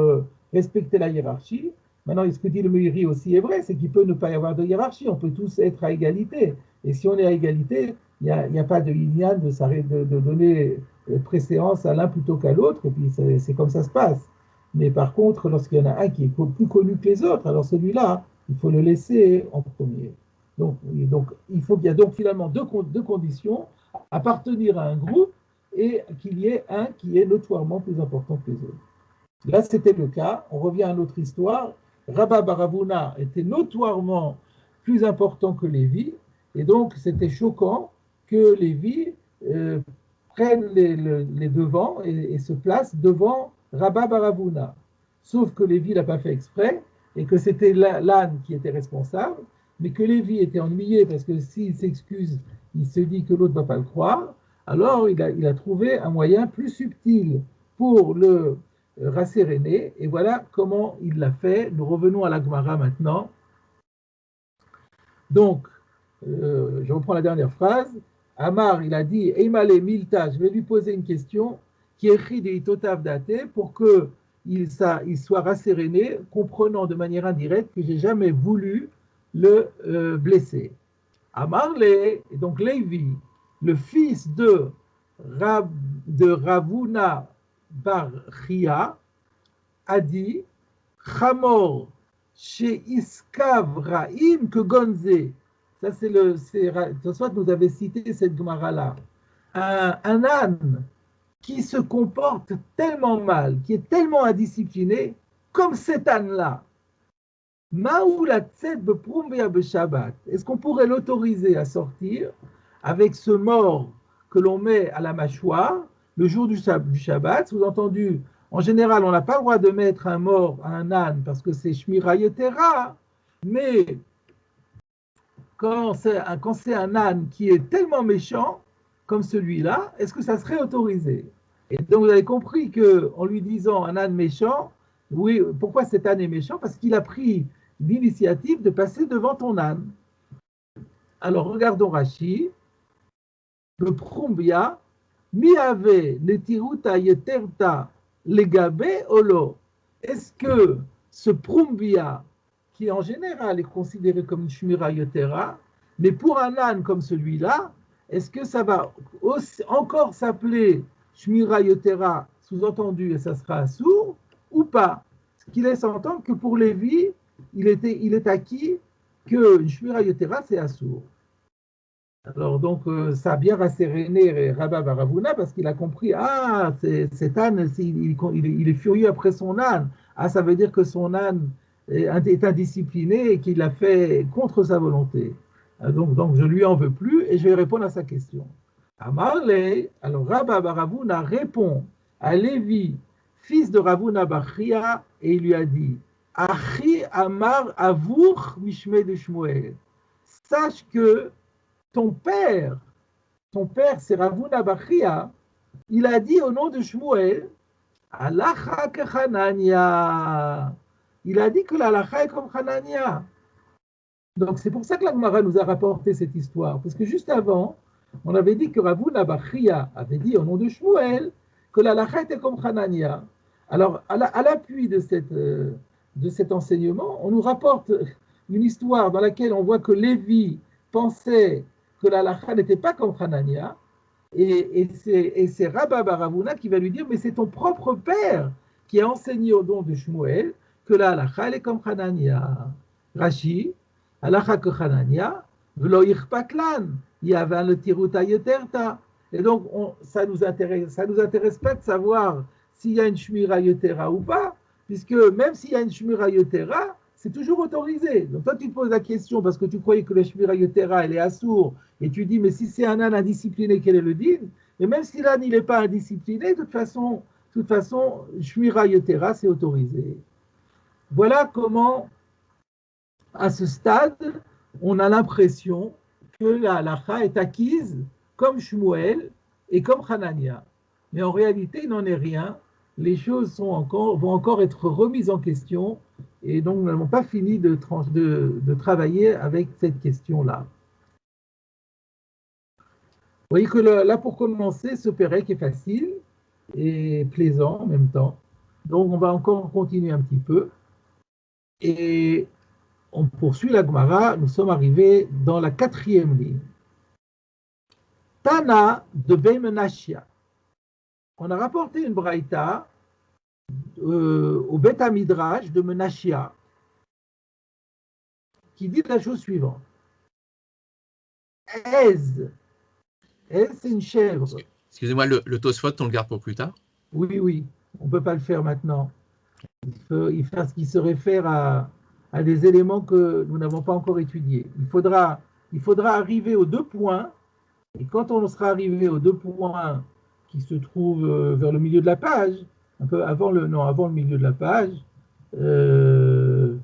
respecter la hiérarchie. Maintenant, ce que dit le Meiri aussi est vrai, c'est qu'il peut ne pas y avoir de hiérarchie. On peut tous être à égalité. Et si on est à égalité, il n'y a pas de inyan de donner préséance à l'un plutôt qu'à l'autre. Et puis, c'est comme ça se passe. Mais par contre, lorsqu'il y en a un qui est plus connu que les autres, alors celui-là, il faut le laisser en premier. Donc il y a donc finalement deux conditions, appartenir à un groupe et qu'il y ait un qui est notoirement plus important que les autres. Là, c'était le cas. On revient à notre histoire. Rabba bar Ravuna était notoirement plus important que Lévi, et donc c'était choquant que Lévi prenne les devants et se place devant Rabba bar Ravuna. Sauf que Lévi n'a pas fait exprès, et que c'était l'âne qui était responsable, mais que Lévi était ennuyé parce que s'il s'excuse, il se dit que l'autre ne va pas le croire. Alors il a trouvé un moyen plus subtil pour le rasséréner, et voilà comment il l'a fait. Nous revenons à la Gemara maintenant. Donc, je reprends la dernière phrase. Amar, il a dit, Eimale Milta, je vais lui poser une question, qui est écrit des Itotav Date, pour qu'il soit rasséréné, comprenant de manière indirecte que j'ai jamais voulu le blesser. Amar donc Lévi, le fils de Ravuna bar Chia, a dit Chamor chez Iskav Raim que Gonze. Ça, soit nous avait cité cette Gemara-là. Un âne qui se comporte tellement mal, qui est tellement indiscipliné, comme cet âne-là. Est-ce qu'on pourrait l'autoriser à sortir avec ce mort que l'on met à la mâchoire le jour du Shabbat? Sous-entendu, en général, on n'a pas le droit de mettre un mort à un âne parce que c'est Shmira Yetera, mais quand c'est un âne qui est tellement méchant comme celui-là, est-ce que ça serait autorisé? Et donc vous avez compris qu'en lui disant un âne méchant, oui, pourquoi cet âne est méchant? Parce qu'il a pris l'initiative de passer devant ton âne. Alors regardons Rashi, le Prumbia, miave netiruta yeterta legabe olo. Est-ce que ce Prumbia, qui en général est considéré comme une Shmira Yotera, mais pour un âne comme celui-là, est-ce que ça va encore s'appeler Shmira Yotera, sous-entendu, et ça sera sourd, ou pas? Ce qui laisse entendre que pour Lévi, il est acquis que Shmira Yotera, c'est assourd. Alors donc, ça a bien rasséréné Rabba bar Ravuna parce qu'il a compris, cet âne, il est furieux après son âne. Ça veut dire que son âne est indiscipliné et qu'il l'a fait contre sa volonté. Donc je lui en veux plus et je vais répondre à sa question. Amarle, alors Rabba bar Ravuna répond à Lévi, fils de Ravuna Bachia, et il lui a dit, Achi Amar Avour Mishme de Shmuel. Sache que ton père c'est Ravuna Bachia, il a dit au nom de Shmuel, Alacha Kechanania. Il a dit que l'Alacha est comme Hanania. Donc c'est pour ça que la Gemara nous a rapporté cette histoire, parce que juste avant, on avait dit que Ravuna Bachia avait dit au nom de Shmuel que l'Alacha était comme Hanania. Alors, à l'appui de cet enseignement, on nous rapporte une histoire dans laquelle on voit que Lévi pensait que l'Alacha n'était pas comme Hanania, et c'est Rabba Baravuna qui va lui dire, mais c'est ton propre père qui a enseigné au nom de Shmuel que l'Alacha est comme Hanania. Rashi, Alacha que Hanania, v'lo irpaklan, yavan le tiruta yeterta. Et donc, ça nous intéresse pas de savoir s'il y a une shmira yetera ou pas, puisque même s'il y a une shmira yetera, c'est toujours autorisé. Donc toi, tu te poses la question parce que tu croyais que le shmira yetera, elle est assour, et tu dis, mais si c'est un âne indiscipliné, quel est le din? Et même si l'âne, il n'est pas indiscipliné, de toute façon, shmira yetera, c'est autorisé. Voilà comment, à ce stade, on a l'impression que la halacha est acquise comme Shmuel et comme Hanania. Mais en réalité, il n'en est rien. Les choses vont encore être remises en question, et donc nous n'avons pas fini de travailler avec cette question-là. Vous voyez que là, pour commencer, ce pérec est facile et plaisant en même temps. Donc on va encore continuer un petit peu. Et on poursuit la Gemara, nous sommes arrivés dans la 4e ligne. Tana de Ben Menachia. On a rapporté une braïta au Beth Midrash de Menachia qui dit la chose suivante. Ez, c'est une chèvre.
Excusez-moi, le Tosfot, on le garde pour plus tard?
Oui, on ne peut pas le faire maintenant. Il faut ce qui se réfère à des éléments que nous n'avons pas encore étudiés. Il faudra arriver aux 2 points, et quand on sera arrivé aux 2 points qui se trouvent vers le milieu de la page, un peu avant le milieu de la page, je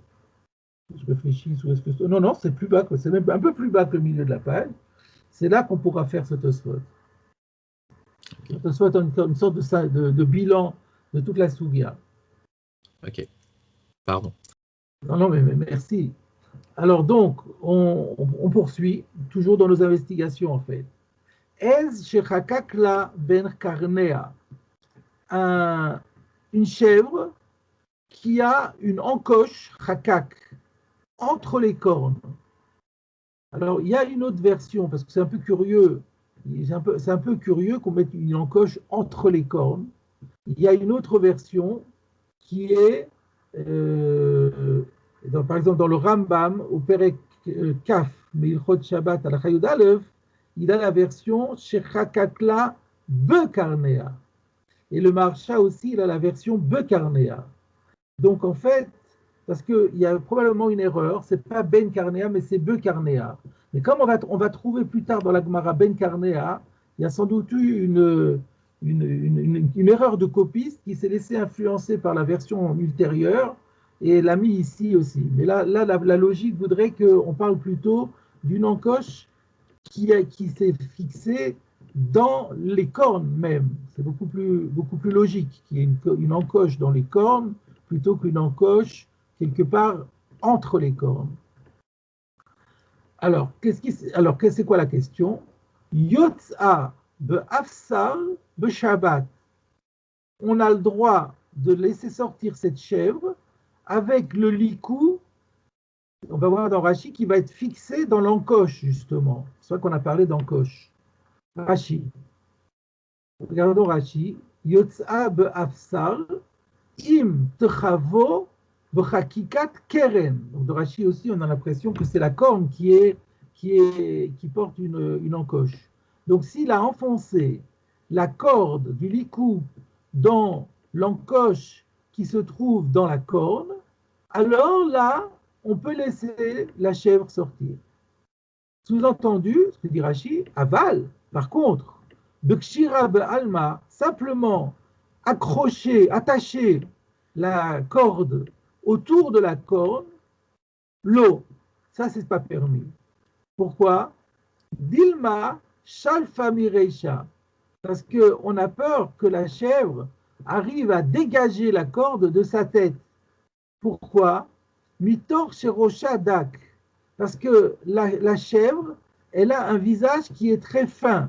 réfléchis, non, c'est plus bas, c'est même un peu plus bas que le milieu de la page, c'est là qu'on pourra faire ce Tosfot. Le Tosfot est une sorte de bilan de toute la Sougia.
Ok, pardon.
Non, mais merci. Alors donc, on poursuit, toujours dans nos investigations en fait. Ez shechakakla ben karnea, une chèvre qui a une encoche, chakak, entre les cornes. Alors, il y a une autre version, parce que c'est un peu curieux, qu'on mette une encoche entre les cornes. Il y a une autre version qui est, par exemple, dans le Rambam, au Perek Kaf, Meilchot Shabbat al Chayud Aleph, il a la version Shechakakla Bekarnea. Et le Marsha aussi, il a la version Bekarnea. Donc en fait, parce qu'il y a probablement une erreur, c'est pas Ben Karnea, mais c'est Bekarnea. Mais comme on va trouver plus tard dans la Gemara Ben Karnea, il y a sans doute eu une erreur de copiste qui s'est laissée influencer par la version ultérieure et l'a mis ici aussi. Mais là la logique voudrait qu'on parle plutôt d'une encoche qui s'est fixée dans les cornes même. C'est beaucoup plus logique qu'il y ait une encoche dans les cornes plutôt qu'une encoche quelque part entre les cornes. Alors, c'est quoi la question? Yotza be'afsar be'shabbat. On a le droit de laisser sortir cette chèvre avec le likou, on va voir dans Rashi, qui va être fixé dans l'encoche, justement. C'est vrai qu'on a parlé d'encoche. Rashi. Regardons Rashi. Yotza be'afsar im techavo bechakikat keren. Donc de Rashi aussi, on a l'impression que c'est la corne qui porte une encoche. Donc s'il a enfoncé la corde du likou dans l'encoche qui se trouve dans la corne, alors là, on peut laisser la chèvre sortir. Sous-entendu, ce que dit Rashi, aval, par contre, Bekshira be'alma, simplement, attacher la corde autour de la corne, l'eau, ça c'est pas permis. Pourquoi? Dilma shalfa mireisha, parce qu'on a peur que la chèvre arrive à dégager la corde de sa tête. Pourquoi? Mitor sherosha dak, parce que la chèvre, elle a un visage qui est très fin.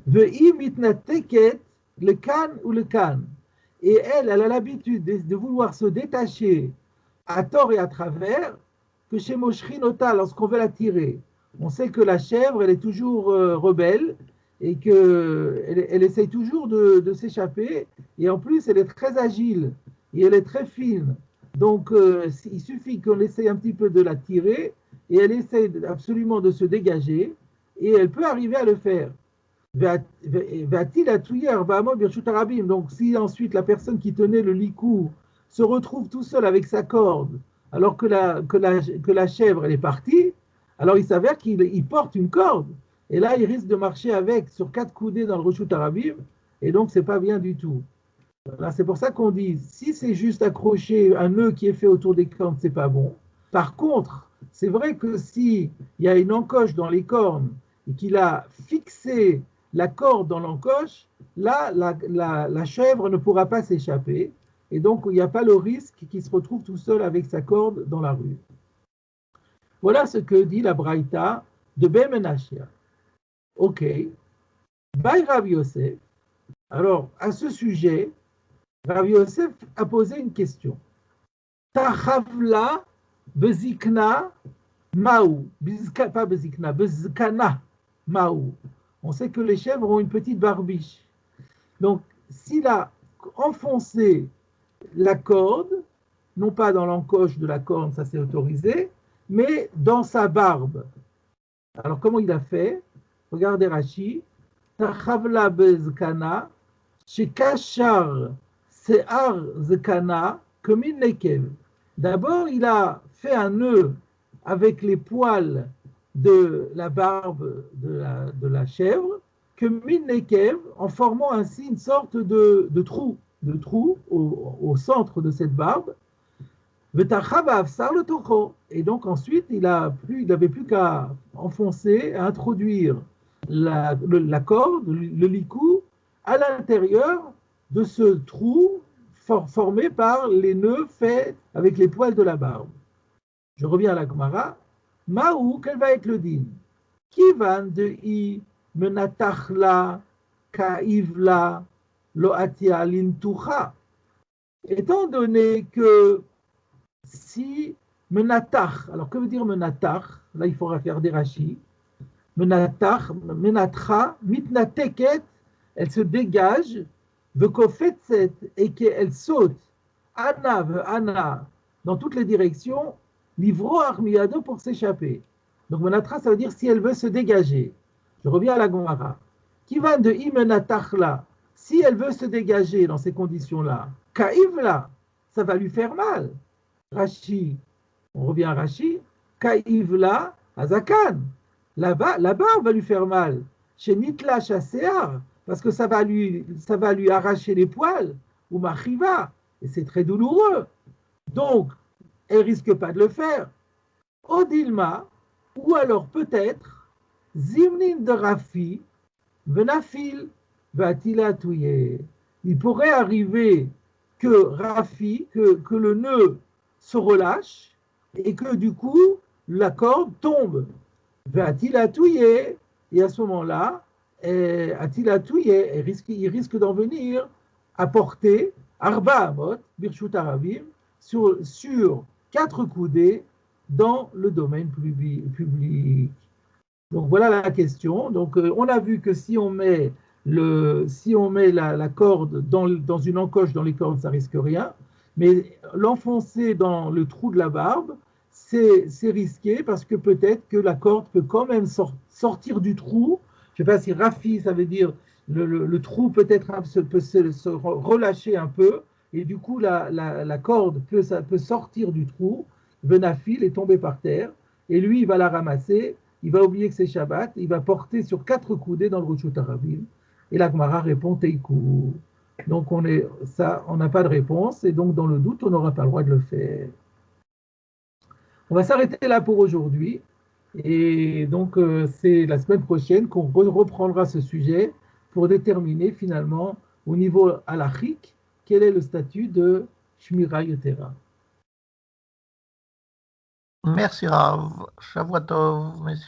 Ve'i mitnateket le kan ou le kan. Et elle a l'habitude de vouloir se détacher à tort et à travers, que chez Moshrinota, lorsqu'on veut la tirer. On sait que la chèvre, elle est toujours rebelle et qu'elle essaye toujours de s'échapper. Et en plus, elle est très agile et elle est très fine. Donc, il suffit qu'on essaye un petit peu de la tirer et elle essaye absolument de se dégager et elle peut arriver à le faire. Donc, si ensuite la personne qui tenait le licou se retrouve tout seul avec sa corde, alors que la chèvre elle est partie, alors il s'avère qu'il porte une corde. Et là, il risque de marcher avec sur 4 coudées dans le Reshut Harabim, et donc c'est pas bien du tout. Voilà, c'est pour ça qu'on dit, si c'est juste accrocher un nœud qui est fait autour des cornes, c'est pas bon. Par contre, c'est vrai que s'il y a une encoche dans les cornes et qu'il a fixé la corde dans l'encoche, là, la chèvre ne pourra pas s'échapper. Et donc, il n'y a pas le risque qu'il se retrouve tout seul avec sa corde dans la rue. Voilà ce que dit la Braïta de Ben Menachia. Ok. By Rav Yosef. Alors, à ce sujet, Rav Yosef a posé une question. Tachavla bezikna maou. Pas bezikna, bezkana maou. On sait que les chèvres ont une petite barbiche. Donc, s'il a enfoncé la corde, non pas dans l'encoche de la corne, ça c'est autorisé, mais dans sa barbe. Alors, comment il a fait? Regardez Rashi. Tachavla bezkana, shekashar se'ar zekana, kemin nekev. D'abord, il a fait un nœud avec les poils de la barbe de la chèvre, kemin nekev, en formant ainsi une sorte de trou au centre de cette barbe. Et donc ensuite, il n'avait plus qu'à enfoncer, à introduire la corde, le licou, à l'intérieur de ce trou formé par les nœuds faits avec les poils de la barbe. Je reviens à la Gemara. Maou, quel va être le din? Kivan de i menatachla kaivla lo atia lintucha. Étant donné que si menatach, alors que veut dire menatach? Là, il faudra faire des rachis. Menatach, menatra, mitnateket, elle se dégage, vekofetset, et qu'elle saute, ana, dans toutes les directions, livro armiado pour s'échapper. Donc menatra, ça veut dire si elle veut se dégager. Je reviens à la Gemara. Qui va de imenatachla, si elle veut se dégager dans ces conditions-là, kaivla, ça va lui faire mal. Rashi, on revient à Rashi, kaivla azakan, la barbe va lui faire mal. Chez Nitla Chasséar, parce que ça va lui arracher les poils, ou Machiva, et c'est très douloureux. Donc, elle risque pas de le faire. Odilma, ou alors peut-être, Zimnin de Rafi, Venafil, Vatila Touye. Il pourrait arriver que Rafi, que le nœud se relâche, et que du coup, la corde tombe. Va-t-il attouiller? Et à ce moment-là, a-t-il attouillé? Il risque d'en venir à porter Arba Amot, Birshut Harabim, sur 4 coudées dans le domaine public. Donc voilà la question. Donc on a vu que si on met la corde dans une encoche dans les cordes, ça risque rien. Mais l'enfoncer dans le trou de la barbe, c'est risqué parce que peut-être que la corde peut quand même sortir du trou. Je ne sais pas si Rafi, ça veut dire le trou peut-être peut se relâcher un peu et du coup la corde peut sortir du trou, Benafil est tombé par terre et lui il va la ramasser, il va oublier que c'est Shabbat, il va porter sur 4 coudées dans le Reshut Harabim et la Gemara répond Teikou. Donc, on n'a pas de réponse, et donc, dans le doute, on n'aura pas le droit de le faire. On va s'arrêter là pour aujourd'hui, et donc, c'est la semaine prochaine qu'on reprendra ce sujet pour déterminer finalement, au niveau halachique, quel est le statut de Shmira Yetera.
Merci Rav. Shavua tov, messieurs.